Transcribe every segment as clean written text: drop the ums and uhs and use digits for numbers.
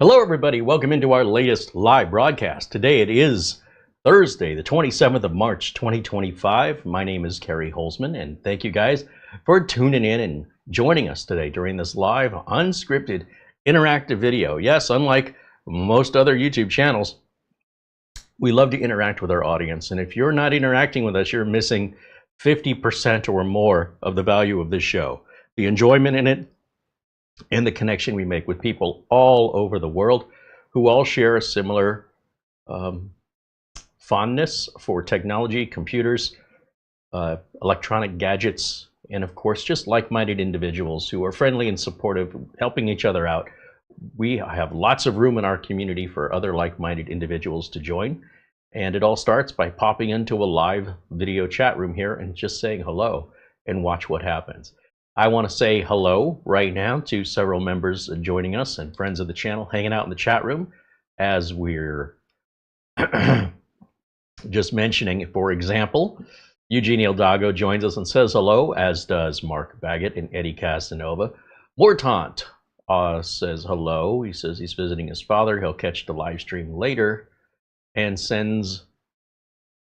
Hello, everybody. Welcome into our latest live broadcast. Today it is Thursday, the 27th of March, 2025. My name is CareyHolzman, and thank you guys for tuning in and joining us today during this live, unscripted, interactive video. Yes, unlike most other YouTube channels, we love to interact with our audience. And if you're not interacting with us, you're missing 50% or more of the value of this show. The enjoyment in it, and the connection we make with people all over the world who all share a similar fondness for technology, computers, electronic gadgets, and of course just like-minded individuals who are friendly and supportive, helping each other out. We have lots of room in our community for other like-minded individuals to join, and it all starts by popping into a live video chat room here and just saying hello and watch what happens. I want to say hello right now to several members joining us and friends of the channel hanging out in the chat room as we're just mentioning. For example, Eugene Ildago joins us and says hello, as does Mark Baggett and Eddie Casanova. Mortant says hello. He says he's visiting his father. He'll catch the live stream later and sends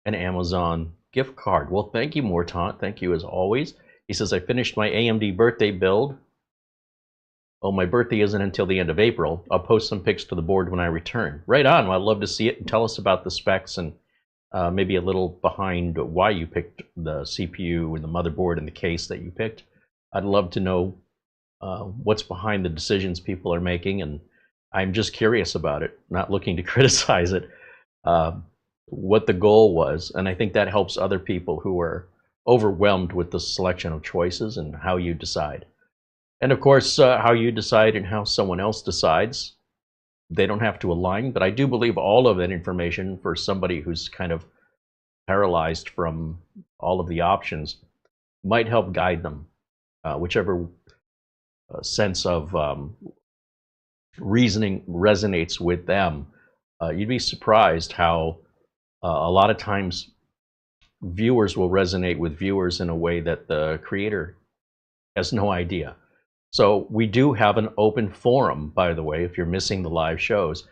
an Amazon gift card. Well, thank you, Mortant. Thank you as always. He says, I finished my AMD birthday build. Oh, my birthday isn't until the end of April. I'll post some pics to the board when I return. Right on. Well, I'd love to see it, and tell us about the specs and maybe a little behind why you picked the CPU and the motherboard and the case that you picked. I'd love to know what's behind the decisions people are making, and I'm just curious about it, not looking to criticize it, what the goal was. And I think that helps other people who are overwhelmed with the selection of choices and how you decide. And of course, how you decide and how someone else decides, they don't have to align, but I do believe all of that information for somebody who's kind of paralyzed from all of the options might help guide them, whichever sense of reasoning resonates with them. You'd be surprised how a lot of times viewers will resonate with viewers in a way that the creator has no idea. So we do have an open forum, by the way. If you're missing the live shows,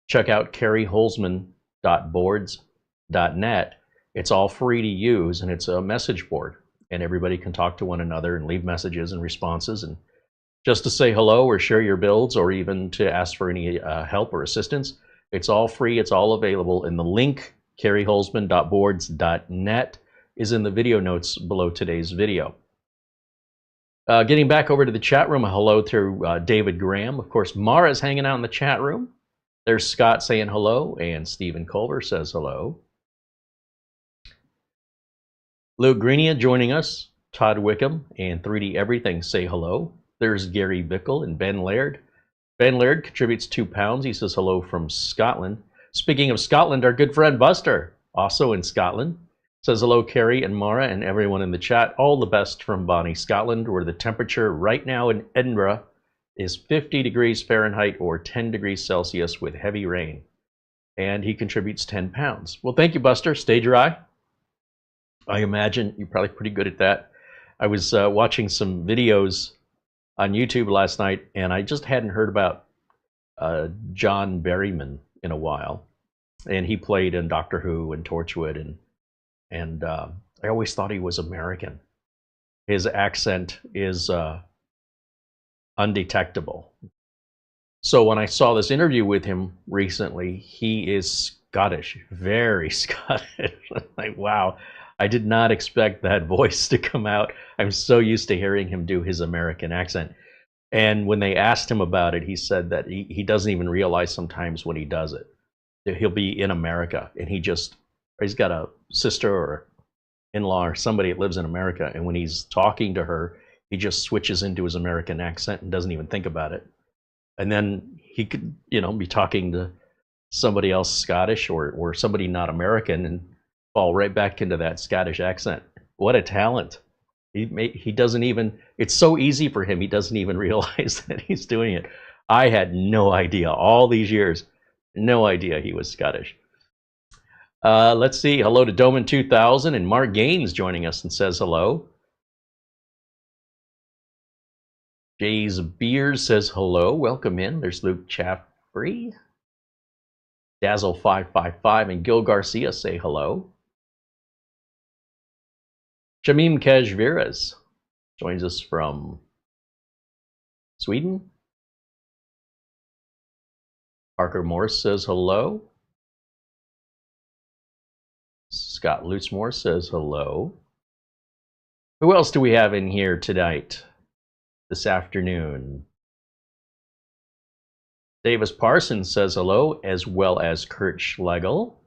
check out CareyHolzman.boards.net. It's all free to use, and it's a message board, and everybody can talk to one another and leave messages and responses, and just to say hello or share your builds, or even to ask for any help or assistance. It's all free. It's all available, and the link CareyHolzman.boards.net is in the video notes below today's video. Getting back over to the chat room, a hello to David Graham. Of course, Mara's hanging out in the chat room. There's Scott saying hello, and Stephen Culver says hello. Luke Greenia joining us. Todd Wickham and 3D Everything say hello. There's Gary Bickle and Ben Laird. Ben Laird contributes £2. He says hello from Scotland. Speaking of Scotland, our good friend Buster, also in Scotland, says hello, Carey and Mara and everyone in the chat. All the best from Bonnie, Scotland, where the temperature right now in Edinburgh is 50 degrees Fahrenheit or 10 degrees Celsius with heavy rain. And he contributes £10. Well, thank you, Buster. Stay dry. I imagine you're probably pretty good at that. I was watching some videos on YouTube last night, and I just hadn't heard about John Berryman in a while, and he played in Doctor Who and Torchwood, and I always thought he was American. His accent is undetectable. So when I saw this interview with him recently, he is Scottish, very Scottish. Like, wow, I did not expect that voice to come out. I'm so used to hearing him do his American accent. And when they asked him about it, he said that he doesn't even realize sometimes when he does it. He'll be in America, and he's got a sister or in-law or somebody that lives in America, and when he's talking to her, he just switches into his American accent and doesn't even think about it. And then he could, be talking to somebody else Scottish or somebody not American and fall right back into that Scottish accent. What a talent. He doesn't even, it's so easy for him, he doesn't even realize that he's doing it. I had no idea all these years, no idea he was Scottish. Let's see, hello to Doman 2000, and Mark Gaines joining us and says hello. Jay's Beers says hello, welcome in. There's Luke free. Dazzle555 and Gil Garcia say hello. Shamim Kajviras joins us from Sweden. Parker Morse says hello. Scott Lootsmore says hello. Who else do we have in here tonight, this afternoon? Davis Parsons says hello, as well as Kurt Schlegel.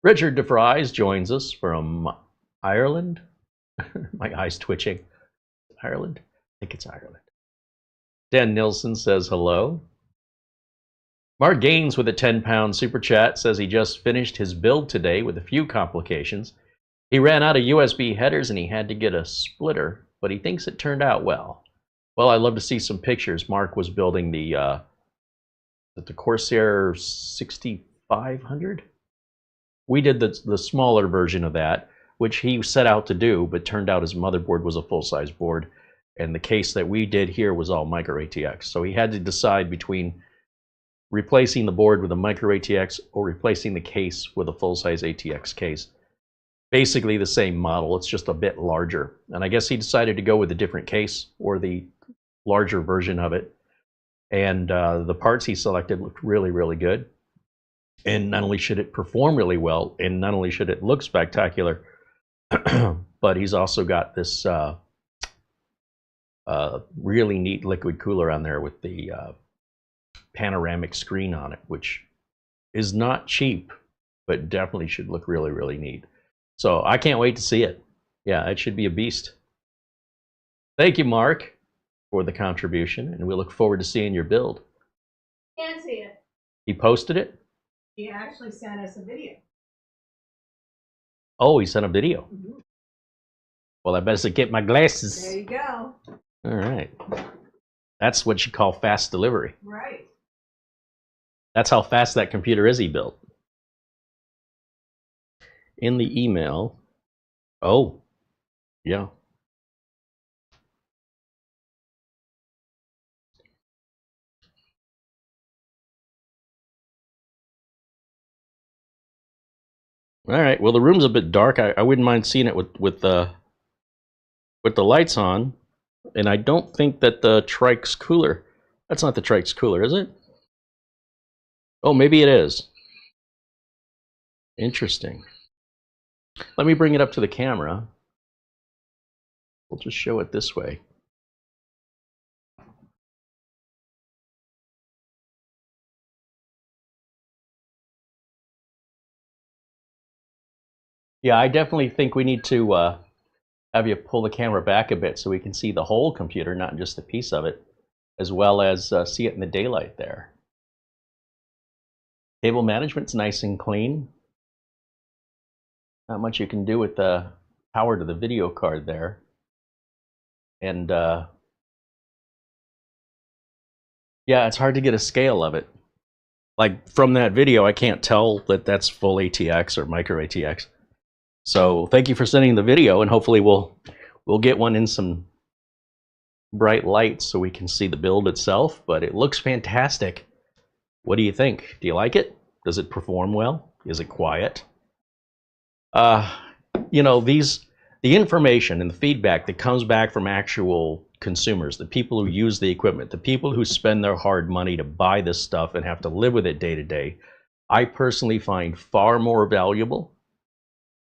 Richard DeVries joins us from Ireland. My eye's twitching. Ireland? I think it's Ireland. Dan Nilsson says hello. Mark Gaines with a 10-pound super chat says he just finished his build today with a few complications. He ran out of USB headers and he had to get a splitter, but he thinks it turned out well. Well, I'd love to see some pictures. Mark was building the Corsair 6500. We did the smaller version of that, which he set out to do, but turned out his motherboard was a full-size board, and the case that we did here was all micro ATX. So he had to decide between replacing the board with a micro ATX or replacing the case with a full-size ATX case. Basically the same model, it's just a bit larger. And I guess he decided to go with a different case or the larger version of it. And the parts he selected looked really, really good. And not only should it perform really well, and not only should it look spectacular, but he's also got this really neat liquid cooler on there with the panoramic screen on it, which is not cheap, but definitely should look really, really neat. So I can't wait to see it. Yeah, it should be a beast. Thank you, Mark, for the contribution, and we look forward to seeing your build. Can't see it. He posted it? He actually sent us a video. Oh, he sent a video. Mm-hmm. Well, I better get my glasses. There you go. All right. That's what you call fast delivery. Right. That's how fast that computer is he built. In the email, oh, yeah. All right. Well, the room's a bit dark. I wouldn't mind seeing it with the lights on, and I don't think that the Trike's cooler. That's not the Trike's cooler, is it? Oh, maybe it is. Interesting. Let me bring it up to the camera. We'll just show it this way. Yeah, I definitely think we need to have you pull the camera back a bit so we can see the whole computer, not just a piece of it, as well as see it in the daylight there. Cable management's nice and clean. Not much you can do with the power to the video card there. And yeah, it's hard to get a scale of it. Like from that video, I can't tell that that's full ATX or micro ATX. So thank you for sending the video, and hopefully we'll get one in some bright light so we can see the build itself. But it looks fantastic. What do you think? Do you like it? Does it perform well? Is it quiet? You know, the information and the feedback that comes back from actual consumers, the people who use the equipment, the people who spend their hard money to buy this stuff and have to live with it day to day, I personally find far more valuable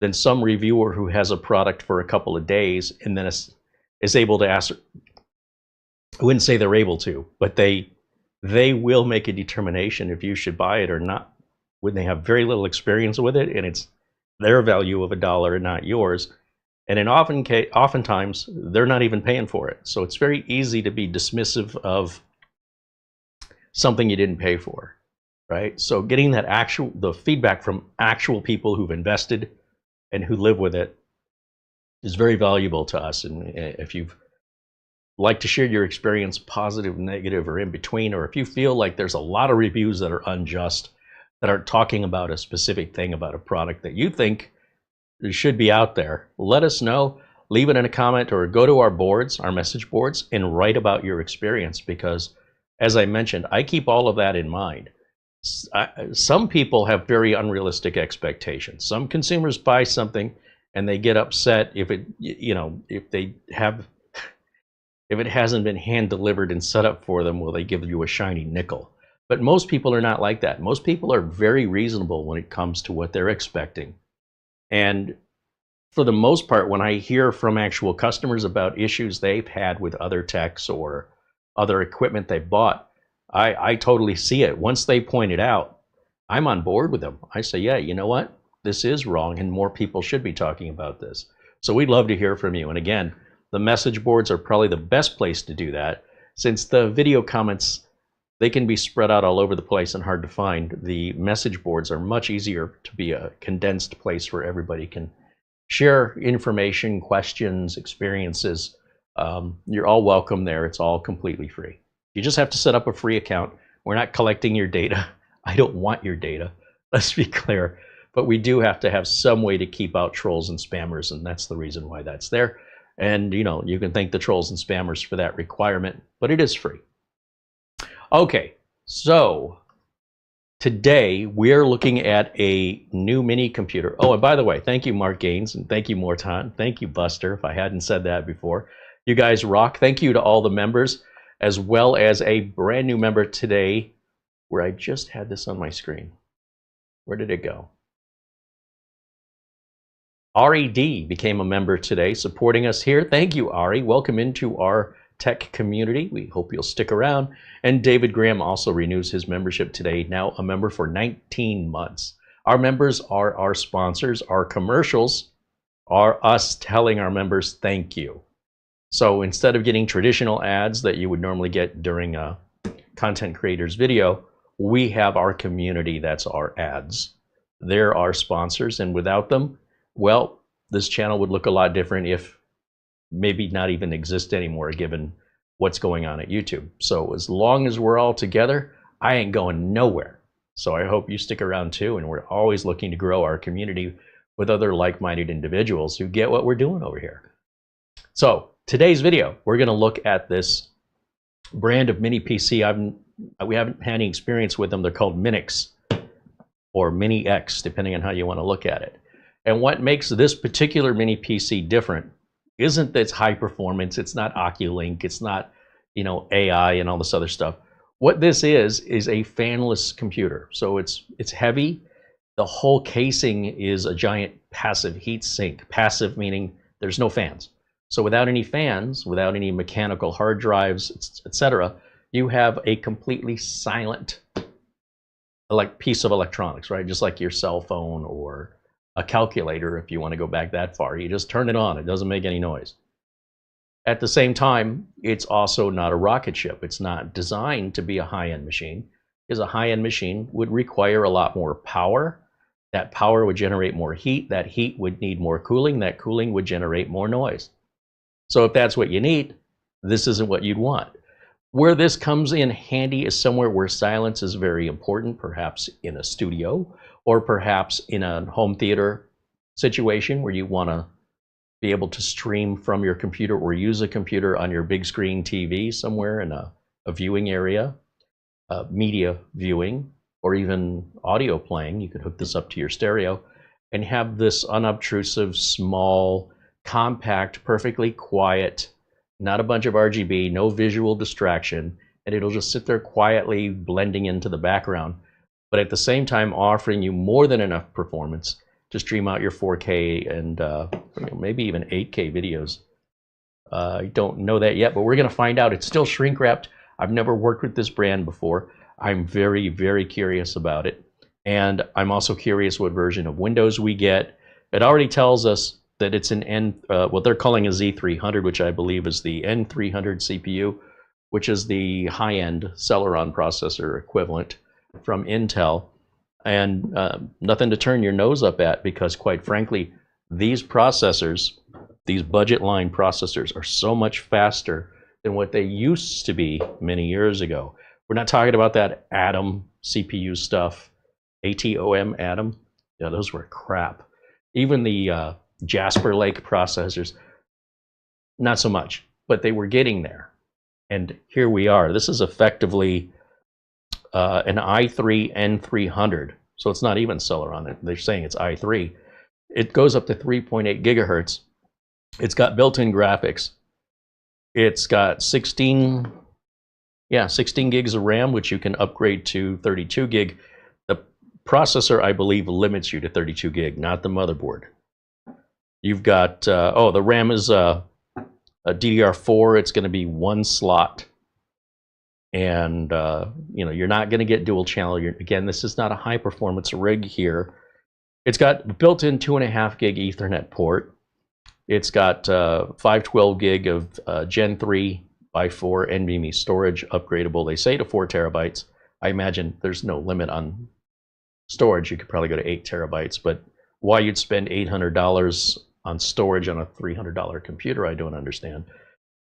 than some reviewer who has a product for a couple of days and then is able to ask. I wouldn't say they're able to, but they will make a determination if you should buy it or not when they have very little experience with it, and it's their value of $1 and not yours. And in oftentimes they're not even paying for it. So it's very easy to be dismissive of something you didn't pay for, right? So getting that the feedback from actual people who've invested and who live with it is very valuable to us. And if you've like to share your experience, positive, negative, or in between, or if you feel like there's a lot of reviews that are unjust, that are talking about a specific thing about a product that you think should be out there, let us know. Leave it in a comment or go to our boards, our message boards, and write about your experience, because as I mentioned, I keep all of that in mind. Some people have very unrealistic expectations. Some consumers buy something and they get upset if it, if they have, if it hasn't been hand delivered and set up for them, will they give you a shiny nickel? But most people are not like that. Most people are very reasonable when it comes to what they're expecting. And for the most part, when I hear from actual customers about issues they've had with other techs or other equipment they bought, I totally see it. Once they point it out, I'm on board with them. I say, yeah, you know what? This is wrong, and more people should be talking about this. So we'd love to hear from you. And again, the message boards are probably the best place to do that, since the video comments, they can be spread out all over the place and hard to find. The message boards are much easier to be a condensed place where everybody can share information, questions, experiences. You're all welcome there. It's all completely free. You just have to set up a free account. We're not collecting your data. I don't want your data. Let's be clear. But we do have to have some way to keep out trolls and spammers, and that's the reason why that's there. And you can thank the trolls and spammers for that requirement, but it is free. Okay, so today we're looking at a new mini computer. Oh, and by the way, thank you, Mark Gaines, and thank you, Morton. Thank you, Buster, if I hadn't said that before. You guys rock. Thank you to all the members, as well as a brand new member today, where I just had this on my screen. Where did it go? Ari D became a member today, supporting us here. Thank you, Ari. Welcome into our tech community. We hope you'll stick around. And David Graham also renews his membership today, now a member for 19 months. Our members are our sponsors. Our commercials are us telling our members thank you. So instead of getting traditional ads that you would normally get during a content creator's video, we have our community that's our ads. They're our sponsors, and without them, well, this channel would look a lot different, if maybe not even exist anymore, given what's going on at YouTube. So as long as we're all together, I ain't going nowhere. So I hope you stick around too, and we're always looking to grow our community with other like-minded individuals who get what we're doing over here. So today's video, we're going to look at this brand of mini PC. We haven't had any experience with them. They're called Minix or Mini X, depending on how you want to look at it. And what makes this particular mini PC different isn't its high performance. It's not Oculink. It's not, AI and all this other stuff. What this is a fanless computer. So it's heavy. The whole casing is a giant passive heat sink. Passive meaning there's no fans. So without any fans, without any mechanical hard drives, etc., you have a completely silent piece of electronics, right? Just like your cell phone or a calculator, if you want to go back that far. You just turn it on. It doesn't make any noise. At the same time, it's also not a rocket ship. It's not designed to be a high-end machine, because a high-end machine would require a lot more power. That power would generate more heat. That heat would need more cooling. That cooling would generate more noise. So if that's what you need, this isn't what you'd want. Where this comes in handy is somewhere where silence is very important, perhaps in a studio, or perhaps in a home theater situation where you want to be able to stream from your computer or use a computer on your big screen TV somewhere in a viewing area, media viewing, or even audio playing. You could hook this up to your stereo and have this unobtrusive, small, compact, perfectly quiet, not a bunch of RGB, no visual distraction, and it'll just sit there quietly blending into the background, but at the same time offering you more than enough performance to stream out your 4K and maybe even 8K videos. I don't know that yet, but we're going to find out. It's still shrink wrapped. I've never worked with this brand before. I'm very, very curious about it. And I'm also curious what version of Windows we get. It already tells us that it's an what they're calling a Z300, which I believe is the N300 CPU, which is the high-end Celeron processor equivalent from Intel. And nothing to turn your nose up at, because quite frankly, these processors, these budget line processors, are so much faster than what they used to be many years ago. We're not talking about that Atom CPU stuff, ATOM Atom. Yeah, those were crap. Even the Jasper Lake processors, not so much, but they were getting there. And here we are. This is effectively an i3 N300. So it's not even Celeron. They're saying it's i3. It goes up to 3.8 gigahertz. It's got built-in graphics. It's got 16 gigs of RAM, which you can upgrade to 32 gig. The processor, I believe, limits you to 32 gig, not the motherboard. You've got, the RAM is a DDR4. It's going to be one slot. And, you're not going to get dual channel. Again, this is not a high performance rig here. It's got built-in 2.5 gig Ethernet port. It's got 512 gig of Gen 3 by 4 NVMe storage, upgradable. They say to 4 terabytes. I imagine there's no limit on storage. You could probably go to 8 terabytes, but why you'd spend $800 on storage on a $300 computer, I don't understand.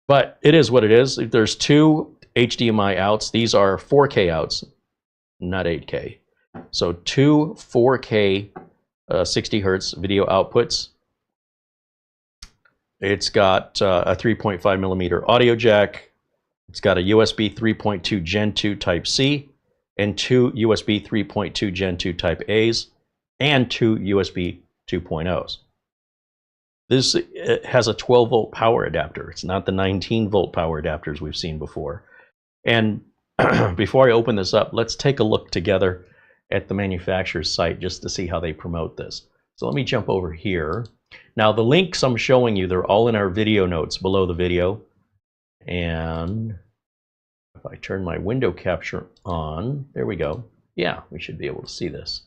But it is what it is. There's 2 HDMI outs. These are 4K outs, not 8K. So 2 4K 60 hertz video outputs. It's got a 3.5 millimeter audio jack. It's got a USB 3.2 Gen 2 Type C and 2 USB 3.2 Gen 2 Type A's and 2 USB 2.0s. This has a 12 volt power adapter. It's not the 19 volt power adapters we've seen before. And before I open this up, let's take a look together at the manufacturer's site just to see how they promote this. So let me jump over here. Now the links I'm showing you, they're all in our video notes below the video. And if I turn my window capture on, there we go. Yeah, we should be able to see this.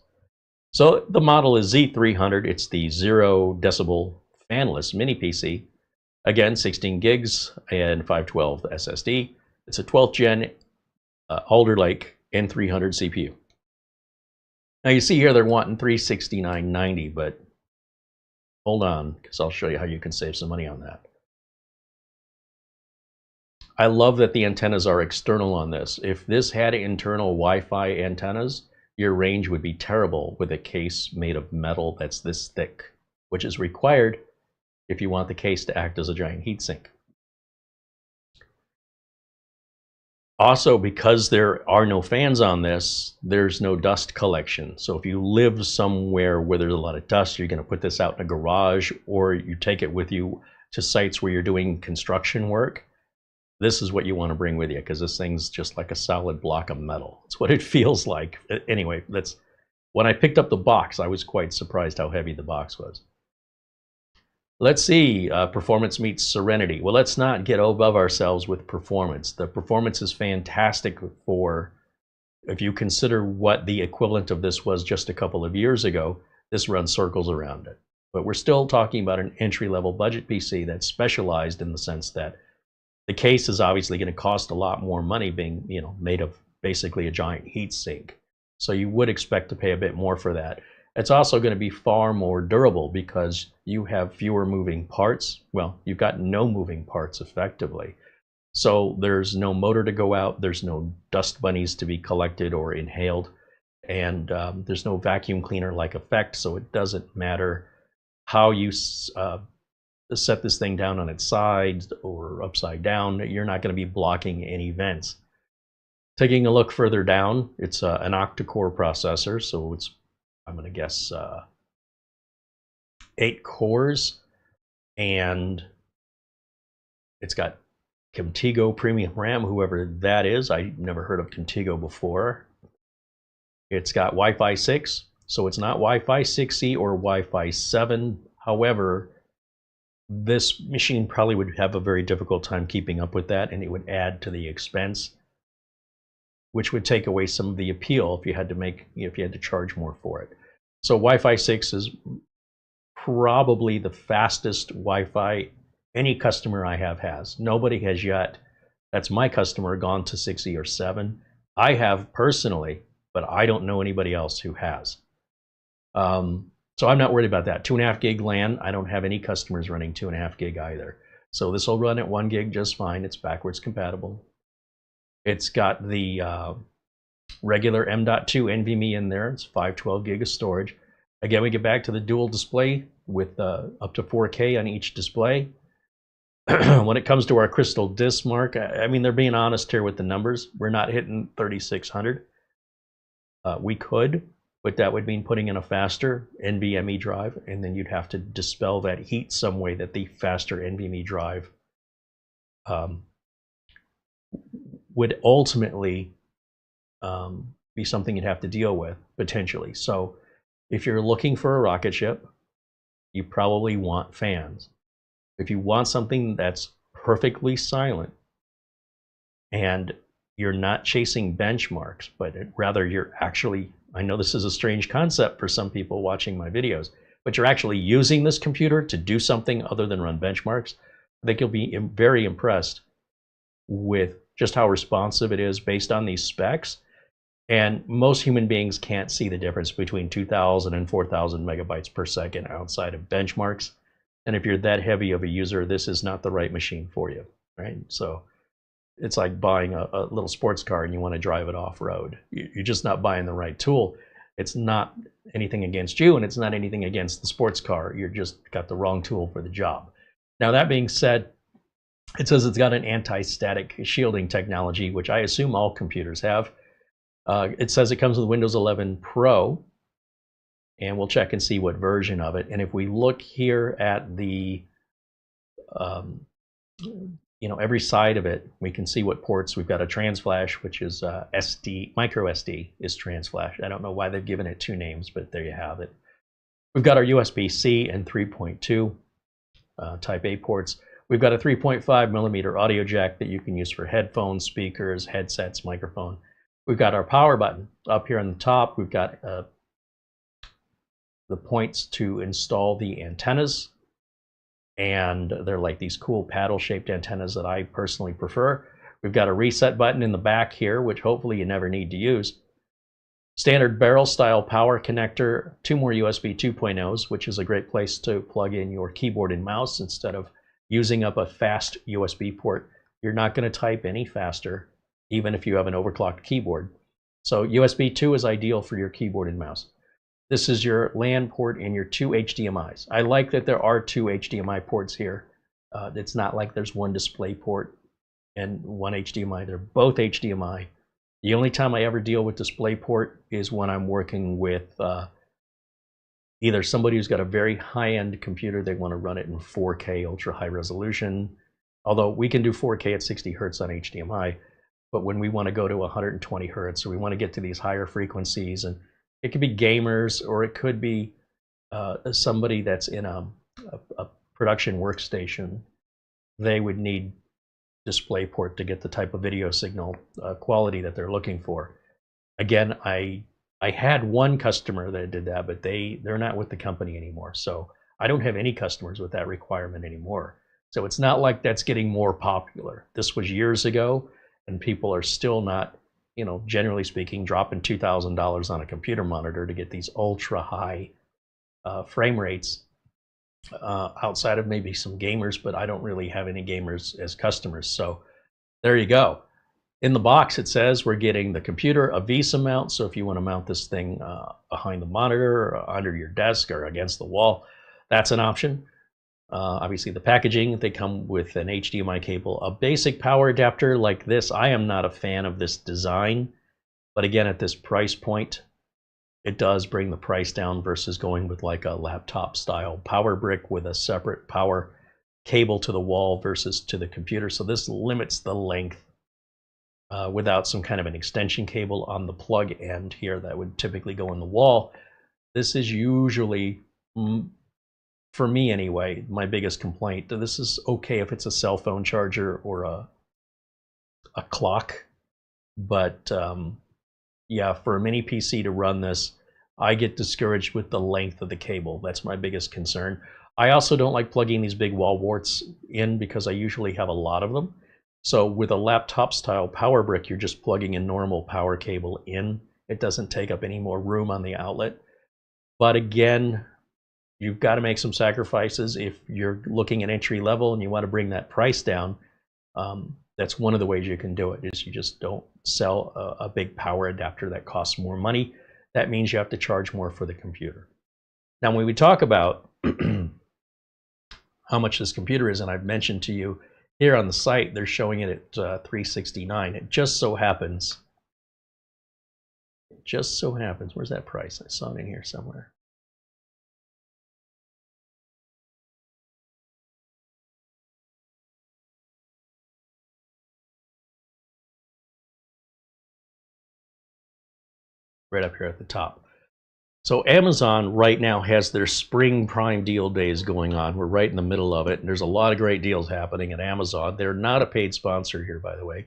So the model is Z300. It's the 0 decibel fanless mini PC. Again, 16 gigs and 512 SSD. It's a 12th gen Alder Lake N300 CPU. Now you see here they're wanting $369.90, but hold on, because I'll show you how you can save some money on that. I love that the antennas are external on this. If this had internal Wi-Fi antennas, your range would be terrible with a case made of metal that's this thick, which is required if you want the case to act as a giant heatsink. Also, because there are no fans on this, there's no dust collection. So if you live somewhere where there's a lot of dust, you're going to put this out in a garage, or you take it with you to sites where you're doing construction work. This is what you want to bring with you, because this thing's just like a solid block of metal. It's what it feels like. Anyway, when I picked up the box, I was quite surprised how heavy the box was. Let's see, performance meets serenity. Well, let's not get above ourselves with performance. The performance is fantastic for, if you consider what the equivalent of this was just a couple of years ago, this runs circles around it. But we're still talking about an entry-level budget PC that's specialized in the sense that the case is obviously going to cost a lot more money, being made of basically a giant heat sink. So you would expect to pay a bit more for that. It's also going to be far more durable because you have fewer moving parts. Well, you've got no moving parts effectively. So there's no motor to go out, there's no dust bunnies to be collected or inhaled, and there's no vacuum cleaner-like effect, so it doesn't matter how you set this thing down on its side or upside down, you're not going to be blocking any vents. Taking a look further down, it's an Octa-Core processor, so it's, I'm going to guess, 8 cores, and it's got Kimtigo premium RAM, whoever that is. I never heard of Kimtigo before. It's got Wi-Fi 6, so it's not Wi-Fi 6E or Wi-Fi 7. However, this machine probably would have a very difficult time keeping up with that, and it would add to the expense, which would take away some of the appeal if you had to charge more for it. So Wi-Fi 6 is probably the fastest Wi-Fi any customer I have has. Nobody has yet, that's my customer, gone to 6E or 7. I have personally, but I don't know anybody else who has. So I'm not worried about that. 2.5 gig LAN, I don't have any customers running 2.5 gig either. So this will run at 1 gig just fine. It's backwards compatible. It's got the regular M.2 NVMe in there. It's 512 gig of storage. Again, we get back to the dual display with up to 4K on each display. When it comes to our crystal disk, Mark, I mean, they're being honest here with the numbers. We're not hitting 3600. We could, but that would mean putting in a faster NVMe drive, and then you'd have to dispel that heat some way that the faster NVMe drive would ultimately be something you'd have to deal with, potentially. So if you're looking for a rocket ship, you probably want fans. If you want something that's perfectly silent and you're not chasing benchmarks, but rather you're actually, I know this is a strange concept for some people watching my videos, but you're actually using this computer to do something other than run benchmarks, I think you'll be very impressed with just how responsive it is based on these specs. And most human beings can't see the difference between 2,000 and 4,000 megabytes per second outside of benchmarks. And if you're that heavy of a user, this is not the right machine for you, right? So it's like buying a little sports car and you want to drive it off-road. You're just not buying the right tool. It's not anything against you, and it's not anything against the sports car. You're just got the wrong tool for the job. Now, that being said, it says it's got an anti-static shielding technology, which I assume all computers have. It says it comes with Windows 11 Pro, and we'll check and see what version of it. And if we look here at the, every side of it, we can see what ports. We've got a trans flash, which is SD, micro SD is trans flash. I don't know why they've given it two names, but there you have it. We've got our USB-C and 3.2 Type A ports. We've got a 3.5 millimeter audio jack that you can use for headphones, speakers, headsets, microphone. We've got our power button up here on the top. We've got the points to install the antennas, and they're like these cool paddle-shaped antennas that I personally prefer. We've got a reset button in the back here, which hopefully you never need to use. Standard barrel-style power connector, two more USB 2.0s, which is a great place to plug in your keyboard and mouse instead of using up a fast USB port. You're not going to type any faster, even if you have an overclocked keyboard. So USB 2 is ideal for your keyboard and mouse. This is your LAN port and your two HDMIs. I like that there are two HDMI ports here. It's not like there's one display port and one HDMI. They're both HDMI. The only time I ever deal with DisplayPort is when I'm working with either somebody who's got a very high-end computer, they want to run it in 4K ultra high resolution, although we can do 4K at 60 hertz on HDMI, but when we want to go to 120 hertz, or we want to get to these higher frequencies, and it could be gamers, or it could be somebody that's in a production workstation, they would need DisplayPort to get the type of video signal quality that they're looking for. Again, I had one customer that did that, but they're not with the company anymore. So I don't have any customers with that requirement anymore. So it's not like that's getting more popular. This was years ago, and people are still not, generally speaking, dropping $2,000 on a computer monitor to get these ultra high frame rates. Outside of maybe some gamers, but I don't really have any gamers as customers. So there you go. In the box, it says we're getting the computer, a VESA mount. So if you want to mount this thing behind the monitor or under your desk or against the wall, that's an option. Obviously, the packaging, they come with an HDMI cable, a basic power adapter like this. I am not a fan of this design, but again, at this price point, it does bring the price down versus going with like a laptop style power brick with a separate power cable to the wall versus to the computer. So this limits the length without some kind of an extension cable on the plug end here that would typically go in the wall. This is usually, for me anyway, my biggest complaint. This is okay if it's a cell phone charger or a clock, but yeah, for a mini PC to run this, I get discouraged with the length of the cable. That's my biggest concern. I also don't like plugging these big wall warts in because I usually have a lot of them. So with a laptop style power brick, you're just plugging a normal power cable in. It doesn't take up any more room on the outlet. But again, you've got to make some sacrifices. If you're looking at entry level and you want to bring that price down, that's one of the ways you can do it, is you just don't sell a big power adapter that costs more money. That means you have to charge more for the computer. Now, when we talk about how much this computer is, and I've mentioned to you here on the site, they're showing it at $369. It just so happens, where's that price? I saw it in here somewhere. Right up here at the top. So Amazon right now has their spring prime deal days going on. We're right in the middle of it, and there's a lot of great deals happening at Amazon. They're not a paid sponsor here, by the way.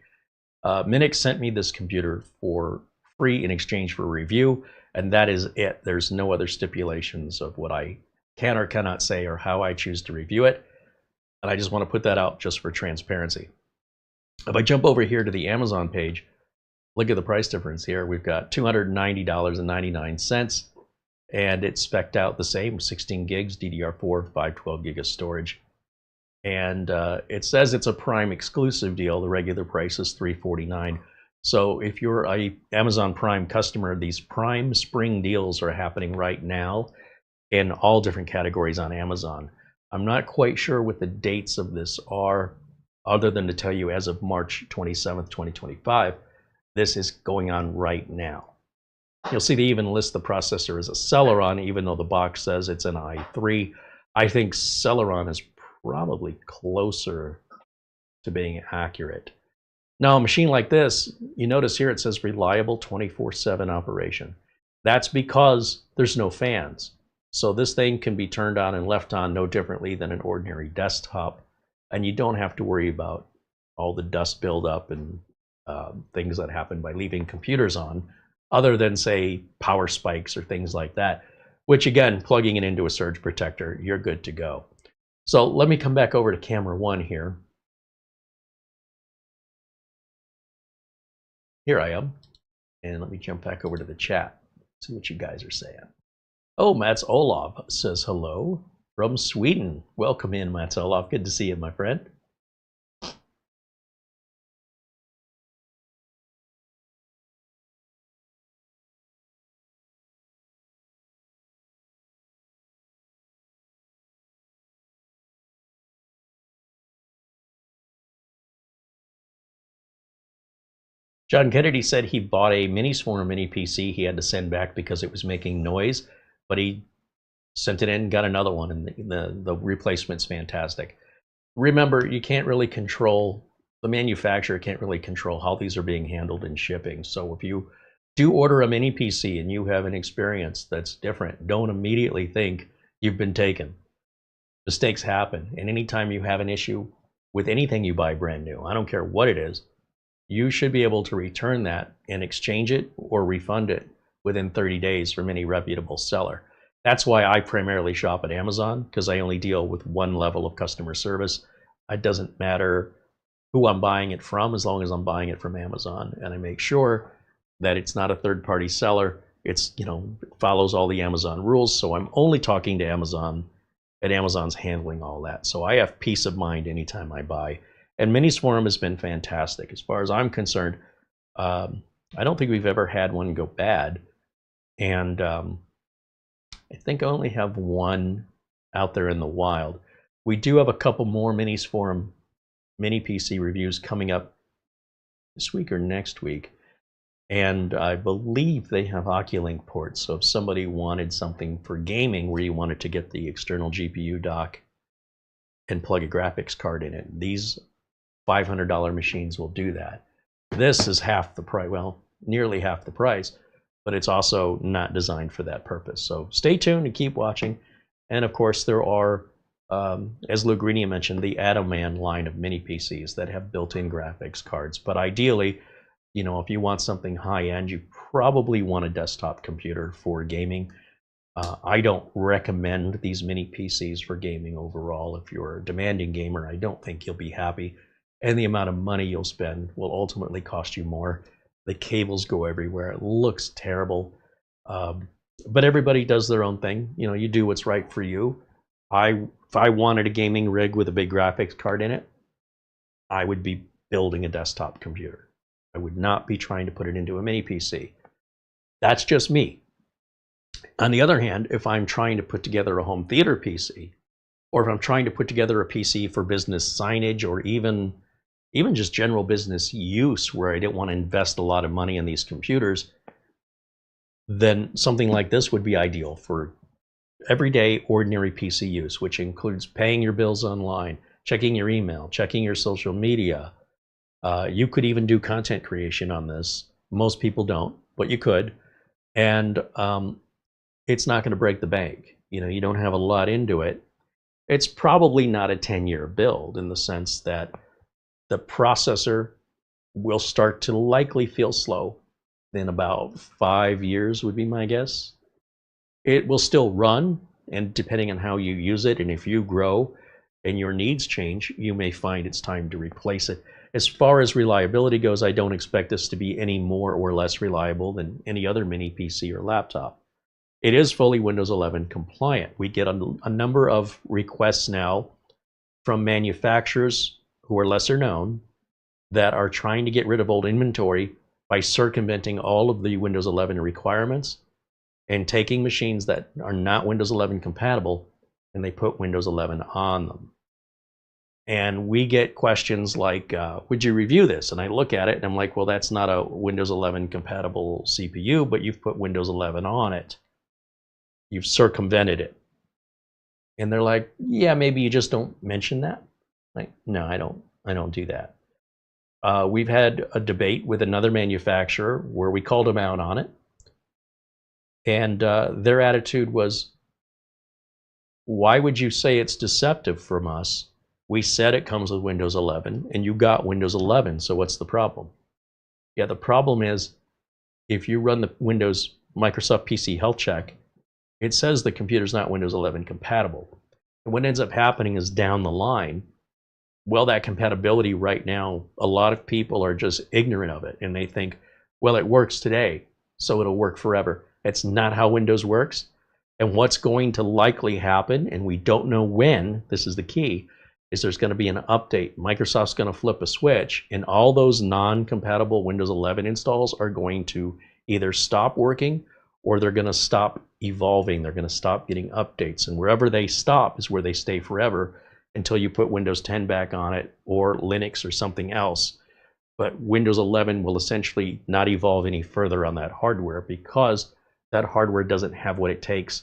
Minix sent me this computer for free in exchange for review, and that is it. There's no other stipulations of what I can or cannot say or how I choose to review it, and I just want to put that out just for transparency. If I jump over here to the Amazon page, look at the price difference here. We've got $290.99, and it's spec'd out the same, 16 gigs, DDR4, 512 gig of storage. And it says it's a Prime exclusive deal. The regular price is $349. So if you're a Amazon Prime customer, these Prime spring deals are happening right now in all different categories on Amazon. I'm not quite sure what the dates of this are, other than to tell you as of March 27th, 2025, this is going on right now. You'll see they even list the processor as a Celeron, even though the box says it's an i3. I think Celeron is probably closer to being accurate. Now, a machine like this, you notice here it says reliable 24/7 operation. That's because there's no fans. So this thing can be turned on and left on no differently than an ordinary desktop, and you don't have to worry about all the dust buildup and things that happen by leaving computers on, other than, say, power spikes or things like that, which, again, plugging it into a surge protector, you're good to go. So let me come back over to camera one here. Here I am. And let me jump back over to the chat, see what you guys are saying. Oh, Mats Olof says hello from Sweden. Welcome in, Mats Olof. Good to see you, my friend. John Kennedy said he bought a Miniswarm mini PC he had to send back because it was making noise, but he sent it in and got another one, and the replacement's fantastic. Remember, you can't really control, the manufacturer can't really control how these are being handled in shipping. So if you do order a mini PC and you have an experience that's different, don't immediately think you've been taken. Mistakes happen, and anytime you have an issue with anything you buy brand new, I don't care what it is, you should be able to return that and exchange it or refund it within 30 days from any reputable seller. That's why I primarily shop at Amazon, because I only deal with one level of customer service. It doesn't matter who I'm buying it from, as long as I'm buying it from Amazon, and I make sure that it's not a third-party seller. It's, you know, it follows all the Amazon rules, so I'm only talking to Amazon, and Amazon's handling all that. So I have peace of mind anytime I buy. And Miniswarm has been fantastic. As far as I'm concerned, I don't think we've ever had one go bad. And I think I only have one out there in the wild. We do have a couple more Miniswarm mini PC reviews coming up this week or next week. And I believe they have Oculink ports. So if somebody wanted something for gaming where you wanted to get the external GPU dock and plug a graphics card in it, these $500 machines will do that. This is half the price, well, nearly half the price, but it's also not designed for that purpose. So stay tuned and keep watching. And of course, there are, as Lou Greenia mentioned, the Atoman line of mini PCs that have built-in graphics cards. But ideally, you know, if you want something high-end, you probably want a desktop computer for gaming. I don't recommend these mini PCs for gaming overall. If you're a demanding gamer, I don't think you'll be happy. And the amount of money you'll spend will ultimately cost you more. The cables go everywhere. It looks terrible. But everybody does their own thing. You know, you do what's right for you. If I wanted a gaming rig with a big graphics card in it, I would be building a desktop computer. I would not be trying to put it into a mini PC. That's just me. On the other hand, if I'm trying to put together a home theater PC or if I'm trying to put together a PC for business signage, or even just general business use where I didn't want to invest a lot of money in these computers, then something like this would be ideal for everyday ordinary PC use, which includes paying your bills online, checking your email, checking your social media. You could even do content creation on this. Most people don't, but you could. And it's not going to break the bank. You don't have a lot into it. It's probably not a 10-year build in the sense that the processor will start to likely feel slow in about 5 years would be my guess. It will still run, and depending on how you use it, and if you grow and your needs change, you may find it's time to replace it. As far as reliability goes, I don't expect this to be any more or less reliable than any other mini PC or laptop. It is fully Windows 11 compliant. We get a number of requests now from manufacturers who are lesser known that are trying to get rid of old inventory by circumventing all of the Windows 11 requirements and taking machines that are not Windows 11 compatible, and they put Windows 11 on them. And we get questions like, would you review this? And I look at it and I'm like, well, that's not a Windows 11 compatible CPU, but you've put Windows 11 on it. You've circumvented it. And they're like, yeah, maybe you just don't mention that. Like, no, I don't do that. We've had a debate with another manufacturer where we called them out on it. And their attitude was, why would you say it's deceptive from us? We said it comes with Windows 11, and you got Windows 11, so what's the problem? Yeah, the problem is, if you run the Windows Microsoft PC Health Check, it says the computer's not Windows 11 compatible. And what ends up happening is down the line, well, that compatibility right now, a lot of people are just ignorant of it, and they think, well, it works today, so it'll work forever. It's not how Windows works. And what's going to likely happen, and we don't know when, this is the key, is there's going to be an update. Microsoft's going to flip a switch, and all those non-compatible Windows 11 installs are going to either stop working or they're going to stop evolving. They're going to stop getting updates. And wherever they stop is where they stay forever until you put Windows 10 back on it, or Linux or something else. But Windows 11 will essentially not evolve any further on that hardware because that hardware doesn't have what it takes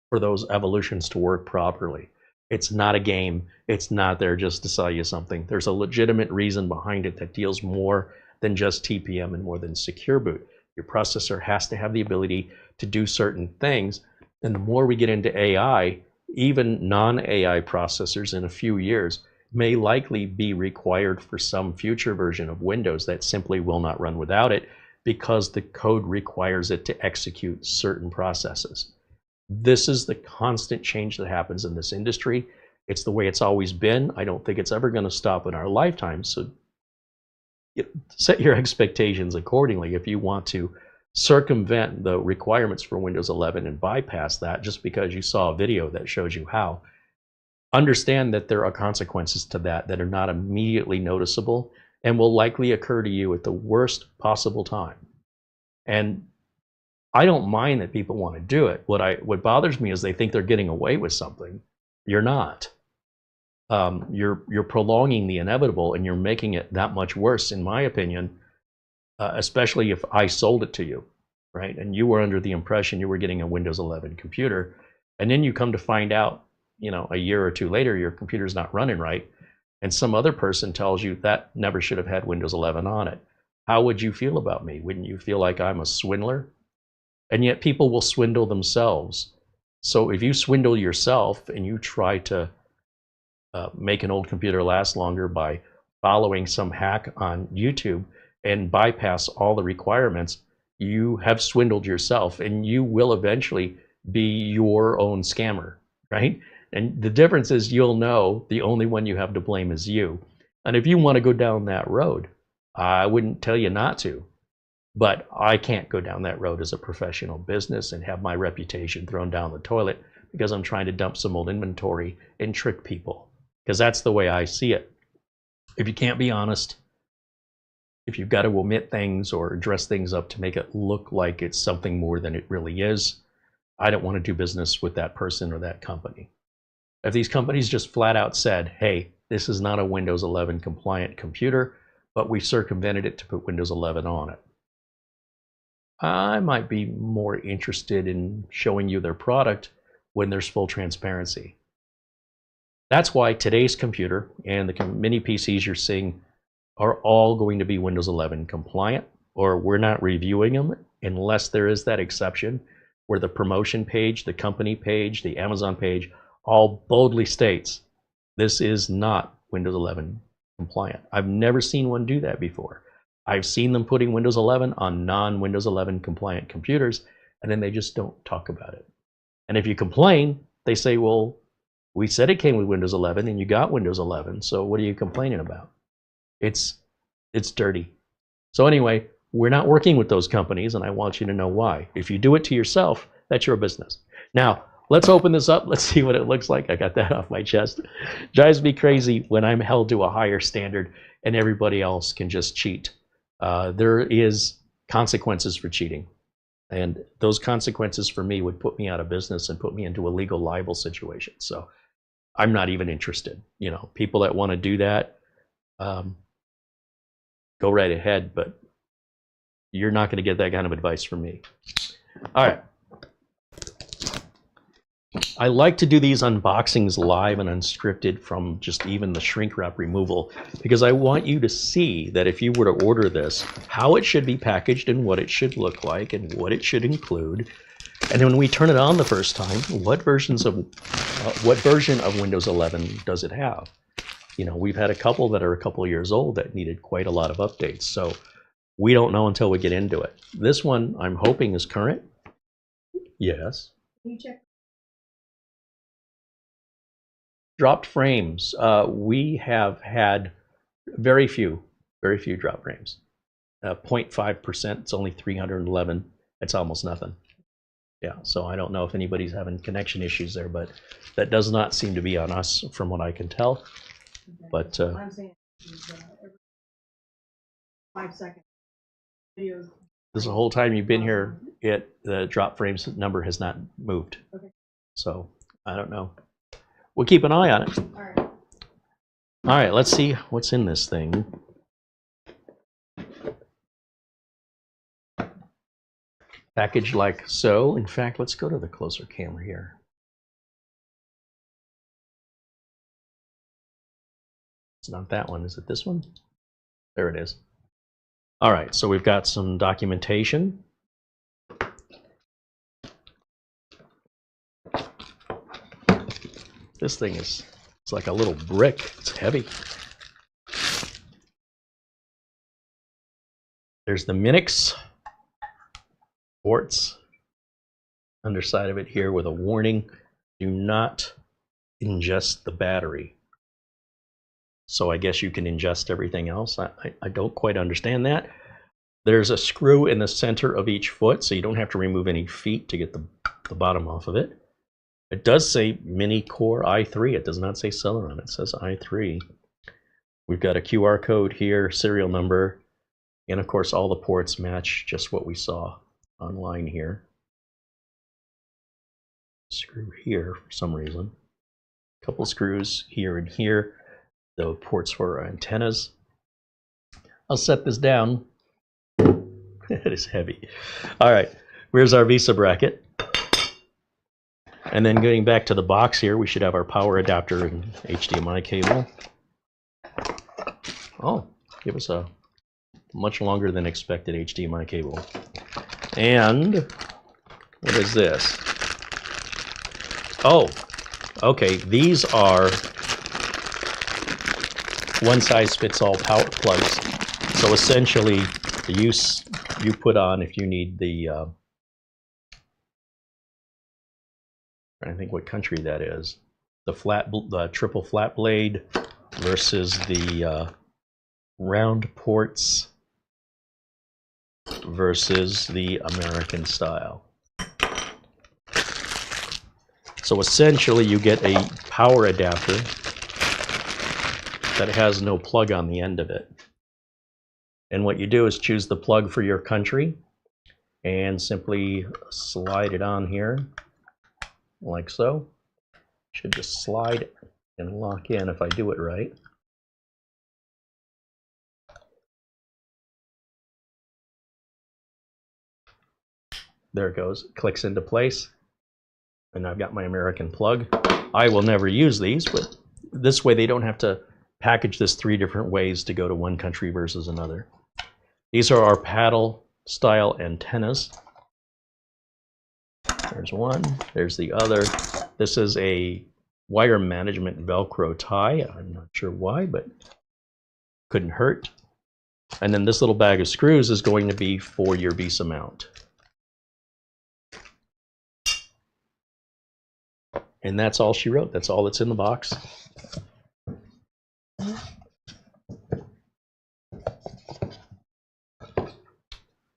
for those evolutions to work properly. It's not a game. It's not there just to sell you something. There's a legitimate reason behind it that deals more than just TPM and more than secure boot. Your processor has to have the ability to do certain things. And the more we get into AI, even non-AI processors in a few years may likely be required for some future version of Windows that simply will not run without it because the code requires it to execute certain processes. This is the constant change that happens in this industry. It's the way it's always been. I don't think it's ever going to stop in our lifetime. So set your expectations accordingly. If you want to circumvent the requirements for Windows 11 and bypass that just because you saw a video that shows you how, understand that there are consequences to that are not immediately noticeable and will likely occur to you at the worst possible time. And I don't mind that people want to do it. What bothers me is they think they're getting away with something. You're not. You're prolonging the inevitable, and you're making it that much worse, in my opinion, especially if I sold it to you, right? And you were under the impression you were getting a Windows 11 computer, and then you come to find out, a year or two later, your computer's not running right, and some other person tells you that never should have had Windows 11 on it. How would you feel about me? Wouldn't you feel like I'm a swindler? And yet people will swindle themselves. So if you swindle yourself and you try to make an old computer last longer by following some hack on YouTube and bypass all the requirements, you have swindled yourself, and you will eventually be your own scammer, right? And the difference is you'll know the only one you have to blame is you. And if you want to go down that road, I wouldn't tell you not to. But I can't go down that road as a professional business and have my reputation thrown down the toilet because I'm trying to dump some old inventory and trick people. Because that's the way I see it. If you can't be honest, if you've got to omit things or dress things up to make it look like it's something more than it really is, I don't want to do business with that person or that company. If these companies just flat out said, hey, this is not a Windows 11 compliant computer, but we circumvented it to put Windows 11 on it, I might be more interested in showing you their product when there's full transparency. That's why today's computer and the mini PCs you're seeing are all going to be Windows 11 compliant, or we're not reviewing them unless there is that exception where the promotion page, the company page, the Amazon page all boldly states this is not Windows 11 compliant. I've never seen one do that before. I've seen them putting Windows 11 on non-Windows 11 compliant computers, and then they just don't talk about it. And if you complain, they say, well, we said it came with Windows 11 and you got Windows 11, so what are you complaining about? It's dirty. So anyway, we're not working with those companies, and I want you to know why. If you do it to yourself, that's your business. Now, let's open this up. Let's see what it looks like. I got that off my chest. Drives me crazy when I'm held to a higher standard and everybody else can just cheat. There is consequences for cheating. And those consequences for me would put me out of business and put me into a legal libel situation. So I'm not even interested. You know, people that want to do that, go right ahead, but you're not going to get that kind of advice from me. All right. I like to do these unboxings live and unscripted from just even the shrink wrap removal, because I want you to see that if you were to order this, how it should be packaged and what it should look like and what it should include. And then when we turn it on the first time, what version of Windows 11 does it have? You know, we've had a couple that are a couple of years old that needed quite a lot of updates. So we don't know until we get into it. This one I'm hoping is current. Yes. Can you check? Dropped frames. We have had very few drop frames. 0.5%. It's only 311. It's almost nothing. Yeah, so I don't know if anybody's having connection issues there, but that does not seem to be on us from what I can tell. Okay. But I'm saying every 5 seconds videos. this whole time you've been here, the drop frames number has not moved. Okay. So I don't know. We'll keep an eye on it. All right. All right, let's see what's in this thing. Packaged like so. In fact, let's go to the closer camera here. It's not that one. Is it this one? There it is. All right, so we've got some documentation. This thing it's like a little brick. It's heavy. There's the Minix ports. Underside of it here with a warning: do not ingest the battery. So I guess you can ingest everything else. I don't quite understand that. There's a screw in the center of each foot, so you don't have to remove any feet to get the bottom off of it. It does say Mini Core i3. It does not say Celeron. It says i3. We've got a QR code here, serial number, and of course all the ports match just what we saw online here. Screw here for some reason. A couple screws here and here. The ports for antennas. I'll set this down. It is heavy. All right, where's our VESA bracket? And then getting back to the box here, we should have our power adapter and HDMI cable. Oh, give us a much longer than expected HDMI cable. And what is this? Oh, okay, these are one-size-fits-all power plugs. So essentially, the use you put on if you need the I think what country that is. The triple flat blade versus the round ports versus the American style. So essentially you get a power adapter that has no plug on the end of it. And what you do is choose the plug for your country and simply slide it on here like so. Should just slide and lock in if I do it right. There it goes, clicks into place. And I've got my American plug. I will never use these, but this way they don't have to package this 3 different ways to go to one country versus another. These are our paddle style antennas. There's one, there's the other. This is a wire management Velcro tie. I'm not sure why, but couldn't hurt. And then this little bag of screws is going to be for your VESA mount. And that's all she wrote. That's all that's in the box.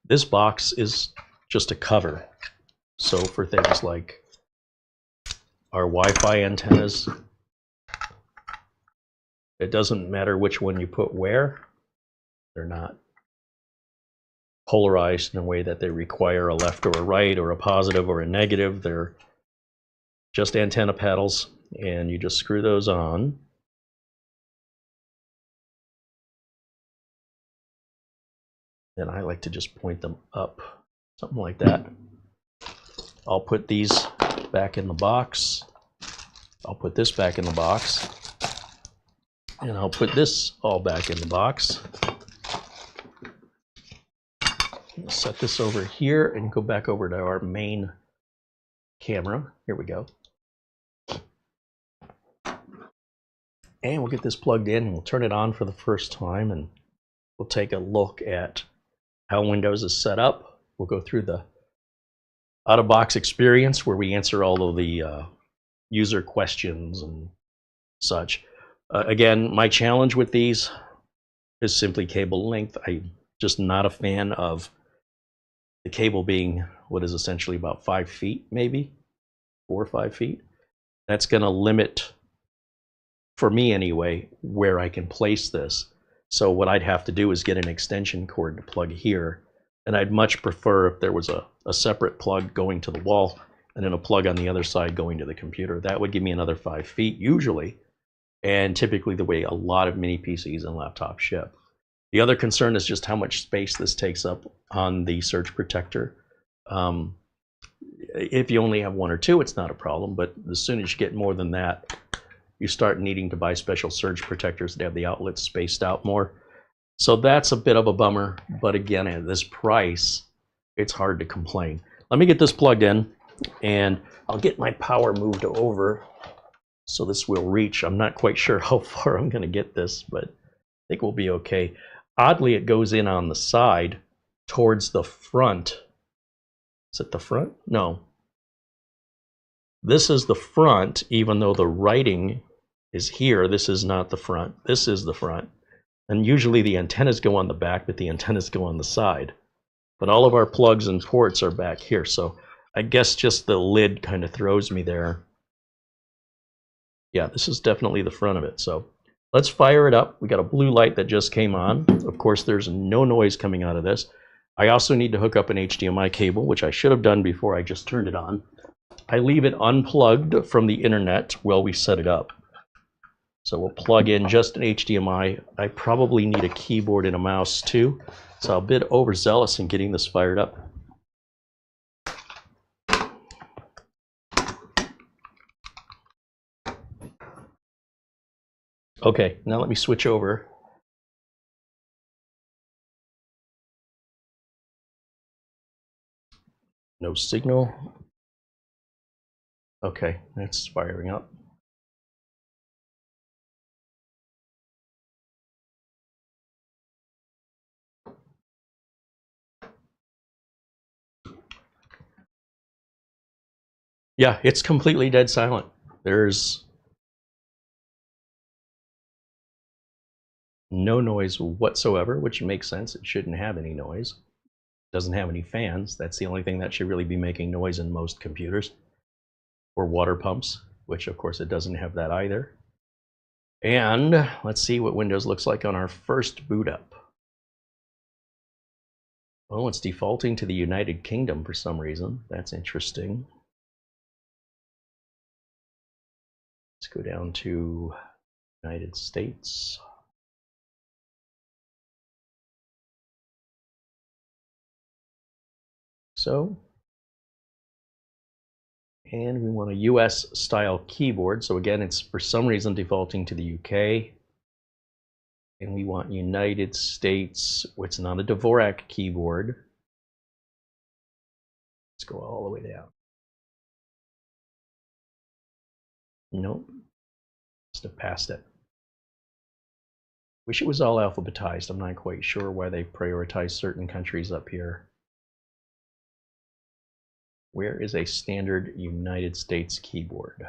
This box is just a cover. So for things like our Wi-Fi antennas, it doesn't matter which one you put where. They're not polarized in a way that they require a left or a right or a positive or a negative. They're just antenna paddles, and you just screw those on. And I like to just point them up, something like that. I'll put these back in the box. I'll put this back in the box. And I'll put this all back in the box. Set this over here and go back over to our main camera. Here we go. And we'll get this plugged in and we'll turn it on for the first time and we'll take a look at how Windows is set up. We'll go through the out-of-box experience where we answer all of the user questions and such. Again, my challenge with these is simply cable length. I'm just not a fan of the cable being what is essentially about 5 feet, maybe 4 or 5 feet. That's going to limit, for me anyway, where I can place this. So what I'd have to do is get an extension cord to plug here, and I'd much prefer if there was a separate plug going to the wall and then a plug on the other side going to the computer. That would give me another 5 feet usually, and typically the way a lot of mini PCs and laptops ship. The other concern is just how much space this takes up on the surge protector. If you only have 1 or 2, it's not a problem, but as soon as you get more than that, you start needing to buy special surge protectors that have the outlets spaced out more. So that's a bit of a bummer, but again, at this price, it's hard to complain. Let me get this plugged in, and I'll get my power moved over so this will reach. I'm not quite sure how far I'm going to get this, but I think we'll be okay. Oddly, it goes in on the side towards the front. Is it the front? No. This is the front, even though the writing is here. This is not the front. This is the front. And usually the antennas go on the back, but the antennas go on the side. But all of our plugs and ports are back here. So I guess just the lid kind of throws me there. Yeah, this is definitely the front of it. So let's fire it up. We got a blue light that just came on. Of course, there's no noise coming out of this. I also need to hook up an HDMI cable, which I should have done before I just turned it on. I leave it unplugged from the internet while we set it up. So we'll plug in just an HDMI. I probably need a keyboard and a mouse too. So I'm a bit overzealous in getting this fired up. Okay, now let me switch over. No signal. Okay, it's firing up. Yeah, it's completely dead silent. There's no noise whatsoever, which makes sense. It shouldn't have any noise. It doesn't have any fans. That's the only thing that should really be making noise in most computers. Or water pumps, which of course it doesn't have that either. And let's see what Windows looks like on our first boot up. Oh, it's defaulting to the United Kingdom for some reason. That's interesting. go down to United States. So, and we want a US style keyboard. So again, it's for some reason defaulting to the UK. And we want United States, it's not a Dvorak keyboard. Let's go all the way down. Nope, must have passed it. Wish it was all alphabetized. I'm not quite sure why they prioritize certain countries up here. Where is a standard United States keyboard?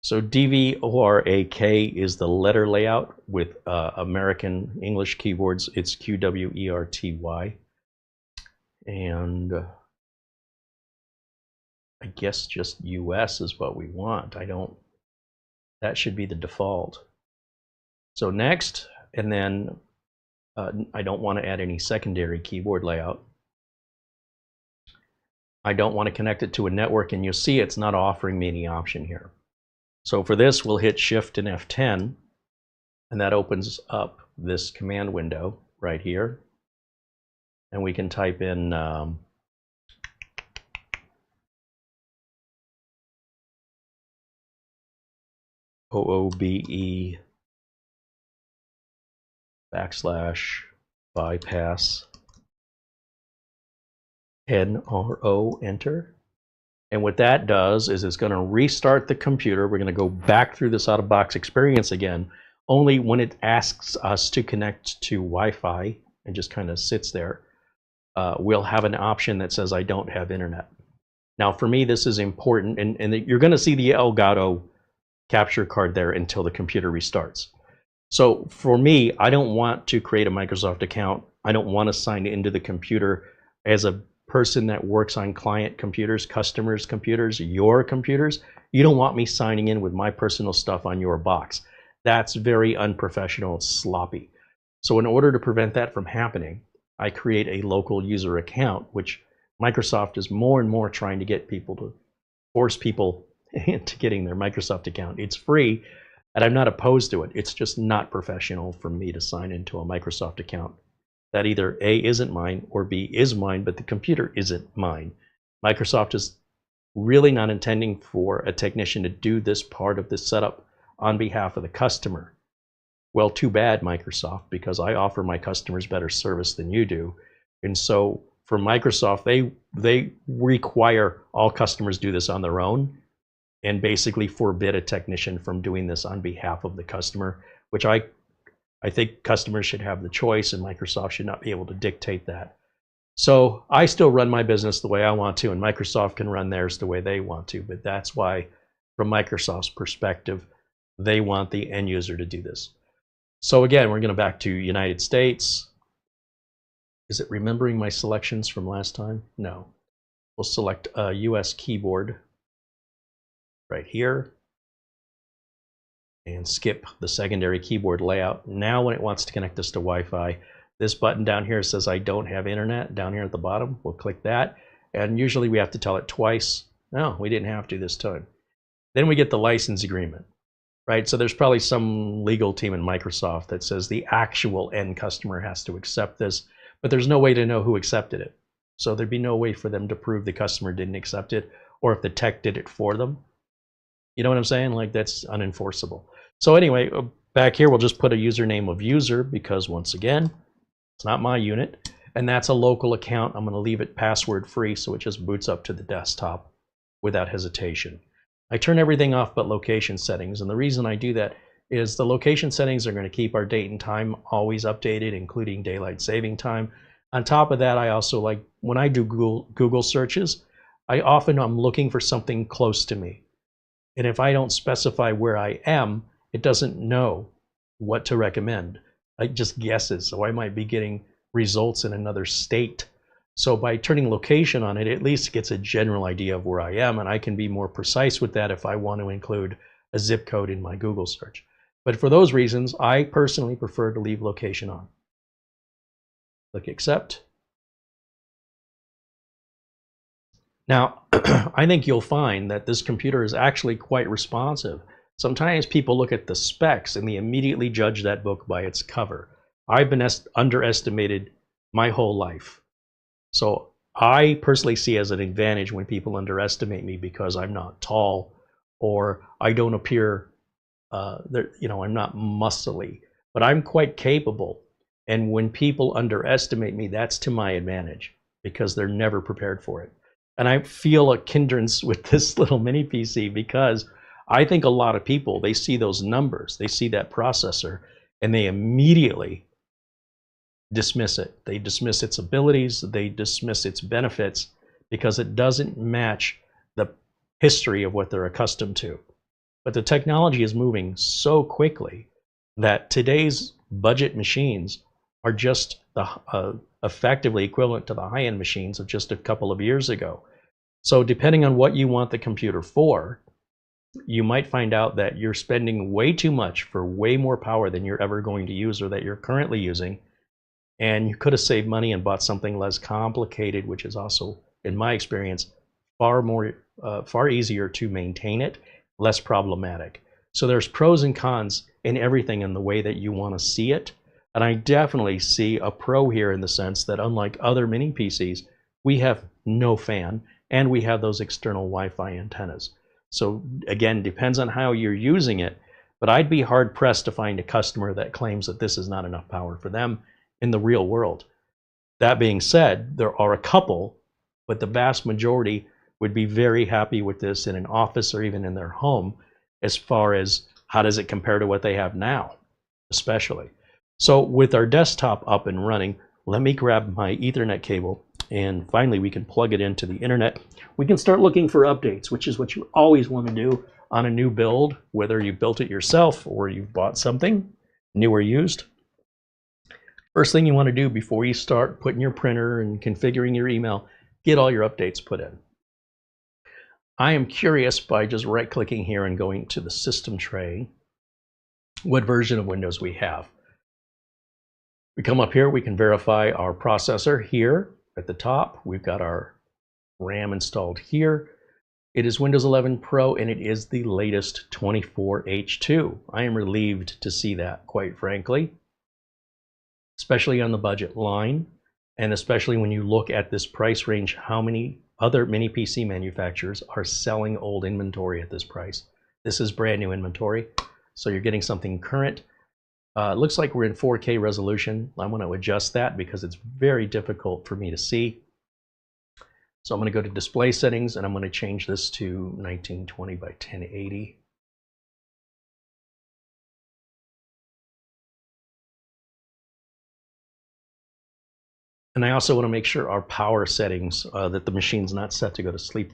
So DVORAK is the letter layout. With American English keyboards, it's QWERTY. And I guess just US is what we want. That should be the default. So next, and then I don't want to add any secondary keyboard layout. I don't want to connect it to a network, and you'll see it's not offering me any option here. So for this, we'll hit Shift and F10, and that opens up this command window right here. And we can type in OOBE / bypass NRO, enter. And what that does is it's going to restart the computer. We're going to go back through this out-of-box experience again, only when it asks us to connect to Wi-Fi and just kind of sits there, we'll have an option that says I don't have internet. Now for me this is important, and you're going to see the Elgato capture card there until the computer restarts. So for me, I don't want to create a Microsoft account. I don't want to sign into the computer as a person that works on client computers, customers' computers, your computers. You don't want me signing in with my personal stuff on your box. That's very unprofessional, it's sloppy. So in order to prevent that from happening, I create a local user account, which Microsoft is more and more trying to get people to force people into getting their Microsoft account. It's free, and I'm not opposed to it. It's just not professional for me to sign into a Microsoft account that either A, isn't mine, or B, is mine, but the computer isn't mine. Microsoft is really not intending for a technician to do this part of the setup on behalf of the customer. Well, too bad, Microsoft, because I offer my customers better service than you do. And so for Microsoft, they require all customers do this on their own and basically forbid a technician from doing this on behalf of the customer, which I think customers should have the choice, and Microsoft should not be able to dictate that. So I still run my business the way I want to, and Microsoft can run theirs the way they want to. But that's why, from Microsoft's perspective, they want the end user to do this. So again, we're going to back to United States. Is it remembering my selections from last time? No. We'll select a US keyboard right here and skip the secondary keyboard layout. Now when it wants to connect us to Wi-Fi, this button down here says I don't have internet down here at the bottom. We'll click that, and usually we have to tell it twice. No, we didn't have to this time. Then we get the license agreement, right? So there's probably some legal team in Microsoft that says the actual end customer has to accept this, but there's no way to know who accepted it. So there'd be no way for them to prove the customer didn't accept it, or if the tech did it for them. You know what I'm saying? Like, that's unenforceable. So anyway, back here, we'll just put a username of user, because once again, it's not my unit, and that's a local account. I'm going to leave it password free, so it just boots up to the desktop without hesitation. I turn everything off but location settings, and the reason I do that is the location settings are going to keep our date and time always updated, including daylight saving time. On top of that, I also like, when I do Google searches, I'm looking for something close to me. And if I don't specify where I am, it doesn't know what to recommend. It just guesses. So I might be getting results in another state. So by turning location on it, at least it gets a general idea of where I am, and I can be more precise with that if I want to include a zip code in my Google search. But for those reasons, I personally prefer to leave location on. Click accept. Now, I think you'll find that this computer is actually quite responsive. Sometimes people look at the specs and they immediately judge that book by its cover. I've been underestimated my whole life. So I personally see as an advantage when people underestimate me because I'm not tall or I don't appear, I'm not muscly, but I'm quite capable. And when people underestimate me, that's to my advantage because they're never prepared for it. And I feel a hindrance with this little mini PC because I think a lot of people, they see those numbers, they see that processor, and they immediately dismiss it. They dismiss its abilities, they dismiss its benefits because it doesn't match the history of what they're accustomed to. But the technology is moving so quickly that today's budget machines are just effectively equivalent to the high-end machines of just a couple of years ago. So depending on what you want the computer for, you might find out that you're spending way too much for way more power than you're ever going to use or that you're currently using. And you could have saved money and bought something less complicated, which is also, in my experience, far easier to maintain it, less problematic. So there's pros and cons in everything in the way that you want to see it. And I definitely see a pro here in the sense that unlike other mini PCs, we have no fan and we have those external Wi-Fi antennas. So again, depends on how you're using it, but I'd be hard pressed to find a customer that claims that this is not enough power for them in the real world. That being said, there are a couple, but the vast majority would be very happy with this in an office or even in their home as far as how does it compare to what they have now, especially. So with our desktop up and running, let me grab my Ethernet cable and finally we can plug it into the internet. We can start looking for updates, which is what you always want to do on a new build, whether you built it yourself or you bought something new or used. First thing you want to do before you start putting your printer and configuring your email, get all your updates put in. I am curious by just right-clicking here and going to the system tray, what version of Windows we have. We come up here, we can verify our processor here at the top. We've got our RAM installed here. It is Windows 11 Pro and it is the latest 24H2. I am relieved to see that, quite frankly, especially on the budget line, and especially when you look at this price range, how many other mini PC manufacturers are selling old inventory at this price. This is brand new inventory, so you're getting something current. It looks like we're in 4K resolution. I want to adjust that because it's very difficult for me to see. So I'm going to go to display settings and I'm going to change this to 1920 by 1080. And I also want to make sure our power settings, that the machine's not set to go to sleep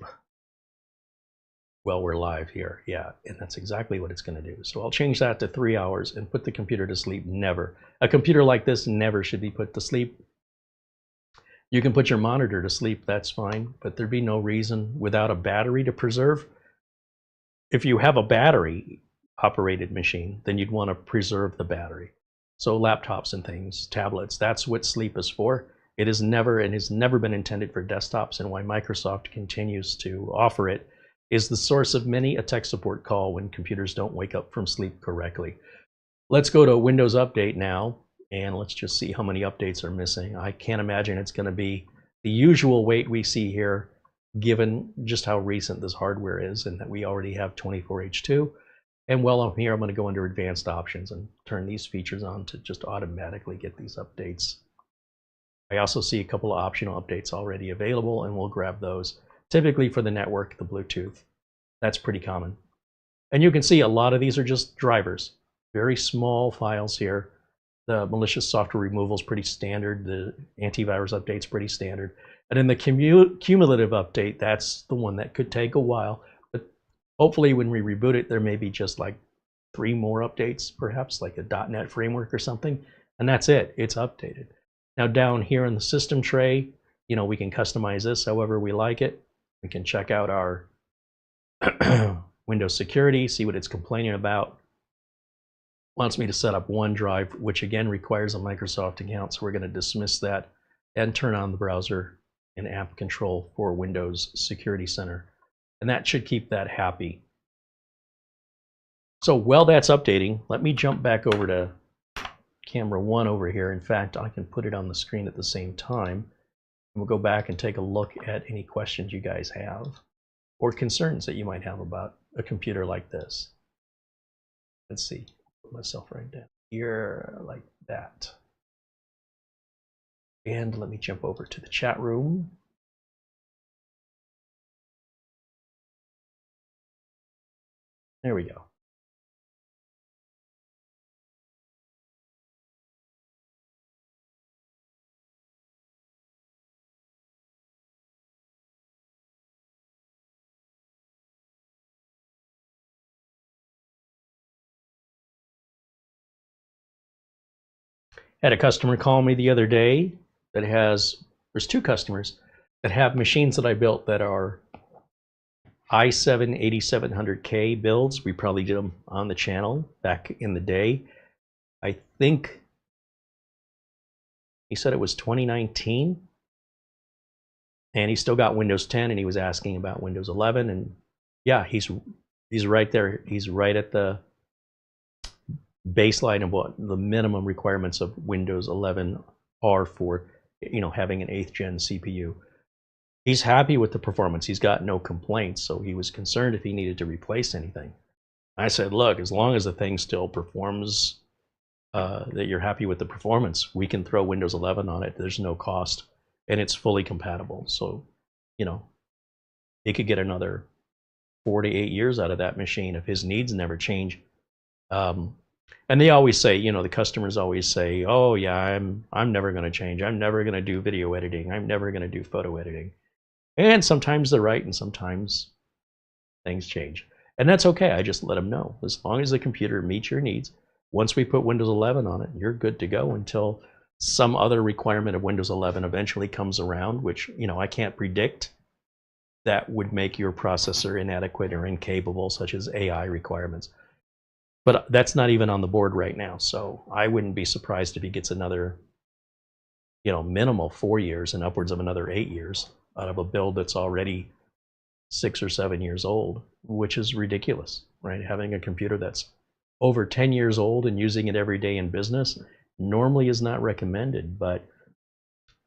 while we're live here. Yeah, and that's exactly what it's going to do. So I'll change that to 3 hours and put the computer to sleep. Never. A computer like this never should be put to sleep. You can put your monitor to sleep, that's fine, but there'd be no reason without a battery to preserve. If you have a battery operated machine, then you'd want to preserve the battery. So laptops and things, tablets, that's what sleep is for. It is never and has never been intended for desktops, and why Microsoft continues to offer it is the source of many a tech support call when computers don't wake up from sleep correctly. Let's go to Windows Update now, and let's just see how many updates are missing. I can't imagine it's going to be the usual wait we see here, given just how recent this hardware is and that we already have 24H2. And while I'm here, I'm going to go under Advanced Options and turn these features on to just automatically get these updates. I also see a couple of optional updates already available, and we'll grab those. Typically for the network, the Bluetooth. That's pretty common. And you can see a lot of these are just drivers. Very small files here. The malicious software removal is pretty standard. The antivirus update's pretty standard. And then the cumulative update, that's the one that could take a while. But hopefully when we reboot it, there may be just like 3 more updates, perhaps like a .NET framework or something. And that's it. It's updated. Now down here in the system tray, we can customize this however we like it. We can check out our Windows security, see what it's complaining about. Wants me to set up OneDrive, which again requires a Microsoft account, so we're going to dismiss that and turn on the browser and app control for Windows Security Center. And that should keep that happy. So while that's updating, let me jump back over to camera 1 over here. In fact, I can put it on the screen at the same time. And we'll go back and take a look at any questions you guys have or concerns that you might have about a computer like this. Let's see, put myself right down here like that. And let me jump over to the chat room. There we go. Had a customer call me the other day that there's 2 customers that have machines that I built that are i7 8700K builds. We probably did them on the channel back in the day. I think he said it was 2019, and he still got Windows 10, and he was asking about Windows 11. And yeah, he's right there. He's right at the baseline of what the minimum requirements of Windows 11 are for, having an 8th gen CPU. He's happy with the performance. He's got no complaints, so he was concerned if he needed to replace anything. I said, look, as long as the thing still performs, that you're happy with the performance, we can throw Windows 11 on it. There's no cost, and it's fully compatible. So, he could get another 4 to 8 years out of that machine if his needs never change. And they always say, the customers always say, oh yeah, I'm never going to change. I'm never going to do video editing. I'm never going to do photo editing. And sometimes they're right, and sometimes things change. And that's okay. I just let them know. As long as the computer meets your needs, once we put Windows 11 on it, you're good to go until some other requirement of Windows 11 eventually comes around, which, I can't predict. That would make your processor inadequate or incapable, such as AI requirements. But that's not even on the board right now, so I wouldn't be surprised if he gets another, minimal 4 years and upwards of another 8 years out of a build that's already 6 or 7 years old, which is ridiculous, right? Having a computer that's over 10 years old and using it every day in business normally is not recommended, but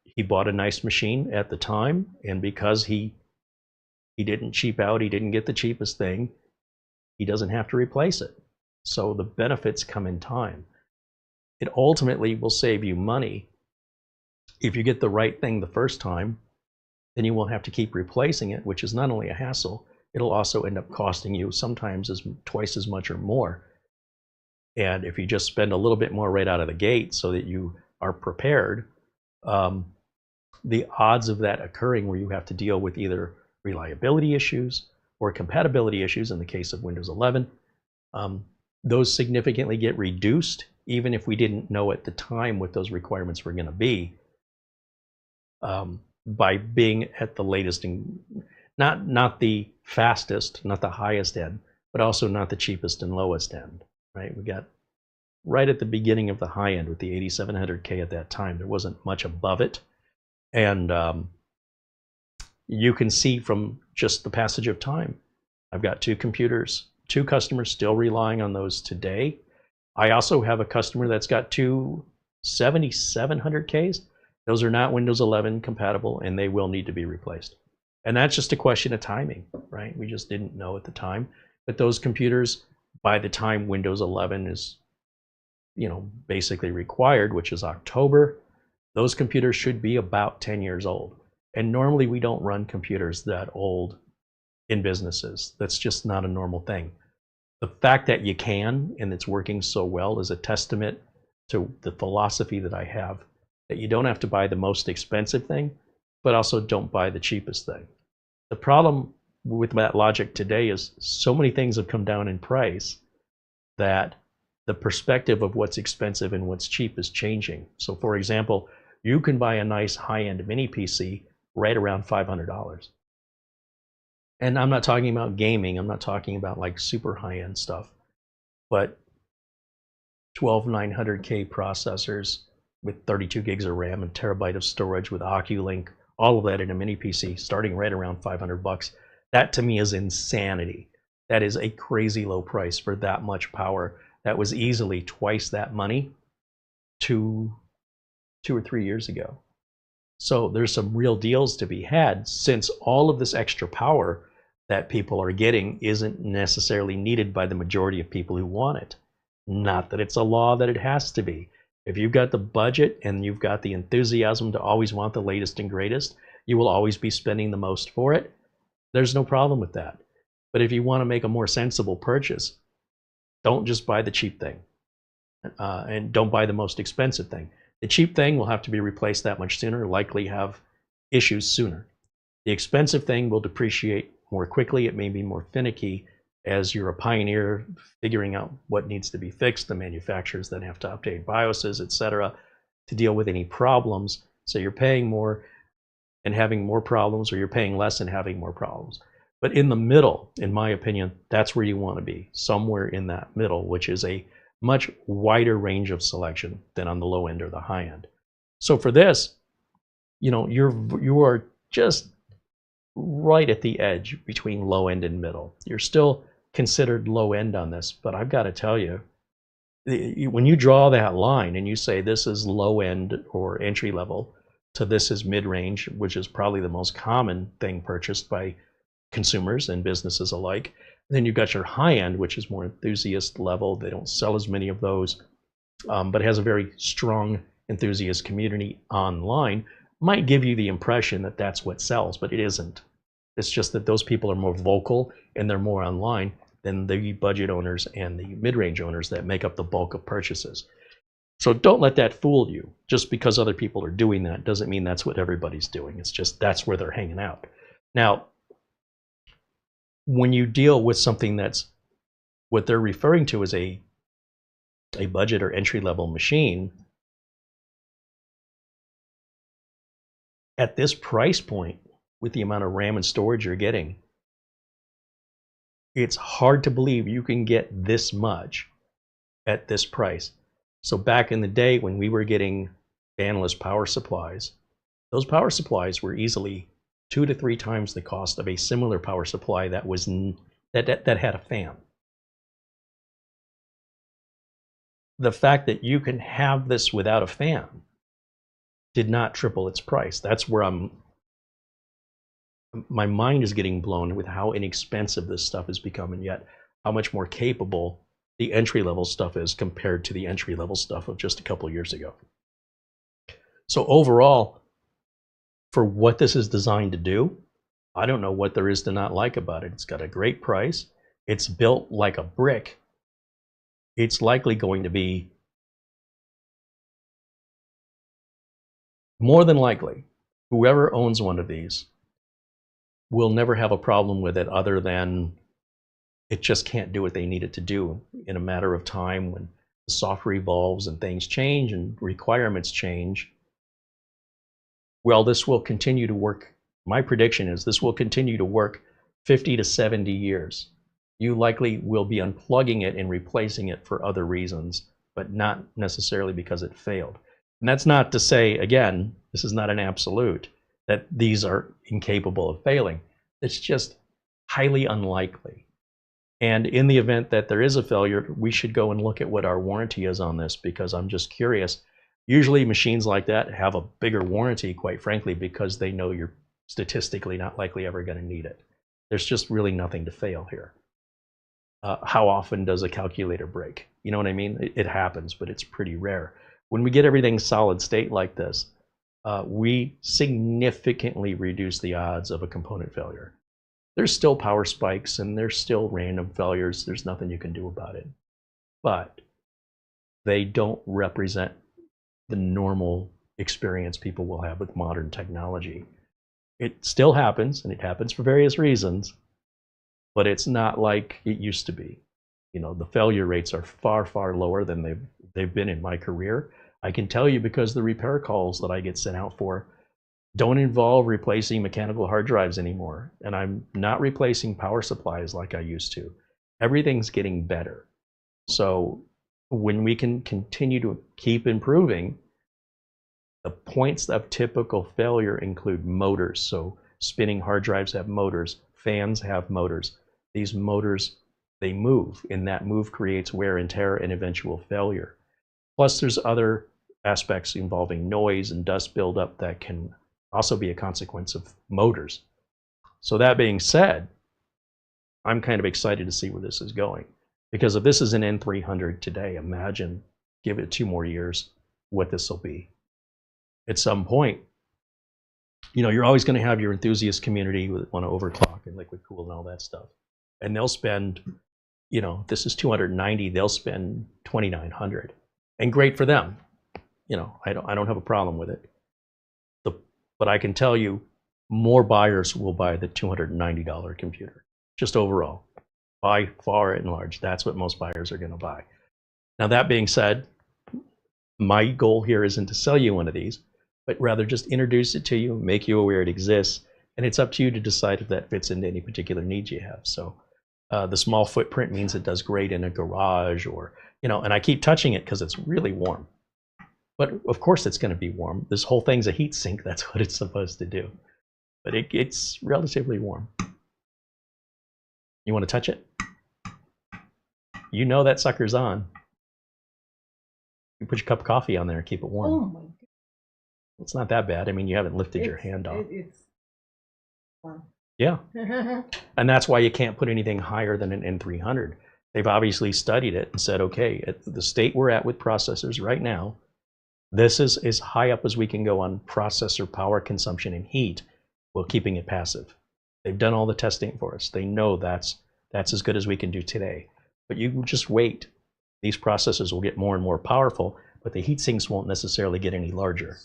he bought a nice machine at the time, and because he didn't cheap out, he didn't get the cheapest thing, he doesn't have to replace it. So the benefits come in time. It ultimately will save you money. If you get the right thing the first time, then you won't have to keep replacing it, which is not only a hassle, it'll also end up costing you sometimes twice as much or more. And if you just spend a little bit more right out of the gate so that you are prepared, the odds of that occurring where you have to deal with either reliability issues or compatibility issues in the case of Windows 11, those significantly get reduced, even if we didn't know at the time what those requirements were going to be, by being at the latest, not the fastest, not the highest end, but also not the cheapest and lowest end, right? We got right at the beginning of the high end with the 8700K at that time. There wasn't much above it. And you can see from just the passage of time, I've got 2 computers, 2 customers still relying on those today. I also have a customer that's got 2 7700Ks. Those are not Windows 11 compatible, and they will need to be replaced. And that's just a question of timing, right? We just didn't know at the time. But those computers, by the time Windows 11 is, basically required, which is October, those computers should be about 10 years old. And normally we don't run computers that old in businesses. That's just not a normal thing. The fact that you can, and it's working so well, is a testament to the philosophy that I have, that you don't have to buy the most expensive thing, but also don't buy the cheapest thing. The problem with that logic today is so many things have come down in price that the perspective of what's expensive and what's cheap is changing. So for example, you can buy a nice high-end mini PC right around $500. And I'm not talking about gaming, I'm not talking about like super high-end stuff, but 12900K processors with 32 gigs of RAM and terabyte of storage with OcuLink, all of that in a mini PC, starting right around 500 bucks. That to me is insanity. That is a crazy low price for that much power. That was easily twice that money two or 3 years ago. So there's some real deals to be had, since all of this extra power that people are getting isn't necessarily needed by the majority of people who want it. Not that it's a law that it has to be. If you've got the budget and you've got the enthusiasm to always want the latest and greatest, you will always be spending the most for it. There's no problem with that. But if you want to make a more sensible purchase, don't just buy the cheap thing. And don't buy the most expensive thing. The cheap thing will have to be replaced that much sooner, likely have issues sooner. The expensive thing will depreciate more quickly. It may be more finicky as you're a pioneer figuring out what needs to be fixed. The manufacturers then have to update BIOSes, etc., to deal with any problems. So you're paying more and having more problems, or you're paying less and having more problems. But in the middle, in my opinion, that's where you want to be, somewhere in that middle, which is a much wider range of selection than on the low end or the high end. So for this, you know, you are just right at the edge between low end and middle. You're still considered low end on this, but I've got to tell you, when you draw that line and you say this is low end or entry level to this is mid range, which is probably the most common thing purchased by consumers and businesses alike, then you've got your high end, which is more enthusiast level. They don't sell as many of those, but has a very strong enthusiast community online. Might give you the impression that that's what sells, but it isn't. It's just that those people are more vocal and they're more online than the budget owners and the mid-range owners that make up the bulk of purchases. So don't let that fool you. Just because other people are doing that doesn't mean that's what everybody's doing. It's just that's where they're hanging out. Now, when you deal with something that's what they're referring to as a budget or entry-level machine, at this price point, with the amount of RAM and storage you're getting, it's hard to believe you can get this much at this price. So back in the day when we were getting fanless power supplies, those power supplies were easily 2 to 3 times the cost of a similar power supply that was that had a fan. The fact that you can have this without a fan did not triple its price. That's where my mind is getting blown with how inexpensive this stuff has become, and yet how much more capable the entry-level stuff is compared to the entry-level stuff of just a couple of years ago. So overall, for what this is designed to do, I don't know what there is to not like about it. It's got a great price. It's built like a brick. It's likely going to be, more than likely, whoever owns one of these will never have a problem with it, other than it just can't do what they need it to do in a matter of time. When the software evolves and things change and requirements change, well, this will continue to work. My prediction is this will continue to work 50 to 70 years. You likely will be unplugging it and replacing it for other reasons, but not necessarily because it failed. And that's not to say, again, this is not an absolute, that these are incapable of failing. It's just highly unlikely. And in the event that there is a failure, we should go and look at what our warranty is on this, because I'm just curious. Usually machines like that have a bigger warranty, quite frankly, because they know you're statistically not likely ever going to need it. There's just really nothing to fail here. How often does a calculator break? You know what I mean? It happens, but it's pretty rare. When we get everything solid state like this, we significantly reduce the odds of a component failure. There's still power spikes and there's still random failures. There's nothing you can do about it. But they don't represent the normal experience people will have with modern technology. It still happens, and it happens for various reasons, but it's not like it used to be. You know, the failure rates are far, far lower than they've been in my career. I can tell you because the repair calls that I get sent out for don't involve replacing mechanical hard drives anymore. And I'm not replacing power supplies like I used to. Everything's getting better. So when we can continue to keep improving, The points of typical failure include motors. So spinning hard drives have motors, fans have motors. These motors, they move, and that move creates wear and tear and eventual failure. Plus, there's other aspects involving noise and dust buildup that can also be a consequence of motors. So that being said, I'm kind of excited to see where this is going. Because if this is an N300 today, imagine, give it 2 more years, what this will be. At some point, you know, you're always going to have your enthusiast community who want to overclock and liquid cool and all that stuff. And they'll spend, you know, this is 290, they'll spend 2,900. And great for them. You know, I don't have a problem with it. But I can tell you, more buyers will buy the $290 computer, just overall. By far and large, that's what most buyers are going to buy. Now, that being said, my goal here isn't to sell you one of these, but rather just introduce it to you, make you aware it exists, and it's up to you to decide if that fits into any particular needs you have. So the small footprint means it does great in a garage, or, you know, and I keep touching it because it's really warm. But of course it's going to be warm. This whole thing's a heat sink. That's what it's supposed to do. But it's relatively warm. You want to touch it? You know that sucker's on. You put your cup of coffee on there and keep it warm. Oh my God. It's not that bad. I mean, you haven't lifted your hand off. It's fun. Yeah. And that's why you can't put anything higher than an N300. They've obviously studied it and said, okay, at the state we're at with processors right now, this is as high up as we can go on processor power consumption and heat while keeping it passive. They've done all the testing for us. They know that's as good as we can do today. But you just wait. These processors will get more and more powerful, but the heat sinks won't necessarily get any larger.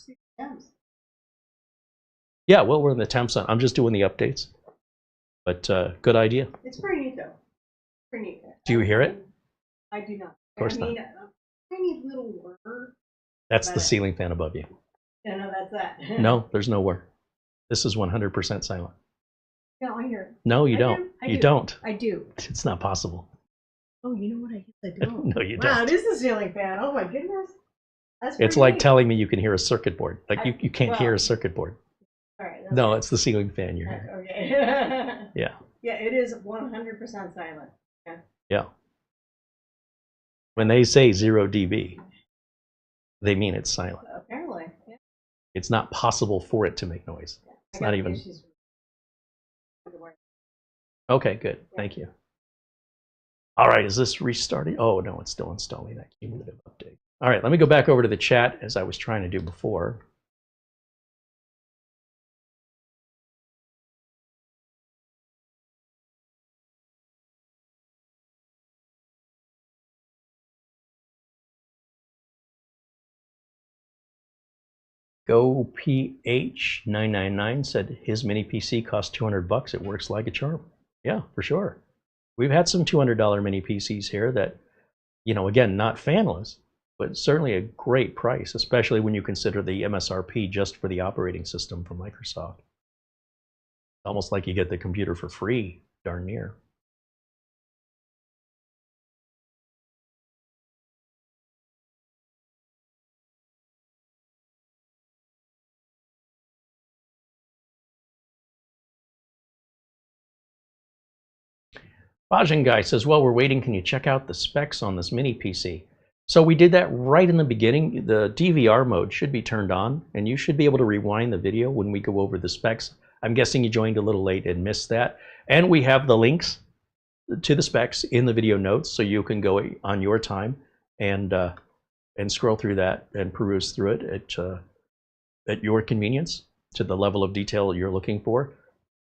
Yeah, well, we're in the temps on. I'm just doing the updates. But good idea. It's pretty neat, though. Pretty neat. Do you hear it? I do not. Of course not. A tiny little whir. That's the ceiling fan above you. Yeah, no, that's that. No, there's no whir. This is 100% silent. No, I hear it. No, you don't. You don't. I do. It's not possible. Oh, you know what? I guess I don't. No, you Wow, don't. it is the ceiling fan. Oh my goodness. That's It's like neat. telling me you can hear a circuit board. Like you can't hear a circuit board. All right. No, it's the ceiling fan you're hearing. Okay. Yeah. Yeah, it is 100% silent. Yeah. Yeah. When they say 0 dB, they mean it's silent. Apparently. Yeah. It's not possible for it to make noise. It's not even. Okay, good. Yeah. Thank you. All right, is this restarting? Oh, no, it's still installing that cumulative update. All right, let me go back over to the chat as I was trying to do before. Go PH999 said his mini PC cost $200. It works like a charm. Yeah, for sure. We've had some $200 mini PCs here that, you know, again, not fanless, but certainly a great price, especially when you consider the MSRP just for the operating system from Microsoft. Almost like you get the computer for free, darn near. Bajin Guy says, well, we're waiting. Can you check out the specs on this mini PC? So we did that right in the beginning. The DVR mode should be turned on, and you should be able to rewind the video when we go over the specs. I'm guessing you joined a little late and missed that. And we have the links to the specs in the video notes, so you can go on your time and scroll through that and peruse through it at your convenience to the level of detail you're looking for.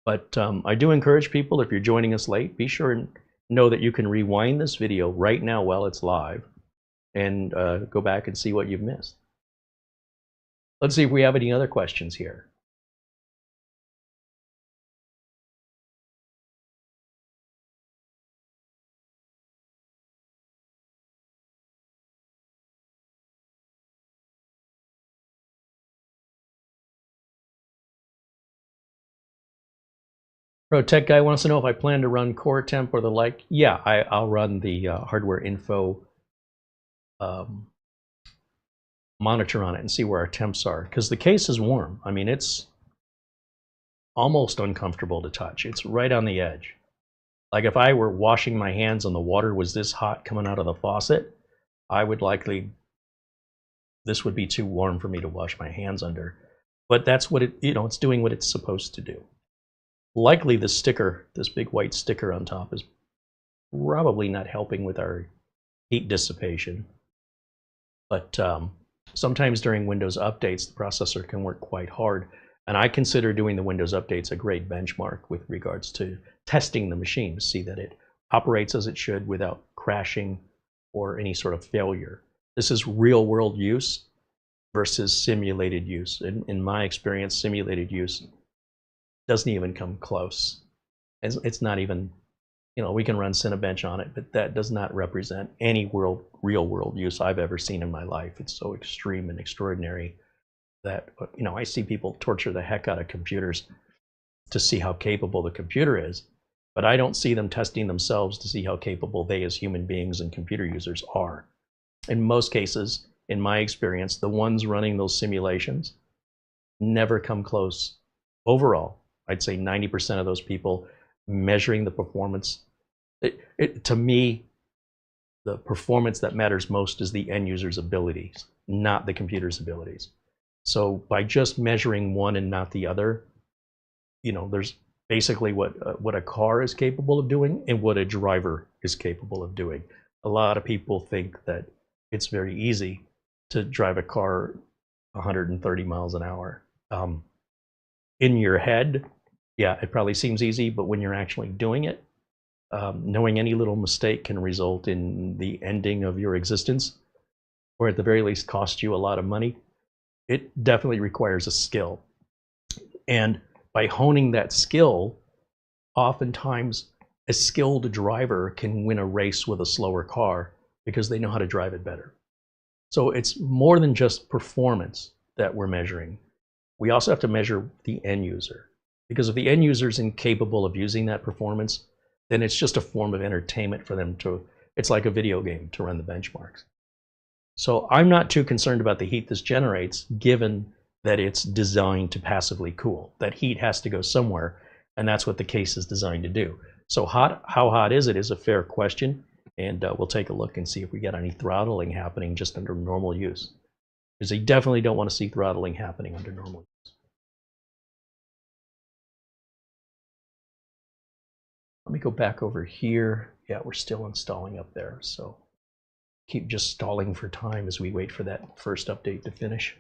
But I do encourage people, if you're joining us late, be sure and know that you can rewind this video right now while it's live and go back and see what you've missed. Let's see if we have any other questions here. Pro Tech Guy wants to know if I plan to run Core Temp or the like. Yeah, I'll run the hardware info monitor on it and see where our temps are, because the case is warm. I mean, it's almost uncomfortable to touch. It's right on the edge. Like if I were washing my hands and the water was this hot coming out of the faucet, I would likely, this would be too warm for me to wash my hands under. But that's what it, it's doing what it's supposed to do. Likely the sticker, this big white sticker on top, is probably not helping with our heat dissipation. But sometimes during Windows updates, the processor can work quite hard. And I consider doing the Windows updates a great benchmark with regards to testing the machine to see that it operates as it should without crashing or any sort of failure. This is real world use versus simulated use. In my experience, simulated use doesn't even come close. It's not even, we can run Cinebench on it, but that does not represent any real world use I've ever seen in my life. It's so extreme and extraordinary that, I see people torture the heck out of computers to see how capable the computer is, but I don't see them testing themselves to see how capable they as human beings and computer users are. In most cases, in my experience, the ones running those simulations never come close. Overall, I'd say 90% of those people measuring the performance, to me, the performance that matters most is the end user's abilities, not the computer's abilities. So by just measuring one and not the other, there's basically what a car is capable of doing and what a driver is capable of doing. A lot of people think that it's very easy to drive a car 130 miles an hour. In your head, yeah, it probably seems easy, but when you're actually doing it, knowing any little mistake can result in the ending of your existence, or at the very least cost you a lot of money. It definitely requires a skill. And by honing that skill, oftentimes a skilled driver can win a race with a slower car because they know how to drive it better. So it's more than just performance that we're measuring. We also have to measure the end user, because if the end user is incapable of using that performance, then it's just a form of entertainment for them to, it's like a video game to run the benchmarks. So I'm not too concerned about the heat this generates, given that it's designed to passively cool. That heat has to go somewhere, and that's what the case is designed to do. So how hot is it is a fair question, and we'll take a look and see if we get any throttling happening just under normal use. Because you definitely don't want to see throttling happening under normal use. Let me go back over here. Yeah, we're still installing up there, so keep just stalling for time as we wait for that first update to finish.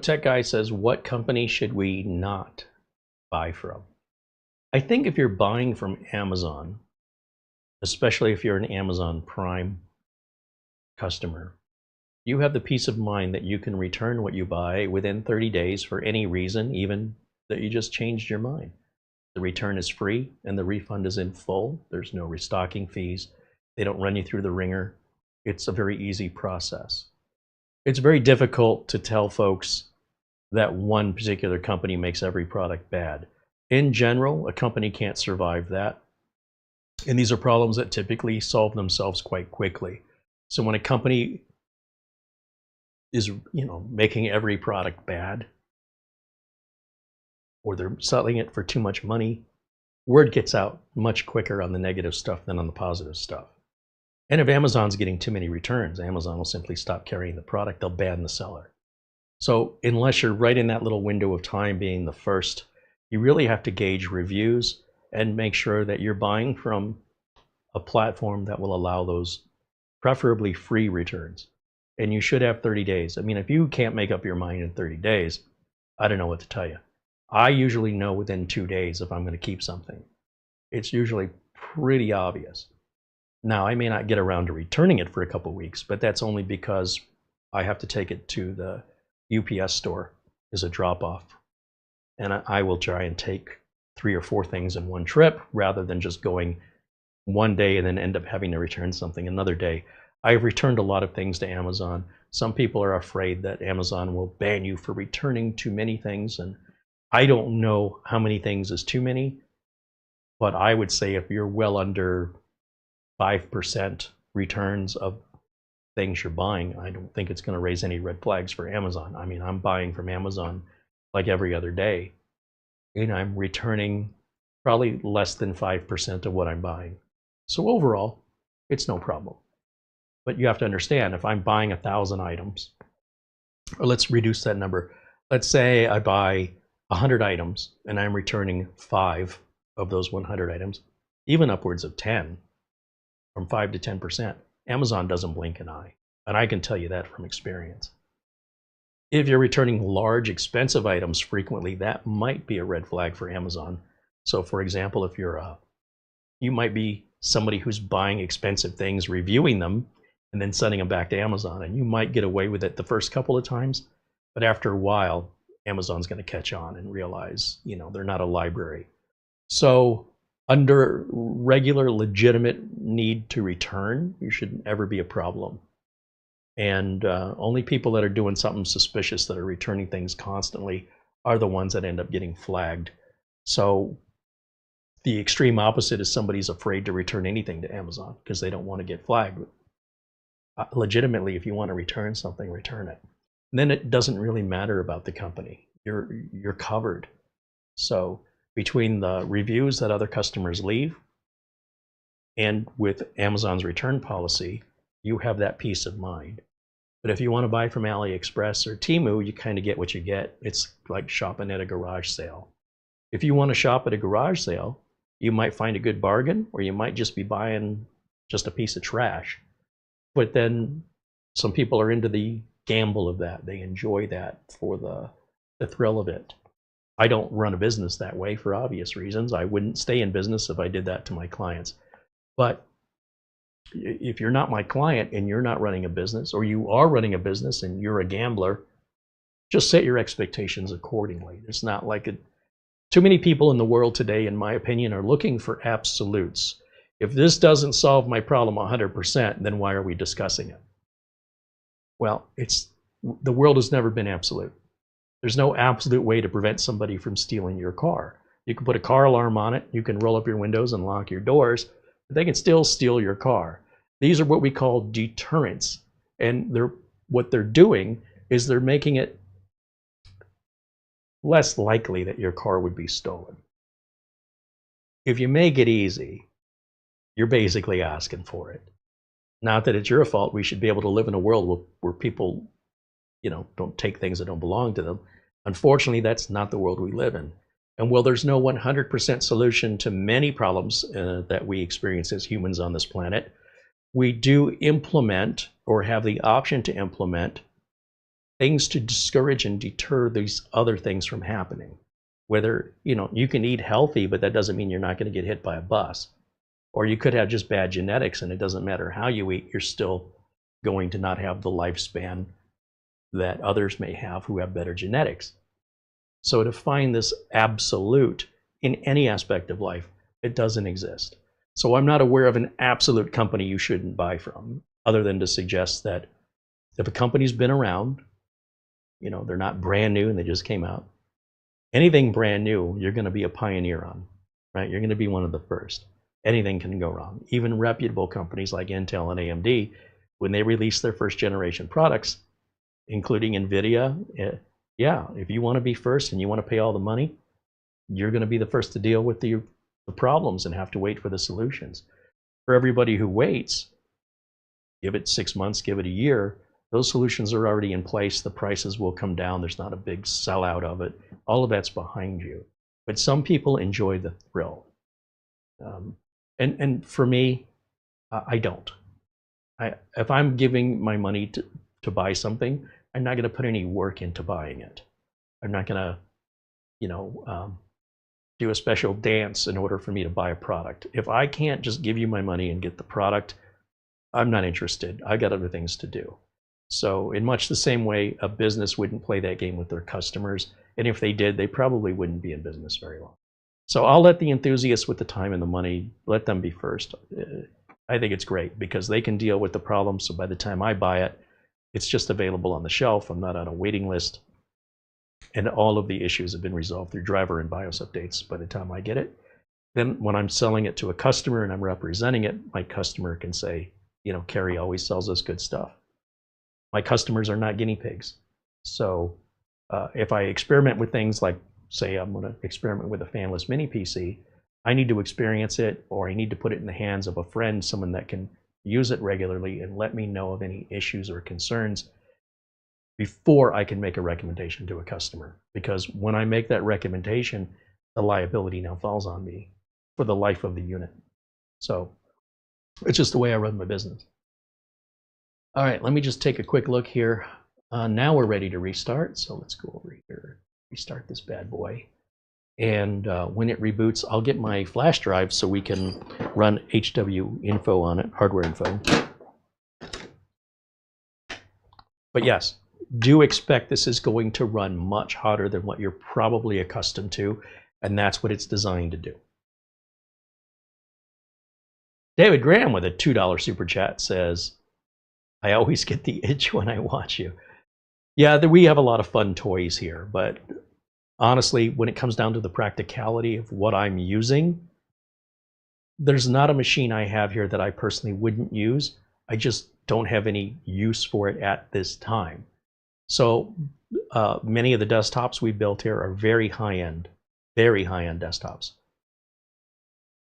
Tech Guy says, what company should we not buy from? I think if you're buying from Amazon, especially if you're an Amazon Prime customer, you have the peace of mind that you can return what you buy within 30 days for any reason, even that you just changed your mind. The return is free and the refund is in full. There's no restocking fees. They don't run you through the ringer. It's a very easy process. It's very difficult to tell folks that one particular company makes every product bad. In general, a company can't survive that. And these are problems that typically solve themselves quite quickly. So when a company is, making every product bad, or they're selling it for too much money, word gets out much quicker on the negative stuff than on the positive stuff. And if Amazon's getting too many returns, Amazon will simply stop carrying the product. They'll ban the seller. So unless you're right in that little window of time being the first, you really have to gauge reviews and make sure that you're buying from a platform that will allow those preferably free returns. And you should have 30 days. I mean, if you can't make up your mind in 30 days, I don't know what to tell you. I usually know within 2 days if I'm going to keep something. It's usually pretty obvious. Now, I may not get around to returning it for a couple weeks, but that's only because I have to take it to the UPS store as a drop-off. And I will try and take 3 or 4 things in one trip rather than just going one day and then end up having to return something another day. I've returned a lot of things to Amazon. Some people are afraid that Amazon will ban you for returning too many things, and I don't know how many things is too many, but I would say if you're well under 5% returns of things you're buying, I don't think it's going to raise any red flags for Amazon. I mean, I'm buying from Amazon like every other day, and I'm returning probably less than 5% of what I'm buying. So overall, it's no problem. But you have to understand, if I'm buying 1,000 items, or let's reduce that number. Let's say I buy 100 items and I'm returning 5 of those 100 items, even upwards of 10, from 5 to 10%. Amazon doesn't blink an eye, and I can tell you that from experience. If you're returning large, expensive items frequently, that might be a red flag for Amazon. So for example, if you might be somebody who's buying expensive things, reviewing them, and then sending them back to Amazon, and you might get away with it the first couple of times, but after a while, Amazon's going to catch on and realize, they're not a library. So under regular, legitimate need to return, you shouldn't ever be a problem. And only people that are doing something suspicious, that are returning things constantly, are the ones that end up getting flagged. So the extreme opposite is somebody's afraid to return anything to Amazon because they don't want to get flagged. Legitimately, if you want to return something, return it. And then it doesn't really matter about the company. You're covered. So between the reviews that other customers leave and with Amazon's return policy, you have that peace of mind. But if you want to buy from AliExpress or Temu, you kind of get what you get. It's like shopping at a garage sale. If you want to shop at a garage sale, you might find a good bargain, or you might just be buying just a piece of trash. But then some people are into the gamble of that. They enjoy that for the thrill of it. I don't run a business that way for obvious reasons. I wouldn't stay in business if I did that to my clients. But if you're not my client and you're not running a business, or you are running a business and you're a gambler, just set your expectations accordingly. It's not like it. Too many people in the world today, in my opinion, are looking for absolutes. If this doesn't solve my problem 100%, then why are we discussing it? Well, the world has never been absolute. There's no absolute way to prevent somebody from stealing your car. You can put a car alarm on it, you can roll up your windows and lock your doors, but they can still steal your car. These are what we call deterrents. And what they're doing is they're making it less likely that your car would be stolen. If you make it easy, you're basically asking for it. Not that it's your fault. We should be able to live in a world where people, don't take things that don't belong to them. Unfortunately, that's not the world we live in. And while there's no 100% solution to many problems that we experience as humans on this planet, we do implement, or have the option to implement, things to discourage and deter these other things from happening. Whether, you can eat healthy, but that doesn't mean you're not going to get hit by a bus. Or you could have just bad genetics, and it doesn't matter how you eat, you're still going to not have the lifespan that others may have who have better genetics. So to find this absolute in any aspect of life, it doesn't exist. So I'm not aware of an absolute company you shouldn't buy from, other than to suggest that if a company's been around, they're not brand new and they just came out. Anything brand new, you're going to be a pioneer on, right? You're going to be one of the first. Anything can go wrong. Even reputable companies like Intel and AMD, when they release their first generation products, including NVIDIA, if you want to be first and you want to pay all the money, you're going to be the first to deal with the problems and have to wait for the solutions. For everybody who waits, give it 6 months, give it a year, those solutions are already in place. The prices will come down. There's not a big sellout of it. All of that's behind you. But some people enjoy the thrill. And for me, I don't. If I'm giving my money to buy something, I'm not going to put any work into buying it. I'm not going to, do a special dance in order for me to buy a product. If I can't just give you my money and get the product, I'm not interested. I got other things to do. So in much the same way, a business wouldn't play that game with their customers. And if they did, they probably wouldn't be in business very long. So I'll let the enthusiasts with the time and the money, let them be first. I think it's great because they can deal with the problem. So by the time I buy it, it's just available on the shelf. I'm not on a waiting list. And all of the issues have been resolved through driver and BIOS updates by the time I get it. Then when I'm selling it to a customer and I'm representing it, my customer can say, you know, Carey always sells us good stuff. My customers are not guinea pigs. So if I experiment with things like, say I'm going to experiment with a fanless mini PC, I need to experience it, or I need to put it in the hands of a friend, someone that can use it regularly and let me know of any issues or concerns before I can make a recommendation to a customer. Because when I make that recommendation, the liability now falls on me for the life of the unit. So it's just the way I run my business. All right, let me just take a quick look here. Now we're ready to restart. So let's go over here, restart this bad boy. And when it reboots, I'll get my flash drive so we can run HW info on it, hardware info. But yes, do expect this is going to run much hotter than what you're probably accustomed to, and that's what it's designed to do. David Graham with a $2 super chat says, I always get the itch when I watch you. Yeah, we have a lot of fun toys here, but honestly, when it comes down to the practicality of what I'm using, there's not a machine I have here that I personally wouldn't use. I just don't have any use for it at this time. So many of the desktops we built here are very high-end desktops.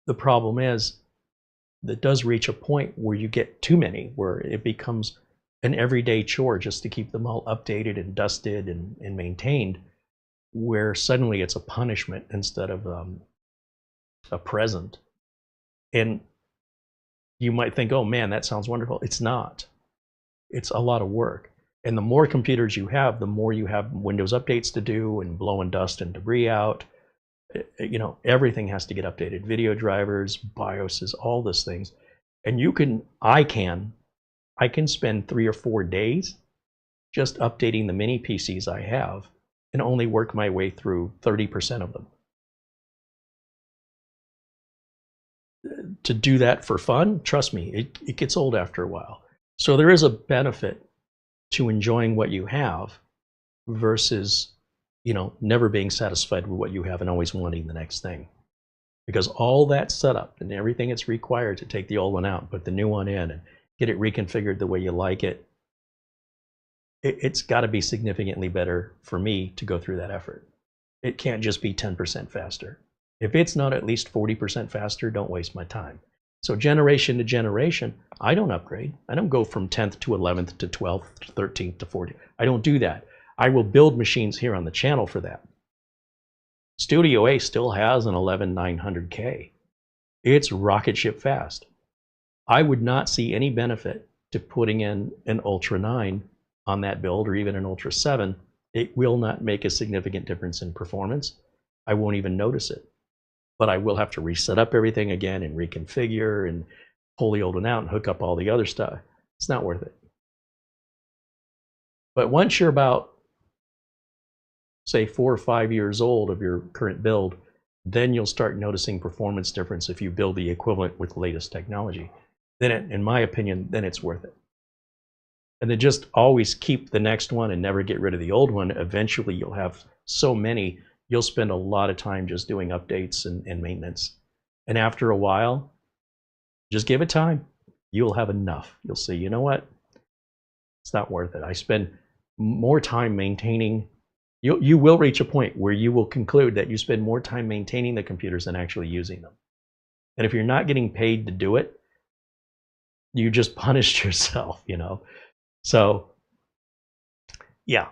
The problem is that does reach a point where you get too many, where it becomes an everyday chore just to keep them all updated and dusted and maintained, where suddenly it's a punishment instead of a present. And you might think, oh man, that sounds wonderful. It's not. It's a lot of work. And the more computers you have, the more you have Windows updates to do and blowing dust and debris out. You know, everything has to get updated. Video drivers, BIOSes, all these things. And I can spend 3 or 4 days just updating the mini PCs I have and only work my way through 30% of them. To do that for fun, trust me, it gets old after a while. So there is a benefit to enjoying what you have versus, you know, never being satisfied with what you have and always wanting the next thing. Because all that setup and everything it's required to take the old one out, put the new one in, and get it reconfigured the way you like it, it's got to be significantly better for me to go through that effort. It can't just be 10% faster. If it's not at least 40% faster, don't waste my time. So generation to generation, I don't upgrade. I don't go from 10th to 11th to 12th to 13th to 14th. I don't do that. I will build machines here on the channel for that. Studio A still has an 11900K. It's rocket ship fast. I would not see any benefit to putting in an Ultra 9 on that build, or even an Ultra 7. It will not make a significant difference in performance. I won't even notice it. But I will have to reset up everything again and reconfigure and pull the old one out and hook up all the other stuff. It's not worth it. But once you're about, say, 4 or 5 years old of your current build, then you'll start noticing performance difference if you build the equivalent with the latest technology. Then, in my opinion, then it's worth it. And then just always keep the next one and never get rid of the old one. Eventually, you'll have so many, you'll spend a lot of time just doing updates and maintenance. And after a while, just give it time. You'll have enough. You'll say, you know what? It's not worth it. I spend more time maintaining. You will reach a point where you will conclude that you spend more time maintaining the computers than actually using them. And if you're not getting paid to do it, you just punished yourself, you know? So, yeah.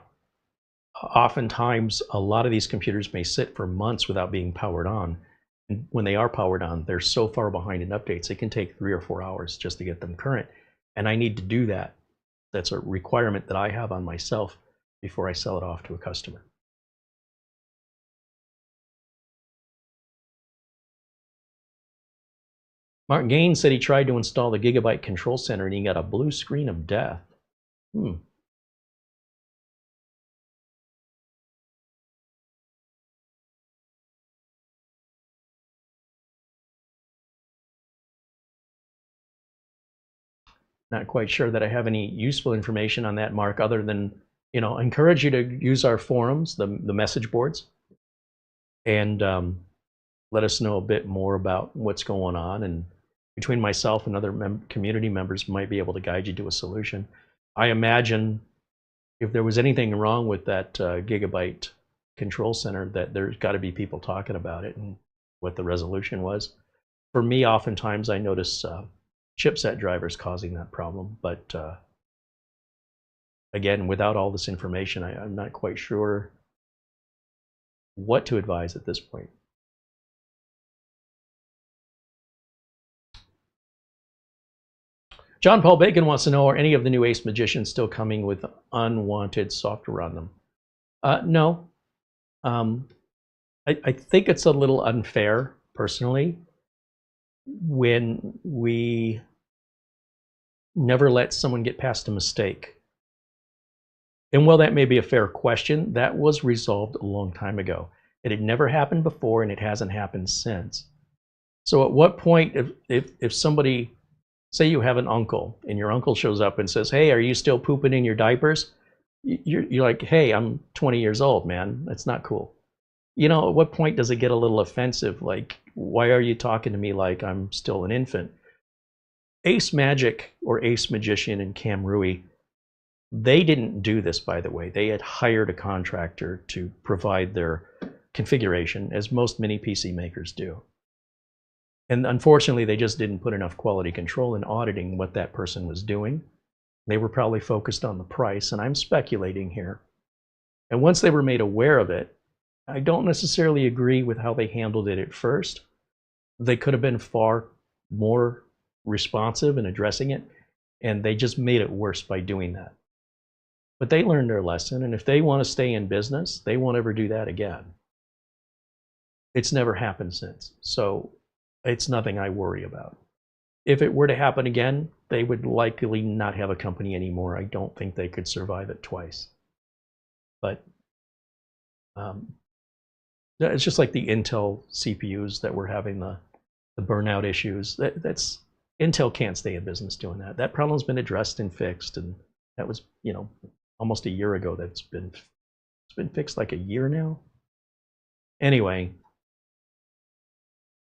Oftentimes, a lot of these computers may sit for months without being powered on. And when they are powered on, they're so far behind in updates, it can take 3 or 4 hours just to get them current. And I need to do that. That's a requirement that I have on myself before I sell it off to a customer. Mark Gaines said he tried to install the Gigabyte Control Center and he got a blue screen of death. Not quite sure that I have any useful information on that, Mark, other than, you know, I encourage you to use our forums, the message boards, and let us know a bit more about what's going on. And between myself and other community members might be able to guide you to a solution. I imagine if there was anything wrong with that gigabyte control center, that there's got to be people talking about it and what the resolution was. For me, oftentimes I notice chipset drivers causing that problem, but again, without all this information, I'm not quite sure what to advise at this point. John Paul Bacon wants to know, are any of the new Ace Magicians still coming with unwanted software on them? No. I think it's a little unfair, personally, when we never let someone get past a mistake. And while that may be a fair question, that was resolved a long time ago. It had never happened before, and it hasn't happened since. So at what point, if somebody, say you have an uncle, and your uncle shows up and says, hey, are you still pooping in your diapers? You're like, hey, I'm 20 years old, man. That's not cool. You know, at what point does it get a little offensive? Like, why are you talking to me like I'm still an infant? Ace Magic, or Ace Magician, and Cam Rui, they didn't do this, by the way. They had hired a contractor to provide their configuration, as most mini PC makers do. And unfortunately, they just didn't put enough quality control in auditing what that person was doing. They were probably focused on the price, and I'm speculating here. And once they were made aware of it, I don't necessarily agree with how they handled it at first. They could have been far more responsive in addressing it, and they just made it worse by doing that. But they learned their lesson, and if they want to stay in business, they won't ever do that again. It's never happened since, so it's nothing I worry about. If it were to happen again, they would likely not have a company anymore. I don't think they could survive it twice. But it's just like the Intel CPUs that were having the burnout issues. That's Intel can't stay in business doing that. That problem's been addressed and fixed, and that was, you know, almost a year ago. It's been fixed like a year now. Anyway,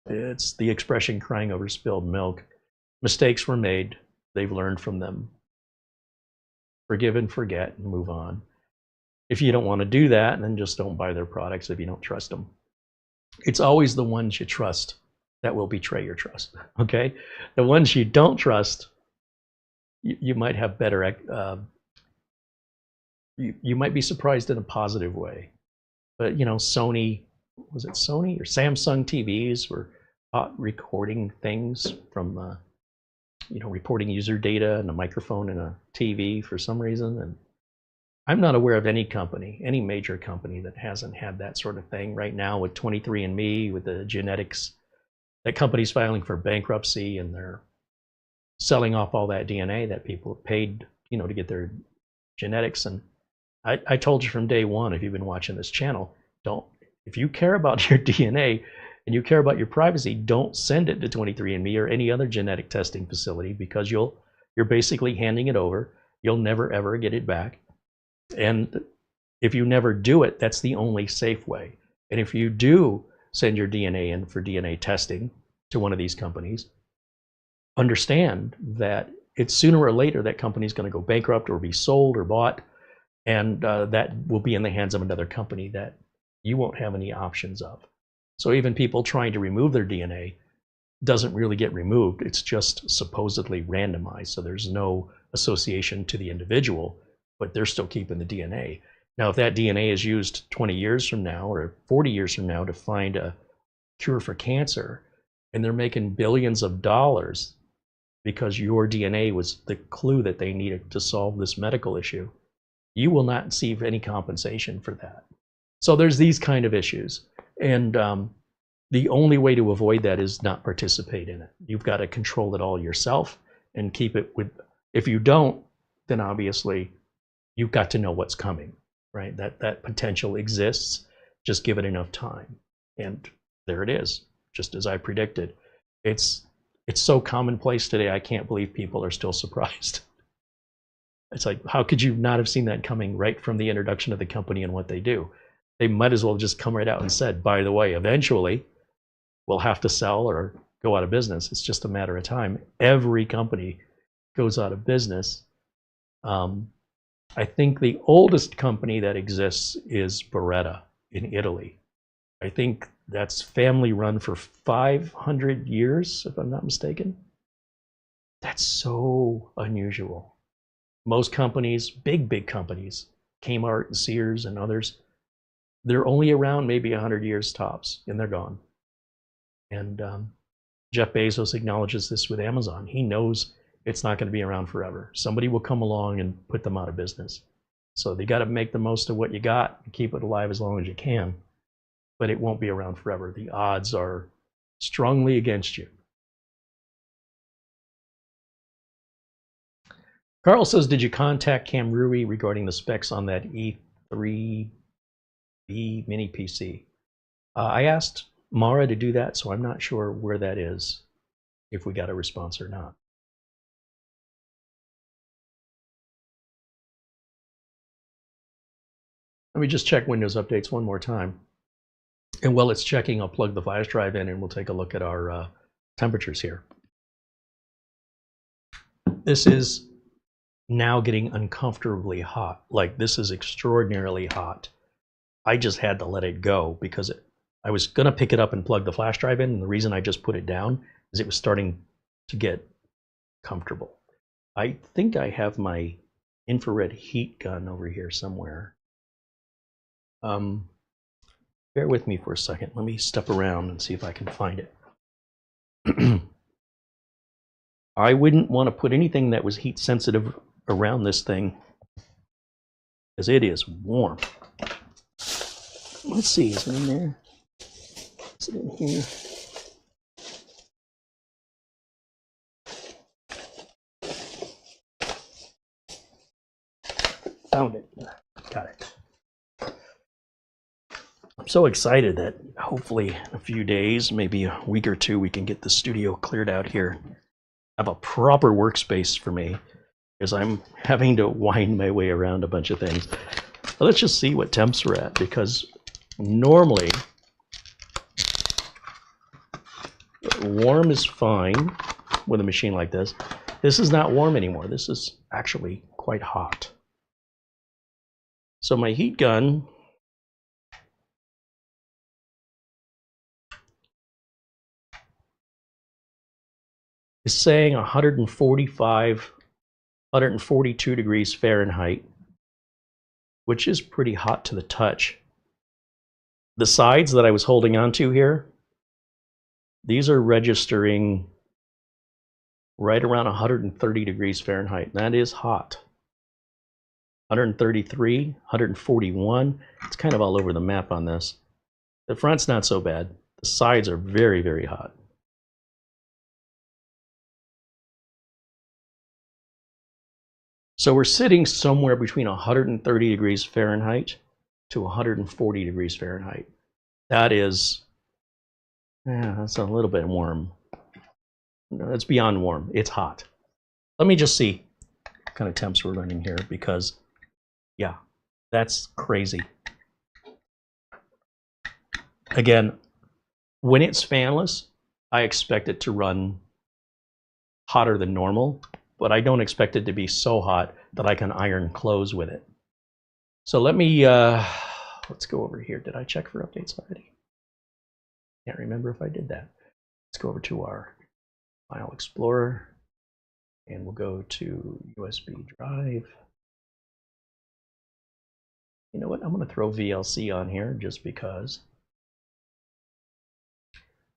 it's the expression crying over spilled milk. Mistakes were made. They've learned from them. Forgive and forget and move on. If you don't want to do that, then just don't buy their products if you don't trust them. It's always the ones you trust that will betray your trust, okay? The ones you don't trust, you might have better, you might be surprised in a positive way. But, you know, Sony, was it Sony or Samsung TVs were recording things from, you know, reporting user data and a microphone and a TV for some reason. And I'm not aware of any company, any major company, that hasn't had that sort of thing. Right now with 23andMe, with the genetics, that company's filing for bankruptcy, and they're selling off all that DNA that people have paid, you know, to get their genetics. And I told you from day one, if you've been watching this channel, if you care about your DNA and you care about your privacy, don't send it to 23andMe or any other genetic testing facility, because you're basically handing it over. You'll never ever get it back. And if you never do it, that's the only safe way. And if you do send your DNA in for DNA testing to one of these companies, understand that it's sooner or later that company's going to go bankrupt or be sold or bought, and that will be in the hands of another company that you won't have any options of. So even people trying to remove their DNA doesn't really get removed. It's just supposedly randomized, so there's no association to the individual, but they're still keeping the DNA. Now, if that DNA is used 20 years from now or 40 years from now to find a cure for cancer, and they're making billions of dollars because your DNA was the clue that they needed to solve this medical issue, you will not receive any compensation for that. So there's these kind of issues. And the only way to avoid that is not participate in it. You've got to control it all yourself and keep it with, if you don't, then obviously you've got to know what's coming, right? That potential exists, just give it enough time. And there it is, just as I predicted. It's It's so commonplace today, I can't believe people are still surprised. It's like, how could you not have seen that coming right from the introduction of the company and what they do? They might as well just come right out and said, by the way, eventually we'll have to sell or go out of business. It's just a matter of time. Every company goes out of business. I think the oldest company that exists is Beretta in Italy. I think that's family run for 500 years, if I'm not mistaken. That's so unusual. Most companies, big companies, Kmart and Sears and others, they're only around maybe 100 years tops, and they're gone. And Jeff Bezos acknowledges this with Amazon. He knows it's not going to be around forever. Somebody will come along and put them out of business. So they got to make the most of what you got and keep it alive as long as you can. But it won't be around forever. The odds are strongly against you. Carl says, did you contact Cam Rui regarding the specs on that E3B mini PC? I asked Mara to do that, so I'm not sure where that is, if we got a response or not. Let me just check Windows updates one more time. And while it's checking, I'll plug the flash drive in and we'll take a look at our temperatures here. This is now getting uncomfortably hot. Like, this is extraordinarily hot. I just had to let it go because I was going to pick it up and plug the flash drive in, and the reason I just put it down is it was starting to get comfortable. I think I have my infrared heat gun over here somewhere. Bear with me for a second. Let me step around and see if I can find it. I wouldn't want to put anything that was heat sensitive around this thing because it is warm. Let's see, is it in there? Is it in here? Found it. Got it. I'm so excited that hopefully in a few days, maybe a week or two, we can get the studio cleared out here. Have a proper workspace for me, because I'm having to wind my way around a bunch of things. But let's just see what temps we're at, because normally warm is fine with a machine like this. This is not warm anymore. This is actually quite hot. So my heat gun is saying 145, 142 degrees Fahrenheit, which is pretty hot to the touch. The sides that I was holding onto here, these are registering right around 130 degrees Fahrenheit. That is hot. 133, 141. It's kind of all over the map on this. The front's not so bad. The sides are very, very hot. So we're sitting somewhere between 130 degrees Fahrenheit to 140 degrees Fahrenheit. That is, that's a little bit warm. No, it's beyond warm. It's hot. Let me just see what kind of temps we're running here, because, yeah, that's crazy. Again, when it's fanless, I expect it to run hotter than normal, but I don't expect it to be so hot that I can iron clothes with it. So let me, let's go over here. Did I check for updates already? Can't remember if I did that. Let's go over to our File Explorer, and we'll go to USB drive. You know what? I'm going to throw VLC on here just because.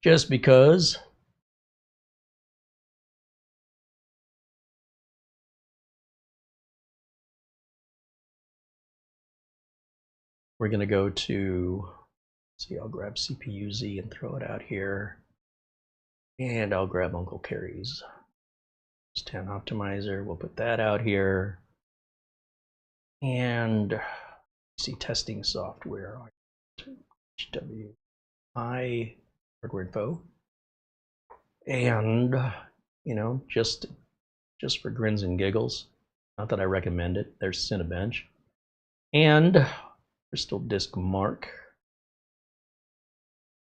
Just because. We're going to go to, see, I'll grab CPU Z and throw it out here. And I'll grab Uncle Carey's 10 optimizer. We'll put that out here. And see, testing software. HWI hardware info. And, you know, just for grins and giggles, not that I recommend it, there's Cinebench. And Crystal Disk Mark,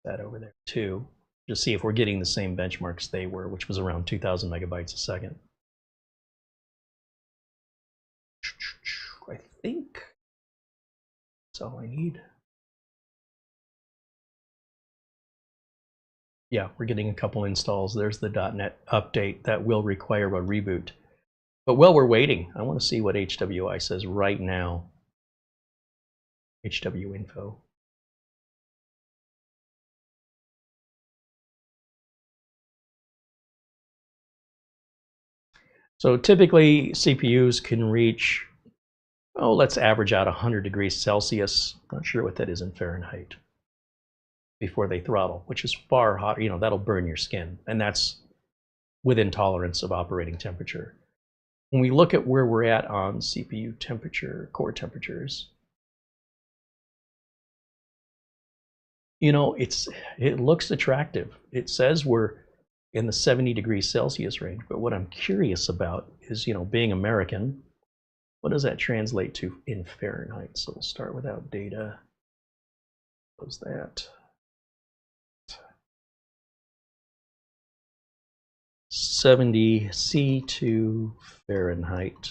that over there too. Just see if we're getting the same benchmarks they were, which was around 2,000 megabytes a second. I think that's all I need. Yeah, we're getting a couple installs. There's the .NET update that will require a reboot. But while we're waiting, I want to see what HWI says right now. HW info. So typically CPUs can reach, oh, let's average out 100 degrees Celsius. Not sure what that is in Fahrenheit, before they throttle, which is far hotter. You know, that'll burn your skin, and that's within tolerance of operating temperature. When we look at where we're at on CPU temperature, core temperatures, you know, it looks attractive. It says we're in the 70 degrees Celsius range, but what I'm curious about is, you know, being American, what does that translate to in Fahrenheit? So we'll start without data. Close that. 70 C to Fahrenheit.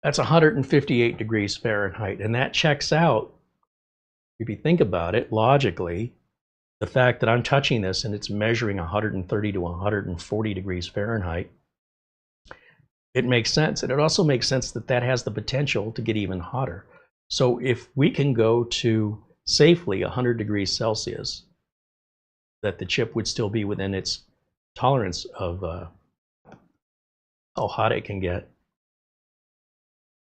That's 158 degrees Fahrenheit, and that checks out, if you think about it logically, the fact that I'm touching this and it's measuring 130 to 140 degrees Fahrenheit. It makes sense, and it also makes sense that that has the potential to get even hotter. So if we can go to safely 100 degrees Celsius, that the chip would still be within its tolerance of how hot it can get.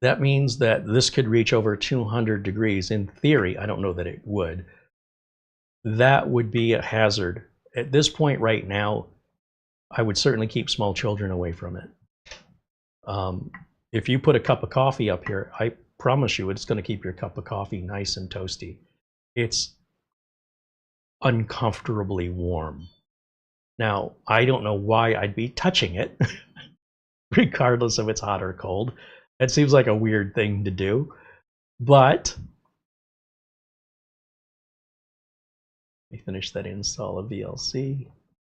That means that this could reach over 200 degrees. In theory, I don't know that it would. That would be a hazard. At this point right now, I would certainly keep small children away from it. If you put a cup of coffee up here, I promise you it's going to keep your cup of coffee nice and toasty. It's uncomfortably warm. Now, I don't know why I'd be touching it, regardless if it's hot or cold. It seems like a weird thing to do, but let me finish that install of VLC,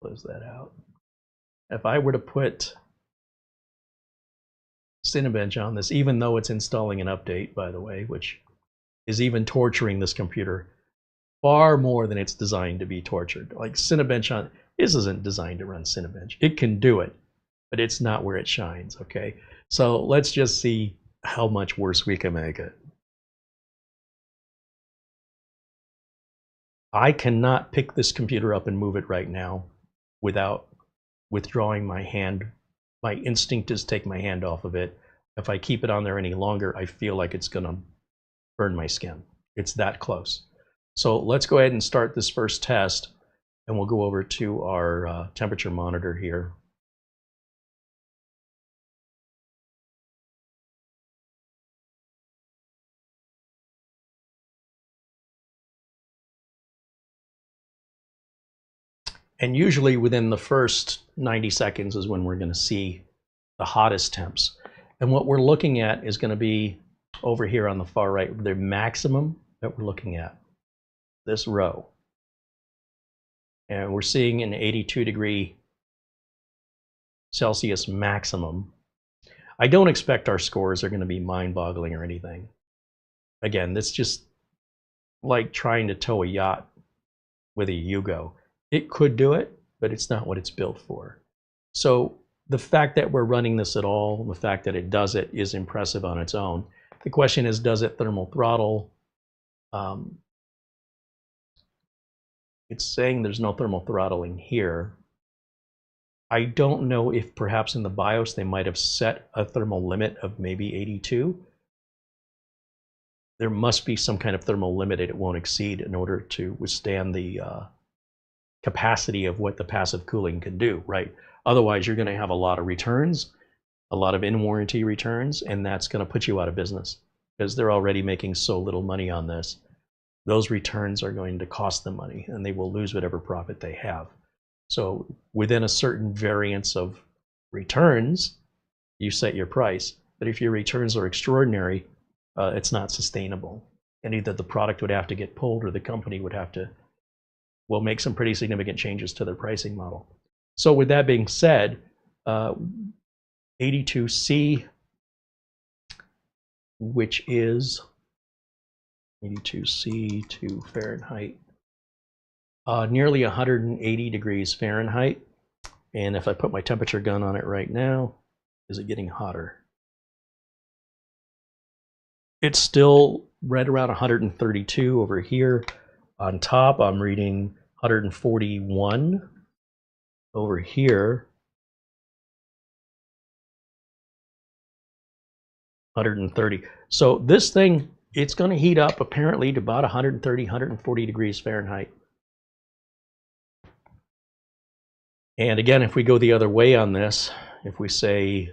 close that out. If I were to put Cinebench on this, even though it's installing an update, by the way, which is even torturing this computer far more than it's designed to be tortured. Like Cinebench on, this isn't designed to run Cinebench. It can do it, but it's not where it shines, okay? So let's just see how much worse we can make it. I cannot pick this computer up and move it right now without withdrawing my hand. My instinct is take my hand off of it. If I keep it on there any longer, I feel like it's gonna burn my skin. It's that close. So let's go ahead and start this first test, and we'll go over to our temperature monitor here. And usually within the first 90 seconds is when we're going to see the hottest temps. And what we're looking at is going to be over here on the far right, the maximum that we're looking at, this row. And we're seeing an 82 degree Celsius maximum. I don't expect our scores are going to be mind-boggling or anything. Again, that's just like trying to tow a yacht with a Yugo. It could do it, but it's not what it's built for. So the fact that we're running this at all, the fact that it does it, is impressive on its own. The question is, does it thermal throttle? It's saying there's no thermal throttling here. I don't know if perhaps in the BIOS they might have set a thermal limit of maybe 82. There must be some kind of thermal limit it won't exceed in order to withstand the capacity of what the passive cooling can do, right? Otherwise, you're going to have a lot of returns, a lot of in-warranty returns, and that's going to put you out of business because they're already making so little money on this. those returns are going to cost them money, and they will lose whatever profit they have. So within a certain variance of returns, you set your price. But if your returns are extraordinary, it's not sustainable. And either the product would have to get pulled, or the company would have to, well, make some pretty significant changes to their pricing model. So with that being said, 82C, which is 82C to Fahrenheit, nearly 180 degrees Fahrenheit. And if I put my temperature gun on it right now, is it getting hotter? It's still right around 132 over here. On top, I'm reading 141. Over here, 130. So this thing, it's going to heat up apparently to about 130, 140 degrees Fahrenheit. And again, if we go the other way on this, if we say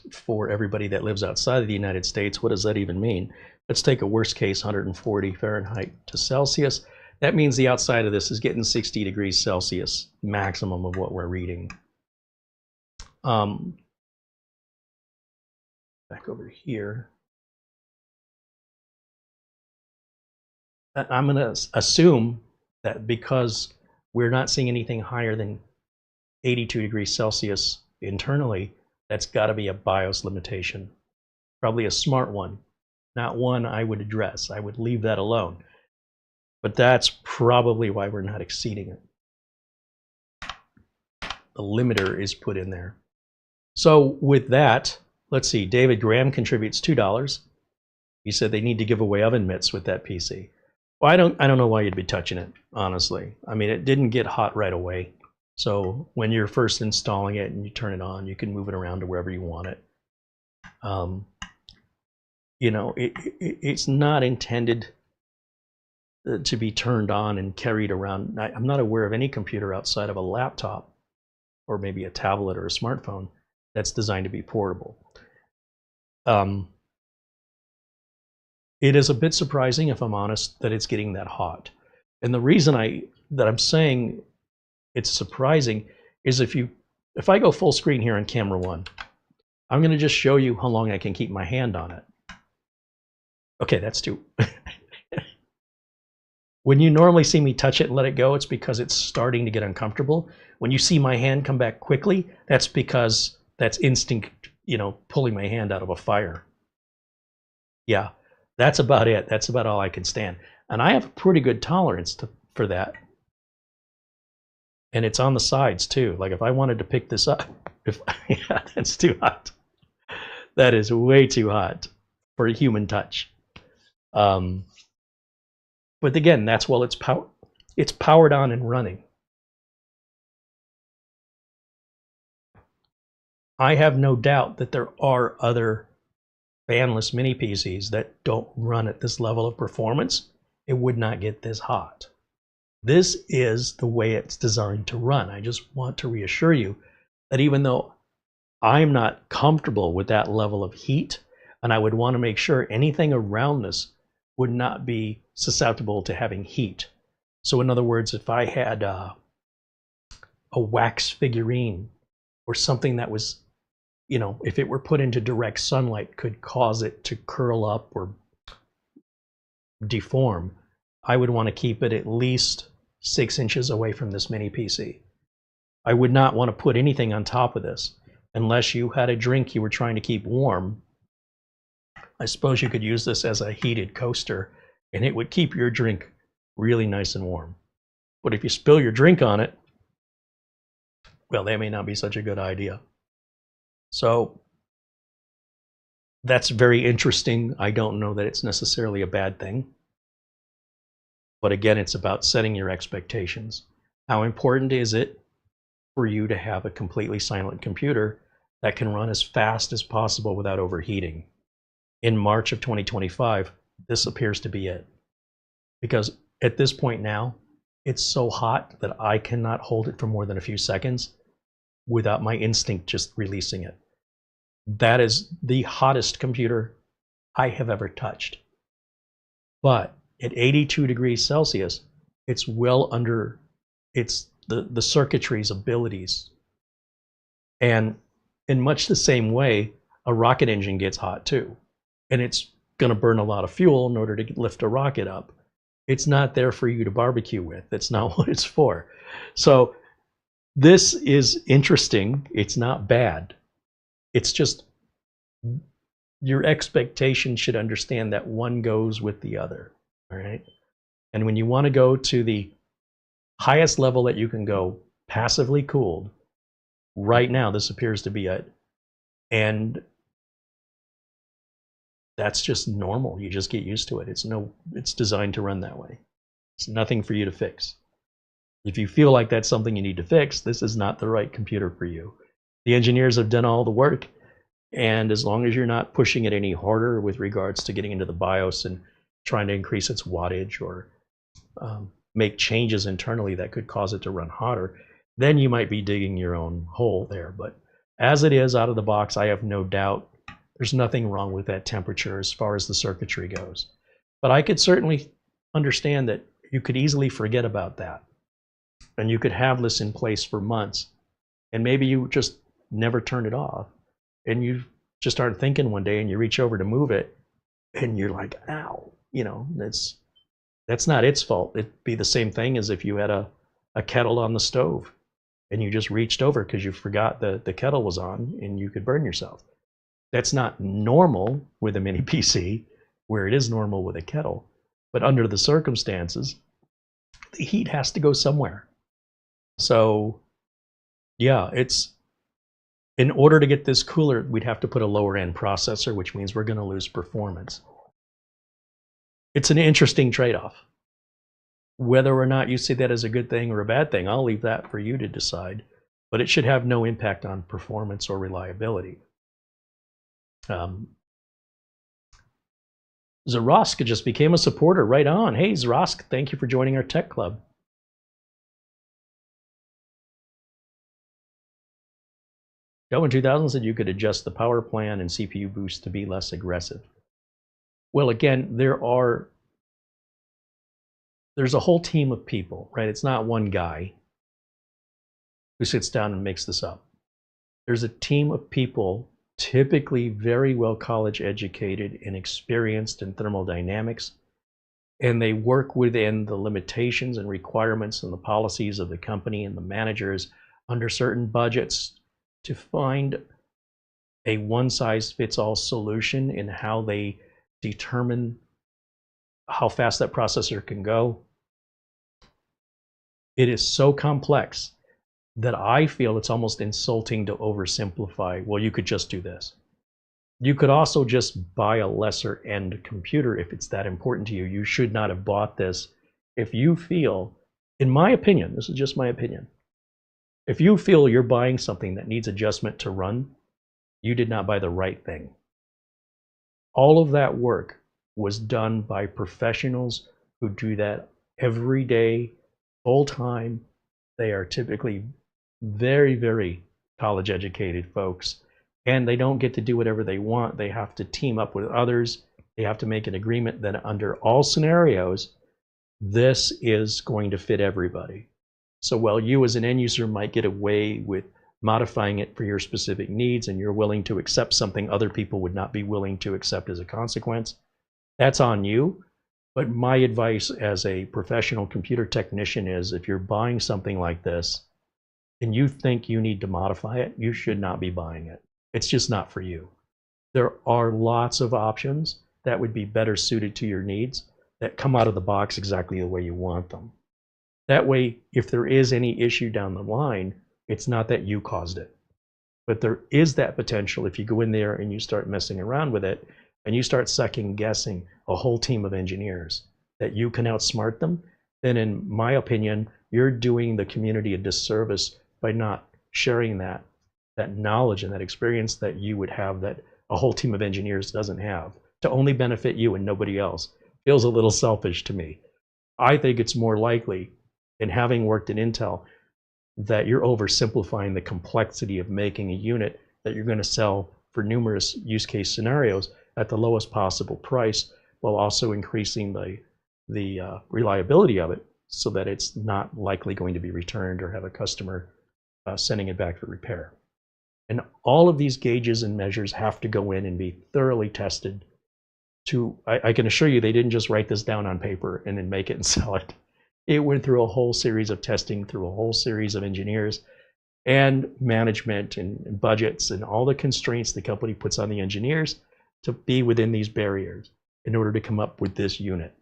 for everybody that lives outside of the United States, what does that even mean? Let's take a worst case 140 Fahrenheit to Celsius. That means the outside of this is getting 60 degrees Celsius, maximum of what we're reading. Back over here. I'm going to assume that because we're not seeing anything higher than 82 degrees Celsius internally, that's got to be a BIOS limitation. Probably a smart one, not one I would address. I would leave that alone. But that's probably why we're not exceeding it. The limiter is put in there. So with that, let's see, David Graham contributes $2. He said they need to give away oven mitts with that PC. Well, I don't know why you'd be touching it, honestly. I mean, it didn't get hot right away. So when you're first installing it and you turn it on, you can move it around to wherever you want it. You know, it's not intended to be turned on and carried around. I'm not aware of any computer outside of a laptop or maybe a tablet or a smartphone that's designed to be portable. It is a bit surprising, if I'm honest, that it's getting that hot. And the reason I'm saying it's surprising is if I go full screen here on camera 1, I'm going to just show you how long I can keep my hand on it. Okay, that's too. When you normally see me touch it and let it go, it's because it's starting to get uncomfortable. When you see my hand come back quickly, that's because that's instinct, you know, pulling my hand out of a fire. Yeah, that's about it. That's about all I can stand. And I have a pretty good tolerance for that. And it's on the sides too. Like if I wanted to pick this up, yeah, that's too hot. That is way too hot for a human touch. But again, that's while it's powered on and running. I have no doubt that there are other fanless mini PCs that don't run at this level of performance. It would not get this hot. This is the way it's designed to run. I just want to reassure you that even though I'm not comfortable with that level of heat, and I would want to make sure anything around this would not be susceptible to having heat. So in other words, if I had a wax figurine or something that was, you know, if it were put into direct sunlight, could cause it to curl up or deform, I would want to keep it at least 6 inches away from this mini PC. I would not want to put anything on top of this unless you had a drink you were trying to keep warm. I suppose you could use this as a heated coaster and it would keep your drink really nice and warm. But if you spill your drink on it, well, that may not be such a good idea. So that's very interesting. I don't know that it's necessarily a bad thing. But again, it's about setting your expectations. How important is it for you to have a completely silent computer that can run as fast as possible without overheating? In March of 2025, this appears to be it. Because at this point now, it's so hot that I cannot hold it for more than a few seconds without my instinct just releasing it. That is the hottest computer I have ever touched. But At 82 degrees Celsius, it's well under the circuitry's abilities. And in much the same way, a rocket engine gets hot too. And it's going to burn a lot of fuel in order to lift a rocket up. It's not there for you to barbecue with. That's not what it's for. So this is interesting. It's not bad. It's just your expectation should understand that one goes with the other. All right. And when you want to go to the highest level that you can go, passively cooled, right now this appears to be it. And that's just normal. You just get used to it. It's designed to run that way. It's nothing for you to fix. If you feel like that's something you need to fix, this is not the right computer for you. The engineers have done all the work, and as long as you're not pushing it any harder with regards to getting into the BIOS and trying to increase its wattage or make changes internally that could cause it to run hotter, then you might be digging your own hole there. But as it is out of the box, I have no doubt there's nothing wrong with that temperature as far as the circuitry goes. But I could certainly understand that you could easily forget about that. And you could have this in place for months. And maybe you just never turn it off. And you just aren't thinking one day and you reach over to move it and you're like, ow, you know, that's not its fault. It'd be the same thing as if you had a kettle on the stove and you just reached over because you forgot the kettle was on and you could burn yourself. That's not normal with a mini PC, where it is normal with a kettle. But under the circumstances, the heat has to go somewhere. So, yeah, in order to get this cooler, we'd have to put a lower end processor, which means we're going to lose performance. It's an interesting trade-off. Whether or not you see that as a good thing or a bad thing, I'll leave that for you to decide. But it should have no impact on performance or reliability. Zarosk just became a supporter. Right on. Hey, Zarosk, thank you for joining our tech club. Delvin 2000 said you could adjust the power plan and CPU boost to be less aggressive. Well, again, there's a whole team of people, right? It's not one guy who sits down and makes this up. There's a team of people, typically very well college educated and experienced in thermodynamics, and they work within the limitations and requirements and the policies of the company and the managers under certain budgets to find a one-size-fits-all solution in how they determine how fast that processor can go. It is so complex that I feel it's almost insulting to oversimplify, well, you could just do this. You could also just buy a lesser end computer if it's that important to you. You should not have bought this. If you feel, in my opinion, this is just my opinion, if you feel you're buying something that needs adjustment to run, you did not buy the right thing. All of that work was done by professionals who do that every day, full time. They are typically very, very college educated folks, and they don't get to do whatever they want. They have to team up with others. They have to make an agreement that under all scenarios, this is going to fit everybody. So while you as an end user might get away with modifying it for your specific needs and you're willing to accept something other people would not be willing to accept as a consequence, that's on you. But my advice as a professional computer technician is if you're buying something like this and you think you need to modify it, you should not be buying it. It's just not for you. There are lots of options that would be better suited to your needs that come out of the box exactly the way you want them. That way, if there is any issue down the line, it's not that you caused it. But there is that potential if you go in there and you start messing around with it and you start second guessing a whole team of engineers that you can outsmart them, then in my opinion, you're doing the community a disservice by not sharing that knowledge and that experience that you would have that a whole team of engineers doesn't have. To only benefit you and nobody else feels a little selfish to me. I think it's more likely, in having worked in Intel, that you're oversimplifying the complexity of making a unit that you're going to sell for numerous use case scenarios at the lowest possible price, while also increasing the reliability of it so that it's not likely going to be returned or have a customer sending it back for repair. And all of these gauges and measures have to go in and be thoroughly tested. I can assure you they didn't just write this down on paper and then make it and sell it. It went through a whole series of testing, through a whole series of engineers and management and budgets and all the constraints the company puts on the engineers to be within these barriers in order to come up with this unit.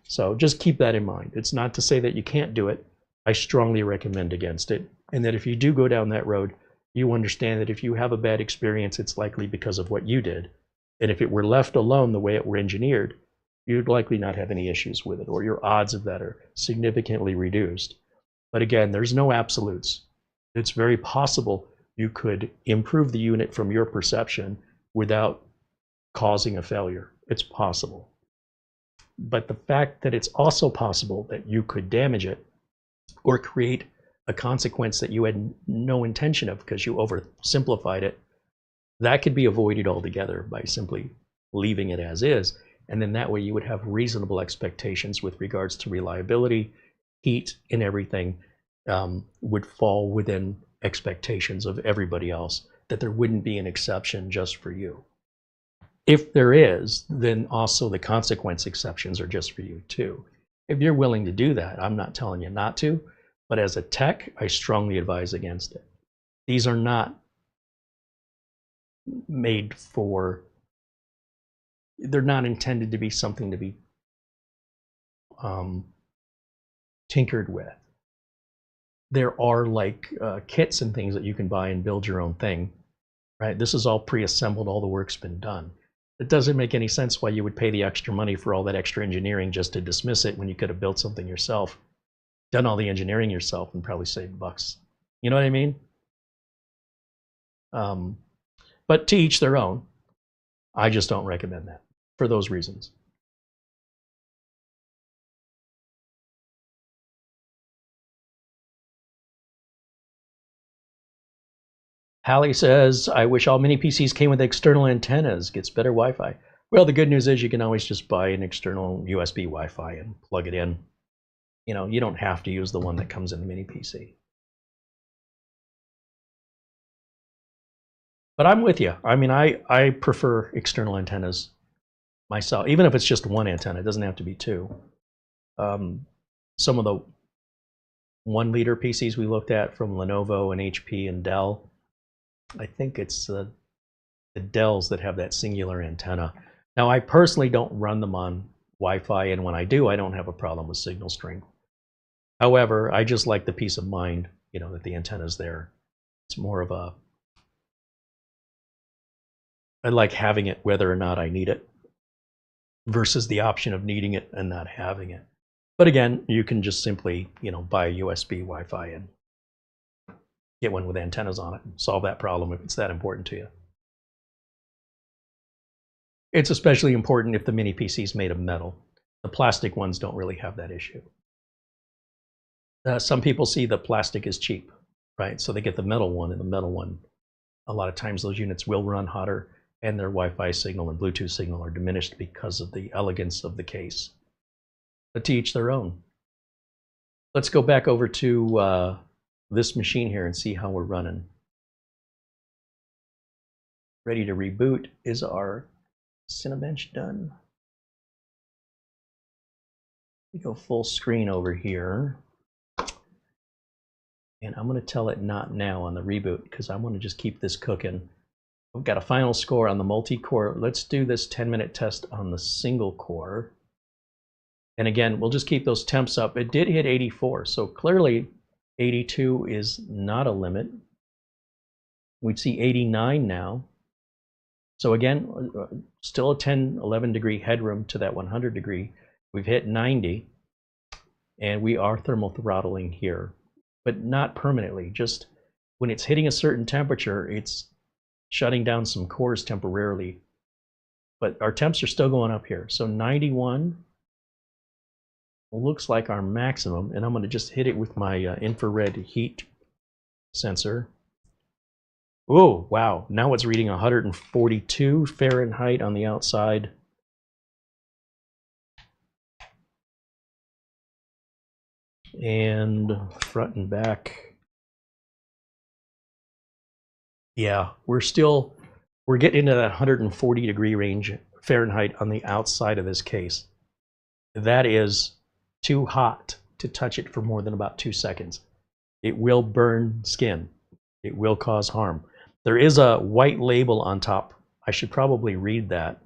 So just keep that in mind. It's not to say that you can't do it. I strongly recommend against it. And that if you do go down that road, you understand that if you have a bad experience, it's likely because of what you did. And if it were left alone the way it were engineered, you'd likely not have any issues with it, or your odds of that are significantly reduced. But again, there's no absolutes. It's very possible you could improve the unit from your perception without causing a failure. It's possible. But the fact that it's also possible that you could damage it or create a consequence that you had no intention of because you oversimplified it, that could be avoided altogether by simply leaving it as is. And then that way you would have reasonable expectations with regards to reliability, heat, and everything would fall within expectations of everybody else, that there wouldn't be an exception just for you. If there is, then also the consequence exceptions are just for you too. If you're willing to do that, I'm not telling you not to, but as a tech, I strongly advise against it. These are not made for, they're not intended to be something to be tinkered with. There are like kits and things that you can buy and build your own thing, right? This is all pre-assembled, all the work's been done. It doesn't make any sense why you would pay the extra money for all that extra engineering just to dismiss it when you could have built something yourself, done all the engineering yourself, and probably saved bucks. You know what I mean? But to each their own. I just don't recommend that for those reasons. Hallie says, I wish all mini PCs came with external antennas, gets better Wi-Fi. Well, the good news is you can always just buy an external USB Wi-Fi and plug it in. You know, you don't have to use the one that comes in the mini PC. But I'm with you. I mean, I prefer external antennas myself, even if it's just one antenna. It doesn't have to be two. Some of the 1 liter PCs we looked at from Lenovo and HP and Dell, I think it's the Dells that have that singular antenna. Now, I personally don't run them on Wi-Fi, and when I do, I don't have a problem with signal strength. However, I just like the peace of mind, you know, that the antenna's there. It's more of a, I like having it whether or not I need it versus the option of needing it and not having it. But again, you can just simply, you know, buy a USB Wi-Fi and get one with antennas on it and solve that problem if it's that important to you. It's especially important if the mini PC is made of metal. The plastic ones don't really have that issue. Some people see the plastic is cheap, right? So they get the metal one, and the metal one, a lot of times those units will run hotter, and their Wi-Fi signal and Bluetooth signal are diminished because of the elegance of the case. But to each their own. Let's go back over to this machine here and see how we're running. Ready to reboot. Is our Cinebench done? We go full screen over here. And I'm going to tell it not now on the reboot because I want to just keep this cooking. We've got a final score on the multi-core. Let's do this 10-minute test on the single core. And again, we'll just keep those temps up. It did hit 84, so clearly 82 is not a limit. We'd see 89 now. So again, still a 10, 11 degree headroom to that 100 degree. We've hit 90, and we are thermal throttling here, but not permanently. Just when it's hitting a certain temperature, it's shutting down some cores temporarily. But our temps are still going up here. So 91 looks like our maximum, and I'm going to just hit it with my infrared heat sensor. Oh, wow. Now it's reading 142 Fahrenheit on the outside. And front and back. Yeah, we're getting into that 140 degree range Fahrenheit on the outside of this case. That is too hot to touch it for more than about 2 seconds. It will burn skin. It will cause harm. There is a white label on top. I should probably read that.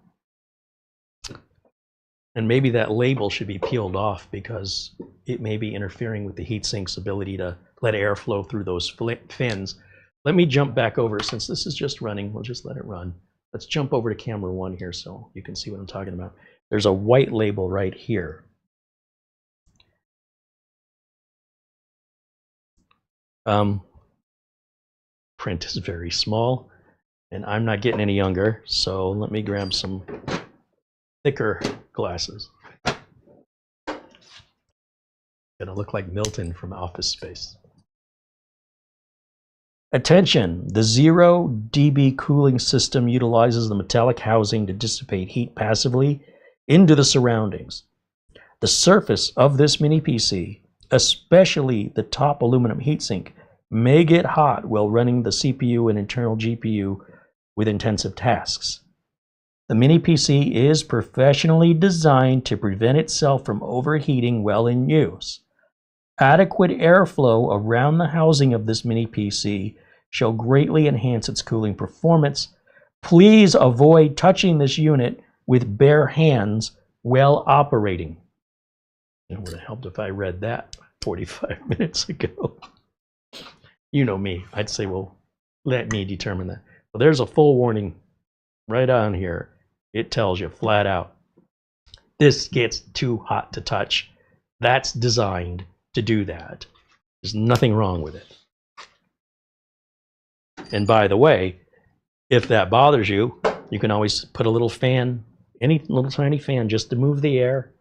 And maybe that label should be peeled off because it may be interfering with the heatsink's ability to let air flow through those fins. Let me jump back over. Since this is just running, we'll just let it run. Let's jump over to camera 1 here so you can see what I'm talking about. There's a white label right here. Print is very small, and I'm not getting any younger, so let me grab some thicker glasses. Gonna look like Milton from Office Space. Attention! The 0 dB cooling system utilizes the metallic housing to dissipate heat passively into the surroundings. The surface of this mini PC, especially the top aluminum heatsink, may get hot while running the CPU and internal GPU with intensive tasks. The mini PC is professionally designed to prevent itself from overheating while in use. Adequate airflow around the housing of this mini PC shall greatly enhance its cooling performance. Please avoid touching this unit with bare hands while operating. It would have helped if I read that 45 minutes ago. You know me. I'd say, well, let me determine that. Well, there's a full warning right on here. It tells you flat out, this gets too hot to touch. That's designed to do that. There's nothing wrong with it. And by the way, if that bothers you, you can always put a little fan, any little tiny fan, just to move the air.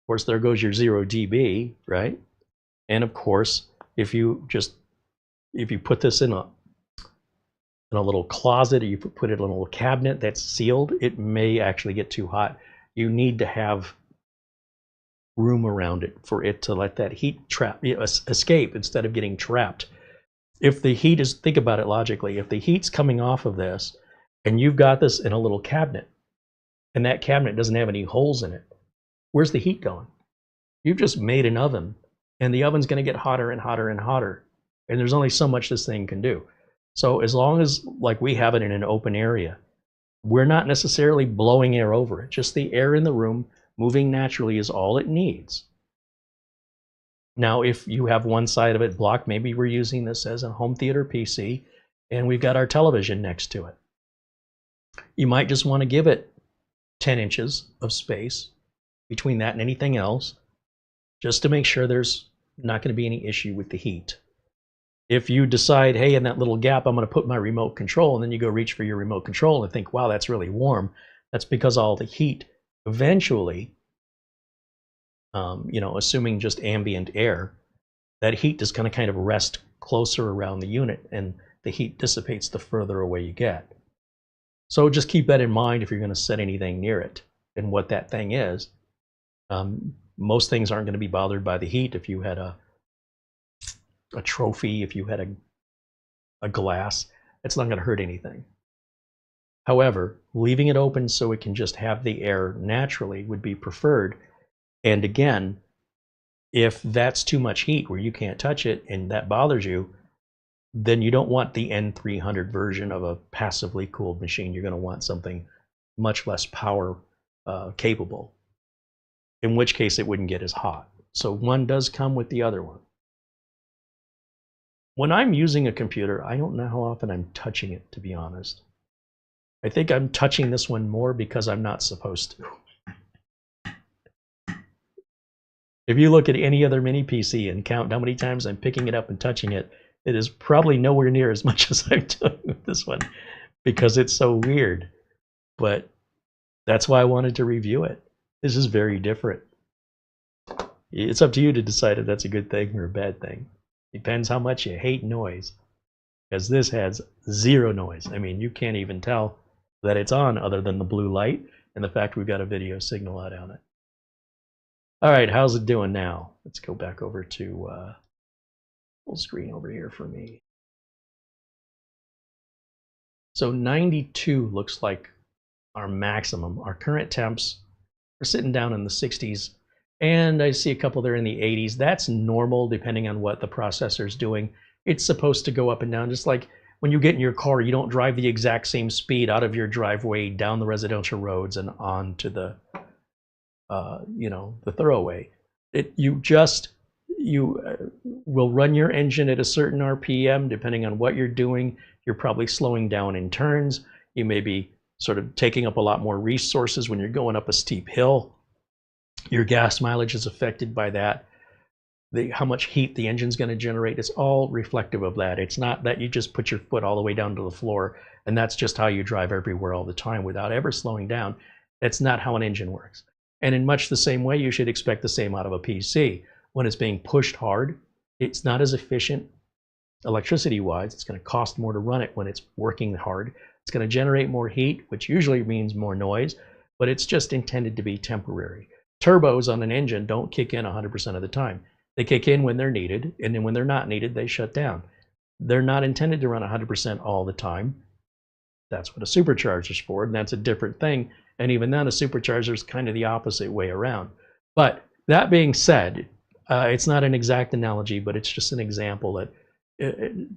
Of course, there goes your 0 dB, right? And of course, if you put this in a little closet, or you put it in a little cabinet that's sealed, it may actually get too hot. You need to have room around it for it to let that heat escape instead of getting trapped. If the heat is, think about it logically, if the heat's coming off of this and you've got this in a little cabinet and that cabinet doesn't have any holes in it, where's the heat going? You've just made an oven, and the oven's going to get hotter and hotter and hotter, and there's only so much this thing can do. So as long as, like, we have it in an open area, we're not necessarily blowing air over it. Just the air in the room moving naturally is all it needs. Now, if you have one side of it blocked, maybe we're using this as a home theater PC, and we've got our television next to it. You might just want to give it 10 inches of space between that and anything else, just to make sure there's not going to be any issue with the heat. If you decide, hey, in that little gap, I'm going to put my remote control, and then you go reach for your remote control and think, wow, that's really warm, that's because all the heat eventually, assuming just ambient air, that heat is going to kind of rest closer around the unit, and the heat dissipates the further away you get. So just keep that in mind if you're going to set anything near it. And what that thing is, most things aren't going to be bothered by the heat. If you had a trophy, if you had a glass, it's not going to hurt anything. However, leaving it open so it can just have the air naturally would be preferred. And again, if that's too much heat where you can't touch it and that bothers you, then you don't want the N300 version of a passively cooled machine. You're going to want something much less power capable, in which case it wouldn't get as hot. So one does come with the other one. When I'm using a computer, I don't know how often I'm touching it, to be honest. I think I'm touching this one more because I'm not supposed to. If you look at any other mini PC and count how many times I'm picking it up and touching it, it is probably nowhere near as much as I'm doing with this one, because it's so weird. But that's why I wanted to review it. This is very different. It's up to you to decide if that's a good thing or a bad thing. Depends how much you hate noise, because this has zero noise. I mean, you can't even tell that it's on other than the blue light and the fact we've got a video signal out on it. All right, how's it doing now? Let's go back over to full screen over here for me. So 92 looks like our maximum. Our current temps are sitting down in the 60s, and I see a couple there in the 80s. That's normal depending on what the processor's doing. It's supposed to go up and down, just like when you get in your car, you don't drive the exact same speed out of your driveway down the residential roads and onto the the thoroughway. You will run your engine at a certain RPM depending on what you're doing. You're probably slowing down in turns. You may be sort of taking up a lot more resources when you're going up a steep hill. Your gas mileage is affected by that. How much heat the engine's going to generate, it's all reflective of that. It's not that you just put your foot all the way down to the floor and that's just how you drive everywhere all the time without ever slowing down. That's not how an engine works. And in much the same way, you should expect the same out of a PC. When it's being pushed hard, it's not as efficient electricity-wise. It's going to cost more to run it when it's working hard. It's going to generate more heat, which usually means more noise, but it's just intended to be temporary. Turbos on an engine don't kick in 100% of the time. They kick in when they're needed, and then when they're not needed, they shut down. They're not intended to run 100% all the time. That's what a supercharger's for, and that's a different thing. And even then, a supercharger is kind of the opposite way around. But that being said, it's not an exact analogy, but it's just an example that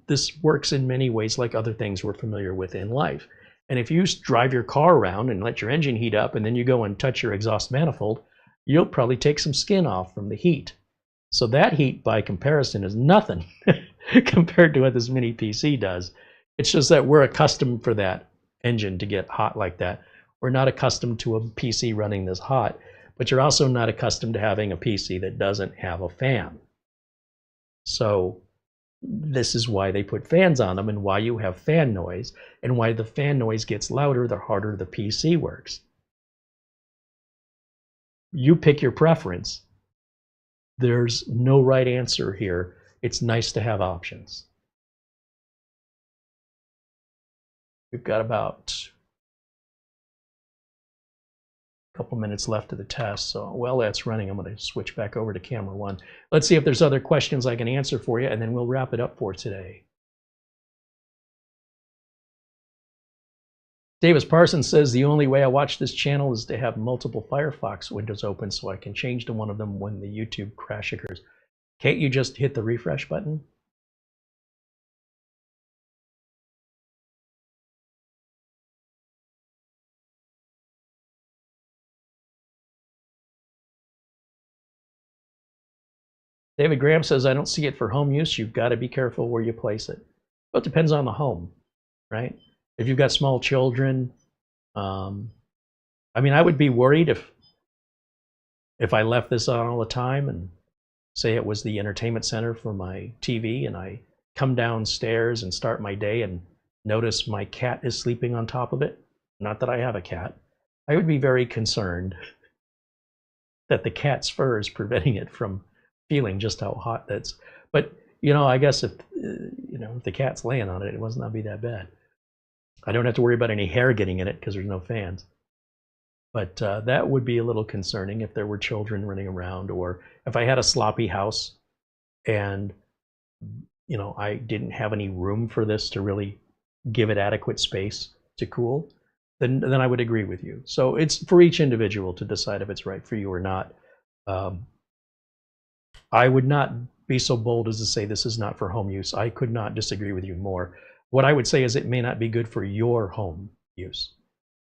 this works in many ways like other things we're familiar with in life. And if you drive your car around and let your engine heat up, and then you go and touch your exhaust manifold, you'll probably take some skin off from the heat. So that heat, by comparison, is nothing compared to what this mini PC does. It's just that we're accustomed for that engine to get hot like that. We're not accustomed to a PC running this hot, but you're also not accustomed to having a PC that doesn't have a fan. So this is why they put fans on them and why you have fan noise, and why the fan noise gets louder the harder the PC works. You pick your preference. There's no right answer here. It's nice to have options. We've got about a couple minutes left of the test, so while that's running, I'm going to switch back over to camera one. Let's see if there's other questions I can answer for you, and then we'll wrap it up for today. Davis Parsons says the only way I watch this channel is to have multiple Firefox windows open so I can change to one of them when the YouTube crash occurs. Can't you just hit the refresh button? David Graham says, I don't see it for home use. You've got to be careful where you place it. Well, it depends on the home, right? If you've got small children, I mean, I would be worried if I left this on all the time and say it was the entertainment center for my TV and I come downstairs and start my day and notice my cat is sleeping on top of it. Not that I have a cat. I would be very concerned that the cat's fur is preventing it from feeling just how hot that's. But, you know, I guess if the cat's laying on it, it must not be that bad. I don't have to worry about any hair getting in it because there's no fans. But that would be a little concerning if there were children running around, or if I had a sloppy house and, you know, I didn't have any room for this to really give it adequate space to cool, then I would agree with you. So it's for each individual to decide if it's right for you or not. I would not be so bold as to say this is not for home use. I could not disagree with you more. What I would say is it may not be good for your home use,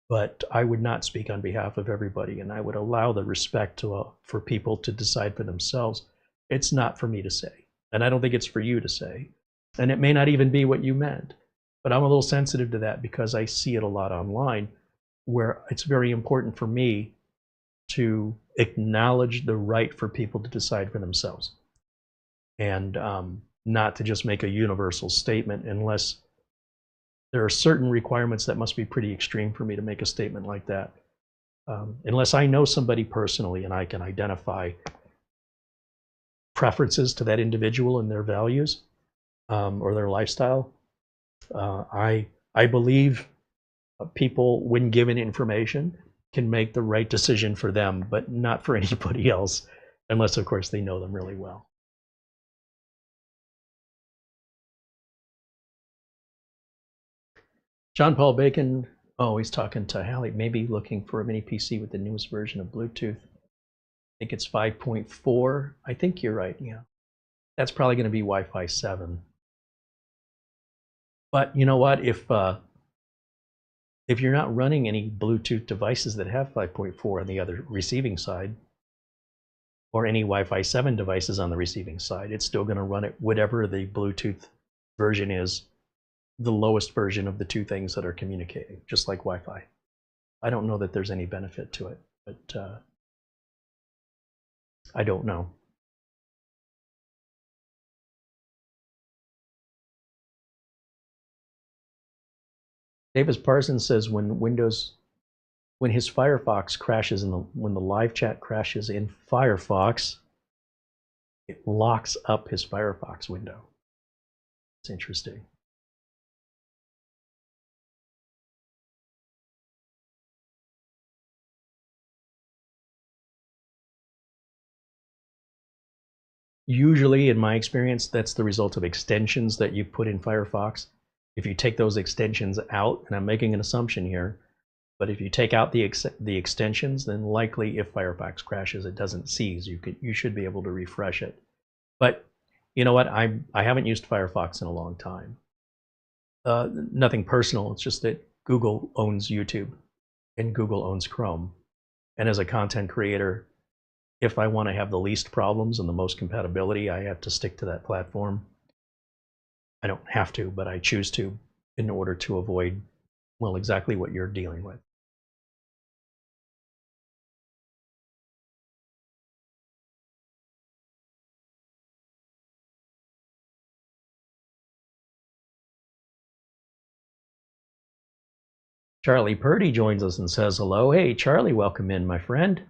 but I would not speak on behalf of everybody, and I would allow the respect for people to decide for themselves. It's not for me to say, and I don't think it's for you to say, and it may not even be what you meant, but I'm a little sensitive to that because I see it a lot online where it's very important for me to acknowledge the right for people to decide for themselves, and not to just make a universal statement unless there are certain requirements that must be pretty extreme for me to make a statement like that. Unless I know somebody personally and I can identify preferences to that individual and their values or their lifestyle, I believe people, when given information, can make the right decision for them, but not for anybody else. Unless, of course, they know them really well. John Paul Bacon, oh, he's talking to Hallie, maybe looking for a mini PC with the newest version of Bluetooth. I think it's 5.4. I think you're right, yeah. That's probably going to be Wi-Fi 7. But you know what? If you're not running any Bluetooth devices that have 5.4 on the other receiving side, or any Wi-Fi 7 devices on the receiving side, it's still going to run it whatever the Bluetooth version is, the lowest version of the two things that are communicating, just like Wi-Fi. I don't know that there's any benefit to it, but I don't know. Davis Parsons says when his Firefox crashes when the live chat crashes in Firefox, it locks up his Firefox window. It's interesting. Usually, in my experience, that's the result of extensions that you put in Firefox. If you take those extensions out, and I'm making an assumption here, but if you take out the extensions, then likely if Firefox crashes, it doesn't seize. You should be able to refresh it. But you know what? I haven't used Firefox in a long time. Nothing personal. It's just that Google owns YouTube and Google owns Chrome. And as a content creator, if I want to have the least problems and the most compatibility, I have to stick to that platform. I don't have to, but I choose to in order to avoid, well, exactly what you're dealing with. Charlie Purdy joins us and says hello. Hey, Charlie, welcome in, my friend.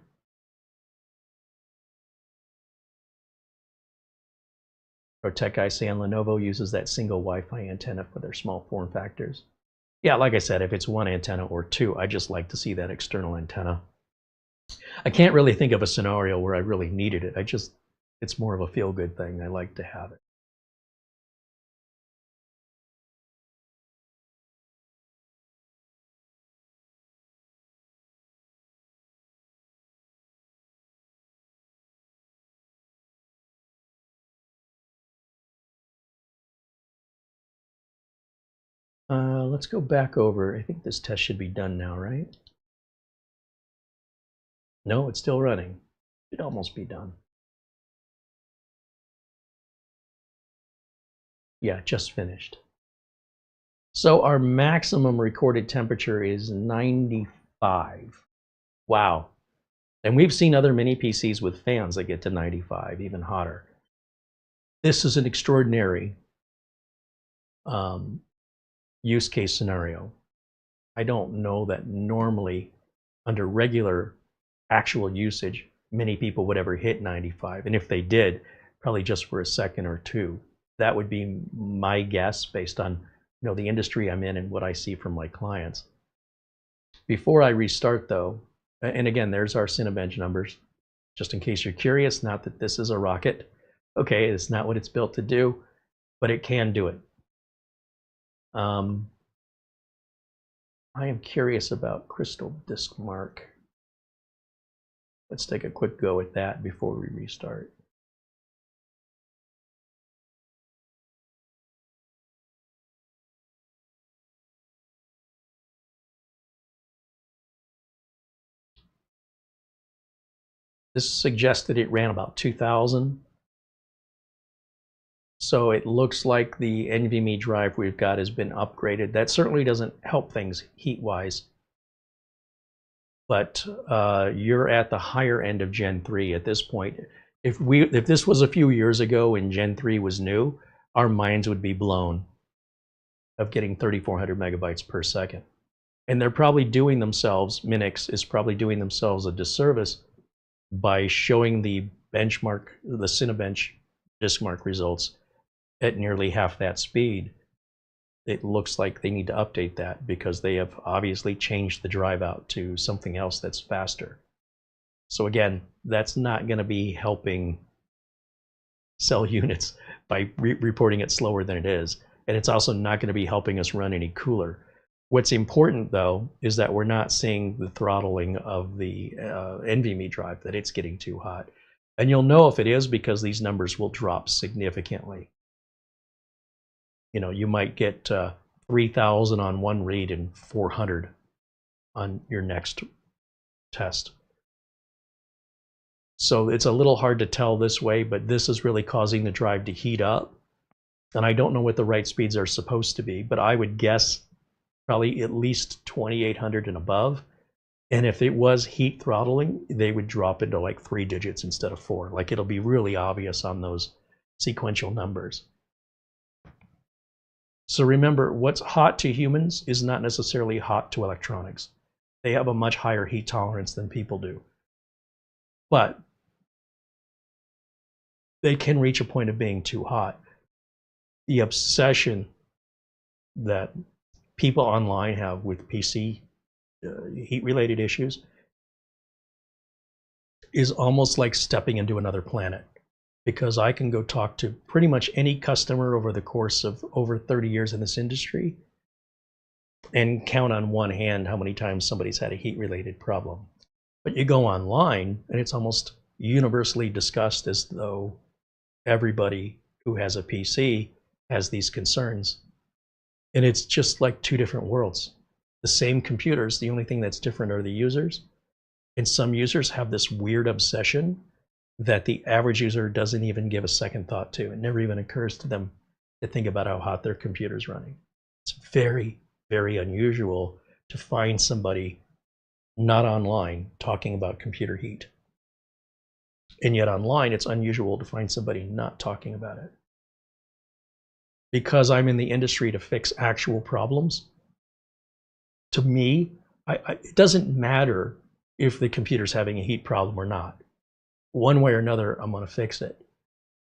Our tech guy saying Lenovo uses that single Wi-Fi antenna for their small form factors. Yeah, like I said, if it's one antenna or two, I just like to see that external antenna. I can't really think of a scenario where I really needed it. It's more of a feel-good thing. I like to have it. Let's go back over. I think this test should be done now, right? No, it's still running. Should almost be done. Yeah, just finished. So our maximum recorded temperature is 95. Wow. And we've seen other mini PCs with fans that get to 95, even hotter. This is an extraordinary use case scenario. I don't know that normally under regular actual usage, many people would ever hit 95. And if they did, probably just for a second or two. That would be my guess based on the industry I'm in and what I see from my clients. Before I restart though, and again, there's our Cinebench numbers, just in case you're curious, not that this is a rocket. Okay, it's not what it's built to do, but it can do it. I am curious about Crystal Disk Mark. Let's take a quick go at that before we restart. This suggested it ran about 2,000. So it looks like the NVMe drive we've got has been upgraded. That certainly doesn't help things heat-wise. But you're at the higher end of Gen 3 at this point. If this was a few years ago and Gen 3 was new, our minds would be blown of getting 3,400 megabytes per second. And they're probably doing themselves, Minix is probably doing themselves a disservice by showing the benchmark, the Cinebench disk mark results at nearly half that speed. It looks like they need to update that because they have obviously changed the drive out to something else that's faster. So again, that's not going to be helping sell units by reporting it slower than it is. And it's also not going to be helping us run any cooler. What's important, though, is that we're not seeing the throttling of the NVMe drive, that it's getting too hot. And you'll know if it is because these numbers will drop significantly. You know, you might get 3,000 on one read and 400 on your next test. So it's a little hard to tell this way, but this is really causing the drive to heat up. And I don't know what the write speeds are supposed to be, but I would guess probably at least 2,800 and above. And if it was heat throttling, they would drop into like 3 digits instead of 4. Like it'll be really obvious on those sequential numbers. So remember, what's hot to humans is not necessarily hot to electronics. They have a much higher heat tolerance than people do. But they can reach a point of being too hot. The obsession that people online have with PC heat-related issues is almost like stepping into another planet, because I can go talk to pretty much any customer over the course of over 30 years in this industry and count on one hand how many times somebody's had a heat-related problem. But you go online and it's almost universally discussed as though everybody who has a PC has these concerns. And it's just like two different worlds. The same computers, the only thing that's different are the users. And some users have this weird obsession that the average user doesn't even give a second thought to. It never even occurs to them to think about how hot their computer's running. It's very, very unusual to find somebody not online talking about computer heat. And yet online, it's unusual to find somebody not talking about it. Because I'm in the industry to fix actual problems, to me, it doesn't matter if the computer's having a heat problem or not. One way or another, I'm going to fix it.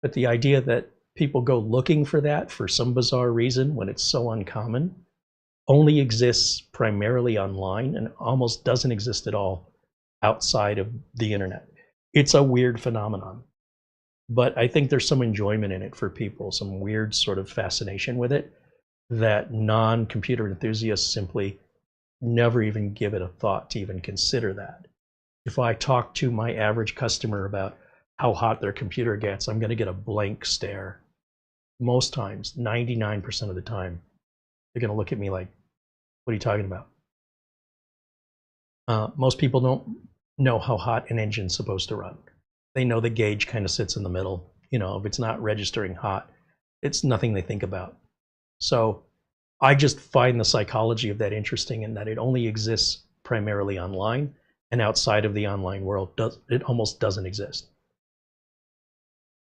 But the idea that people go looking for that for some bizarre reason when it's so uncommon only exists primarily online and almost doesn't exist at all outside of the internet. It's a weird phenomenon, but I think there's some enjoyment in it for people, some weird sort of fascination with it that non-computer enthusiasts simply never even give it a thought to even consider that. If I talk to my average customer about how hot their computer gets, I'm going to get a blank stare. Most times, 99% of the time, they're going to look at me like, what are you talking about? Most people don't know how hot an engine's supposed to run. They know the gauge kind of sits in the middle. You know, if it's not registering hot, it's nothing they think about. So I just find the psychology of that interesting in that it only exists primarily online, and outside of the online world, it almost doesn't exist.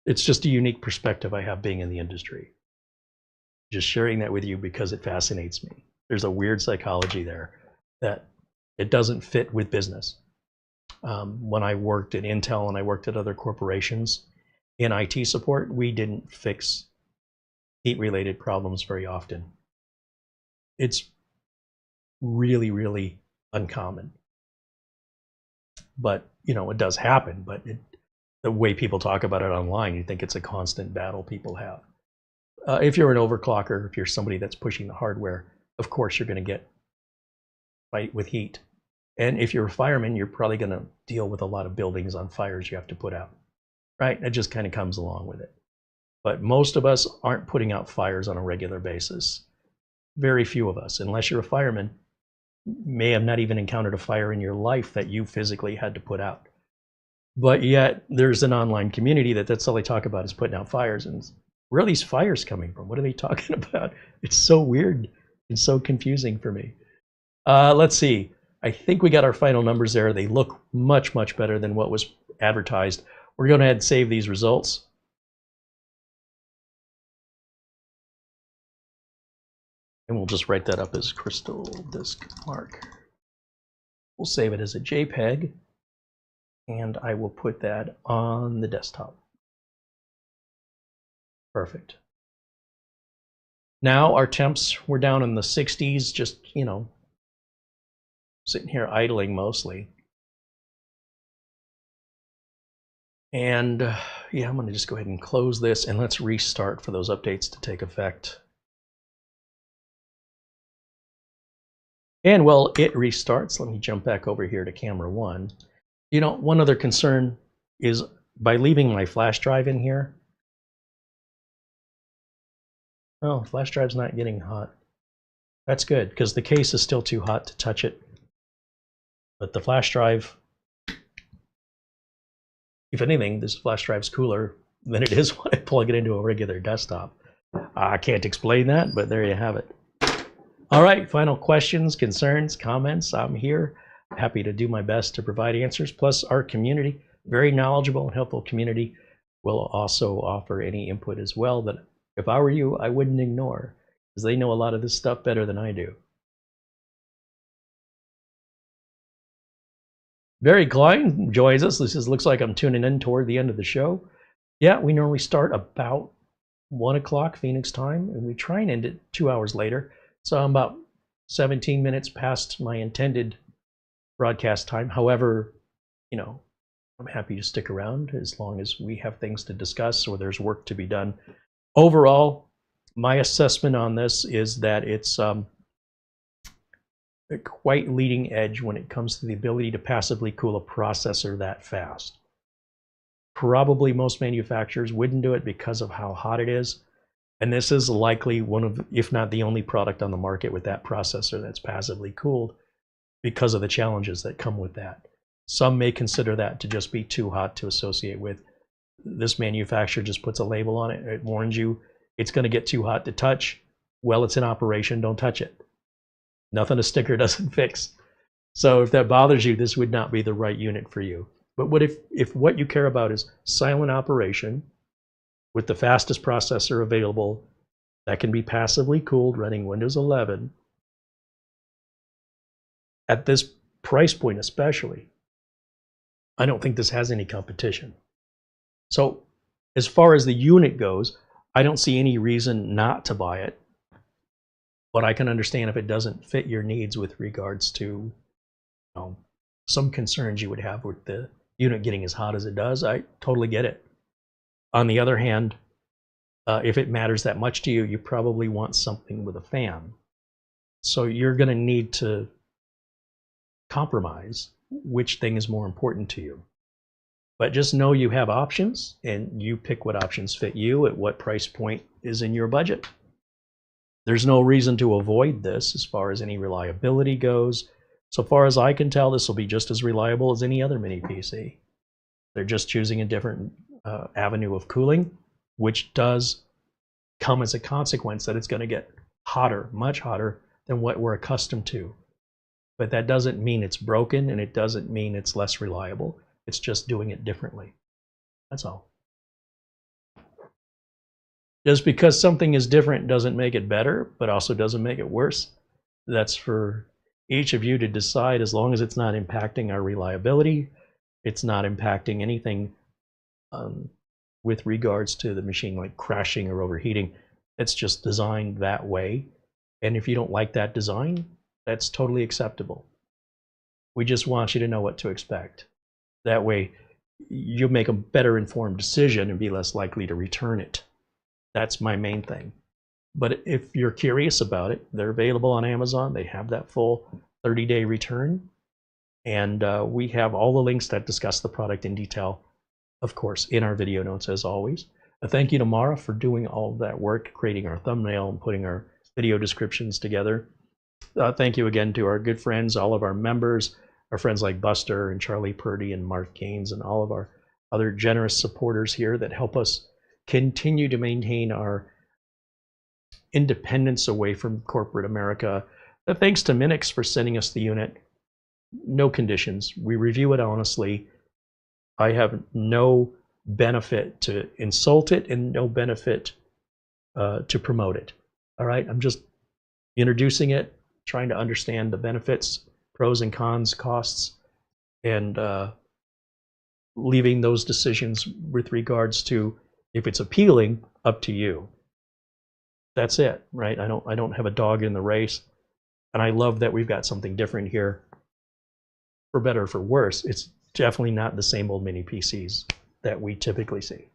It's just a unique perspective I have being in the industry. Just sharing that with you because it fascinates me. There's a weird psychology there that it doesn't fit with business. When I worked at Intel and I worked at other corporations in IT support, we didn't fix heat-related problems very often. It's really, really uncommon. But, you know, it does happen, but the way people talk about it online, you think it's a constant battle people have. If you're an overclocker, if you're somebody that's pushing the hardware, of course you're going to get fight with heat. And if you're a fireman, you're probably going to deal with a lot of buildings on fires you have to put out, right? It just kind of comes along with it. But most of us aren't putting out fires on a regular basis. Very few of us, unless you're a fireman, may have not even encountered a fire in your life that you physically had to put out. But yet there's an online community that's all they talk about is putting out fires. And where are these fires coming from? What are they talking about? It's so weird and so confusing for me. Let's see. I think we got our final numbers there. They look much, much better than what was advertised. We're going to ahead and save these results. And we'll just write that up as crystal disk mark. We'll save it as a JPEG. And I will put that on the desktop. Perfect. Now our temps were down in the 60s, just, you know, sitting here idling mostly. And yeah, I'm going to just go ahead and close this, and let's restart for those updates to take effect. And while it restarts, let me jump back over here to camera 1. You know, one other concern is by leaving my flash drive in here. Oh, flash drive's not getting hot. That's good, because the case is still too hot to touch it. But the flash drive, if anything, this flash drive's cooler than it is when I plug it into a regular desktop. I can't explain that, but there you have it. All right, final questions, concerns, comments. I'm here. Happy to do my best to provide answers. Plus, our community, very knowledgeable and helpful community, will also offer any input as well that if I were you, I wouldn't ignore, because they know a lot of this stuff better than I do. Barry Klein joins us. This looks like I'm tuning in toward the end of the show. Yeah, we normally start about 1 o'clock Phoenix time, and we try and end it 2 hours later. So I'm about 17 minutes past my intended broadcast time. However, you know, I'm happy to stick around as long as we have things to discuss or there's work to be done. Overall, my assessment on this is that it's quite leading edge when it comes to the ability to passively cool a processor that fast. Probably most manufacturers wouldn't do it because of how hot it is. And this is likely one of, if not the only product on the market with that processor that's passively cooled because of the challenges that come with that. Some may consider that to just be too hot to associate with. This manufacturer just puts a label on it. It warns you it's going to get too hot to touch. Well, it's in operation. Don't touch it. Nothing a sticker doesn't fix. So if that bothers you, this would not be the right unit for you. But what if what you care about is silent operation with the fastest processor available that can be passively cooled running Windows 11, at this price point especially, I don't think this has any competition. So as far as the unit goes, I don't see any reason not to buy it. But I can understand if it doesn't fit your needs with regards to, you know, some concerns you would have with the unit getting as hot as it does. I totally get it. On the other hand, if it matters that much to you, you probably want something with a fan. So you're going to need to compromise which thing is more important to you. But just know you have options, and you pick what options fit you at what price point is in your budget. There's no reason to avoid this as far as any reliability goes. So far as I can tell, this will be just as reliable as any other mini PC. They're just choosing a different avenue of cooling, which does come as a consequence that it's going to get hotter, much hotter than what we're accustomed to. But that doesn't mean it's broken, and it doesn't mean it's less reliable. It's just doing it differently. That's all. Just because something is different doesn't make it better, but also doesn't make it worse. That's for each of you to decide, as long as it's not impacting our reliability, it's not impacting anything with regards to the machine like crashing or overheating. It's just designed that way. And if you don't like that design, that's totally acceptable. We just want you to know what to expect. That way, you'll make a better informed decision and be less likely to return it. That's my main thing. But if you're curious about it, they're available on Amazon. They have that full 30-day return. And we have all the links that discuss the product in detail, of course, in our video notes as always. A thank you to Mara for doing all of that work, creating our thumbnail and putting our video descriptions together. Thank you again to our good friends, all of our members, our friends like Buster and Charlie Purdy and Mark Gaines, and all of our other generous supporters here that help us continue to maintain our independence away from corporate America. Thanks to Minix for sending us the unit. No conditions. We review it honestly. I have no benefit to insult it and no benefit to promote it. All right, I'm just introducing it, trying to understand the benefits, pros and cons, costs, and leaving those decisions with regards to if it's appealing, up to you. That's it, right? I don't have a dog in the race, and I love that we've got something different here. For better or for worse, it's definitely not the same old mini PCs. that we typically see.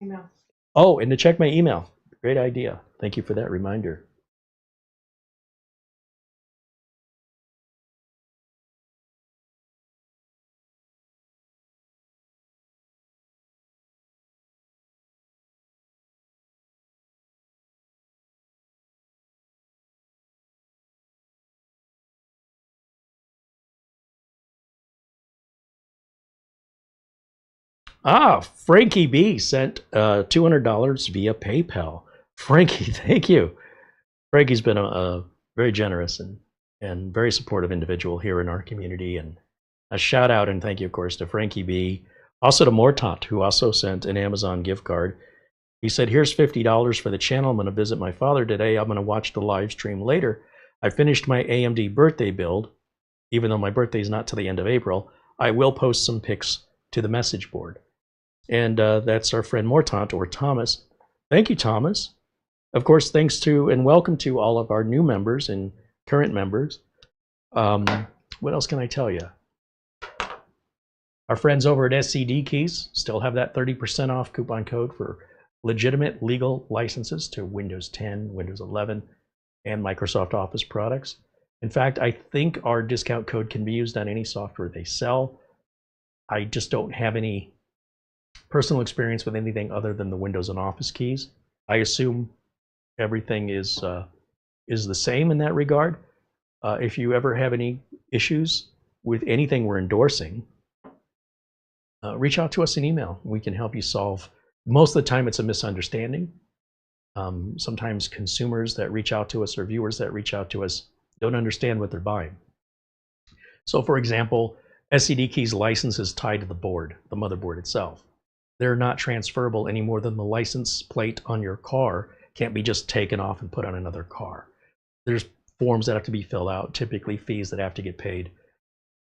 Email. Oh, and to check my email. Great idea. Thank you for that reminder. Ah, Frankie B sent $200 via PayPal. Frankie, thank you. Frankie's been a very generous and very supportive individual here in our community. And a shout out and thank you, of course, to Frankie B. Also to Mortant, who also sent an Amazon gift card. He said, here's $50 for the channel. I'm going to visit my father today. I'm going to watch the live stream later. I finished my AMD birthday build. Even though my birthday is not till the end of April, I will post some pics to the message board. And that's our friend Mortant, or Thomas. Thank you, Thomas. Of course, thanks to and welcome to all of our new members and current members. What else can I tell you? Our friends over at SCD Keys still have that 30% off coupon code for legitimate legal licenses to Windows 10, Windows 11, and Microsoft Office products. In fact, I think our discount code can be used on any software they sell. I just don't have any personal experience with anything other than the Windows and Office keys. I assume everything is the same in that regard. If you ever have any issues with anything we're endorsing, reach out to us in email. We can help you solve. Most of the time, it's a misunderstanding. Sometimes consumers that reach out to us or viewers that reach out to us don't understand what they're buying. So, for example, SCD Keys license is tied to the board, the motherboard itself. They're not transferable any more than the license plate on your car can't be just taken off and put on another car. There's forms that have to be filled out, typically fees that have to get paid.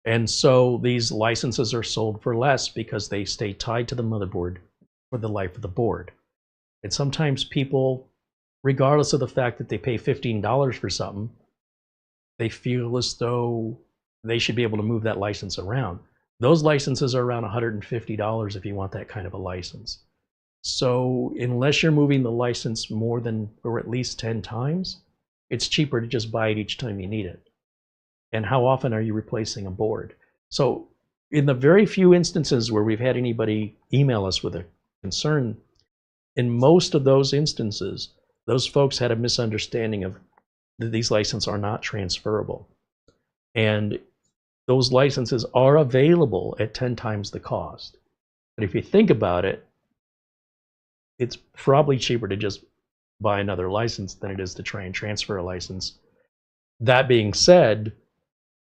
And so these licenses are sold for less because they stay tied to the motherboard for the life of the board. And sometimes people, regardless of the fact that they pay $15 for something, they feel as though they should be able to move that license around. Those licenses are around $150 if you want that kind of a license. So unless you're moving the license more than, or at least 10 times, it's cheaper to just buy it each time you need it. And how often are you replacing a board? So in the very few instances where we've had anybody email us with a concern, in most of those instances, those folks had a misunderstanding of that these licenses are not transferable. And those licenses are available at 10 times the cost. But if you think about it, it's probably cheaper to just buy another license than it is to try and transfer a license. That being said,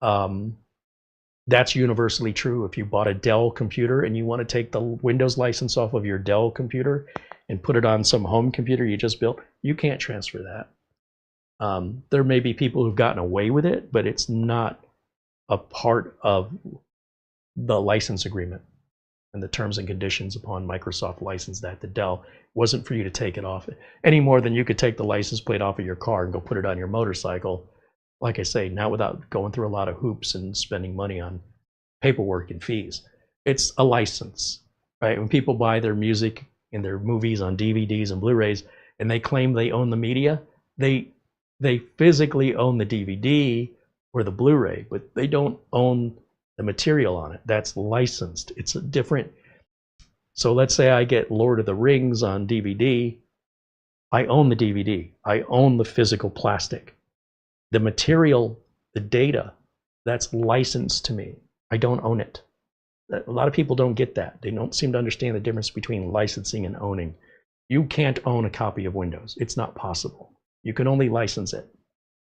that's universally true. If you bought a Dell computer and you want to take the Windows license off of your Dell computer and put it on some home computer you just built, you can't transfer that. There may be people who've gotten away with it, but it's not a part of the license agreement and the terms and conditions upon Microsoft license that to Dell. It wasn't for you to take it off any more than you could take the license plate off of your car and go put it on your motorcycle. Like I say, not without going through a lot of hoops and spending money on paperwork and fees. It's a license, right? When people buy their music and their movies on DVDs and Blu-rays and they claim they own the media, they physically own the DVD or the Blu-ray, but they don't own the material on it. That's licensed. It's a different. So let's say I get Lord of the Rings on DVD. I own the DVD. I own the physical plastic. The material, the data, that's licensed to me. I don't own it. A lot of people don't get that. They don't seem to understand the difference between licensing and owning. You can't own a copy of Windows. It's not possible. You can only license it,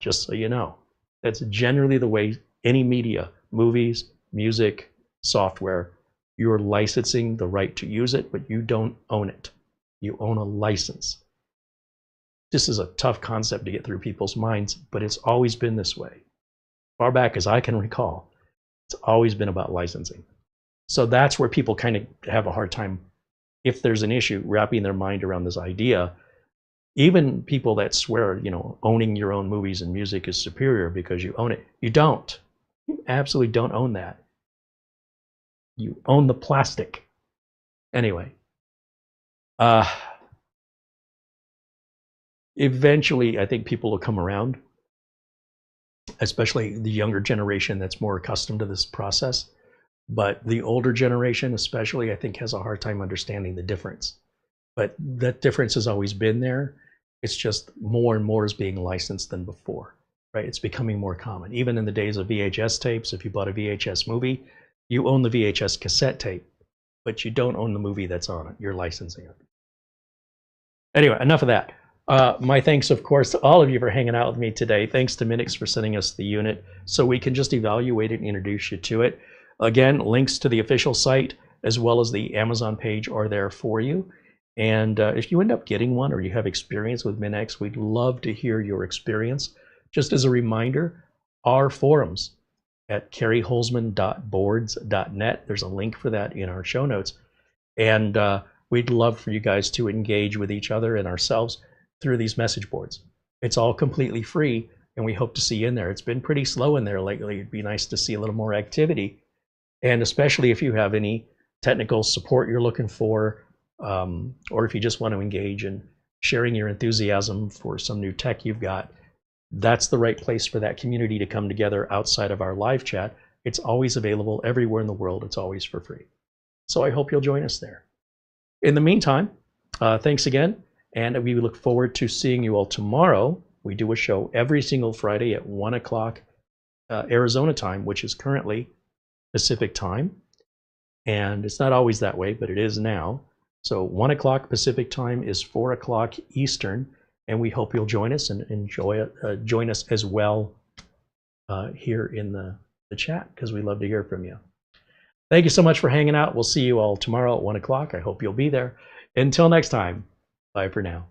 just so you know. That's generally the way any media, movies, music, software, you're licensing the right to use it, but you don't own it. You own a license. This is a tough concept to get through people's minds, but it's always been this way. Far back as I can recall, it's always been about licensing. So that's where people kind of have a hard time, if there's an issue, wrapping their mind around this idea. Even people that swear, owning your own movies and music is superior because you own it. You don't. You absolutely don't own that. You own the plastic. Anyway, eventually, I think people will come around, especially the younger generation that's more accustomed to this process. But the older generation, especially, I think has a hard time understanding the difference. But that difference has always been there. It's just more and more is being licensed than before, right? It's becoming more common. Even in the days of VHS tapes, if you bought a VHS movie, you own the VHS cassette tape, but you don't own the movie that's on it. You're licensing it. Anyway, enough of that. My thanks, of course, to all of you for hanging out with me today. Thanks to Minix for sending us the unit so we can just evaluate it and introduce you to it. Again, links to the official site as well as the Amazon page are there for you. And if you end up getting one or you have experience with Minix, we'd love to hear your experience. Just as a reminder, our forums at CareyHolzman.boards.net. There's a link for that in our show notes. And we'd love for you guys to engage with each other and ourselves through these message boards. It's all completely free, and we hope to see you in there. It's been pretty slow in there lately. It'd be nice to see a little more activity. And especially if you have any technical support you're looking for, or if you just want to engage in sharing your enthusiasm for some new tech you've got, that's the right place for that community to come together outside of our live chat. It's always available everywhere in the world. It's always for free. So I hope you'll join us there. In the meantime, thanks again. And we look forward to seeing you all tomorrow. We do a show every single Friday at 1 o'clock Arizona time, which is currently Pacific time. And it's not always that way, but it is now. So 1 o'clock Pacific time is 4 o'clock Eastern. And we hope you'll join us and join us as well here in the chat, because we love to hear from you. Thank you so much for hanging out. We'll see you all tomorrow at 1 o'clock. I hope you'll be there. Until next time, bye for now.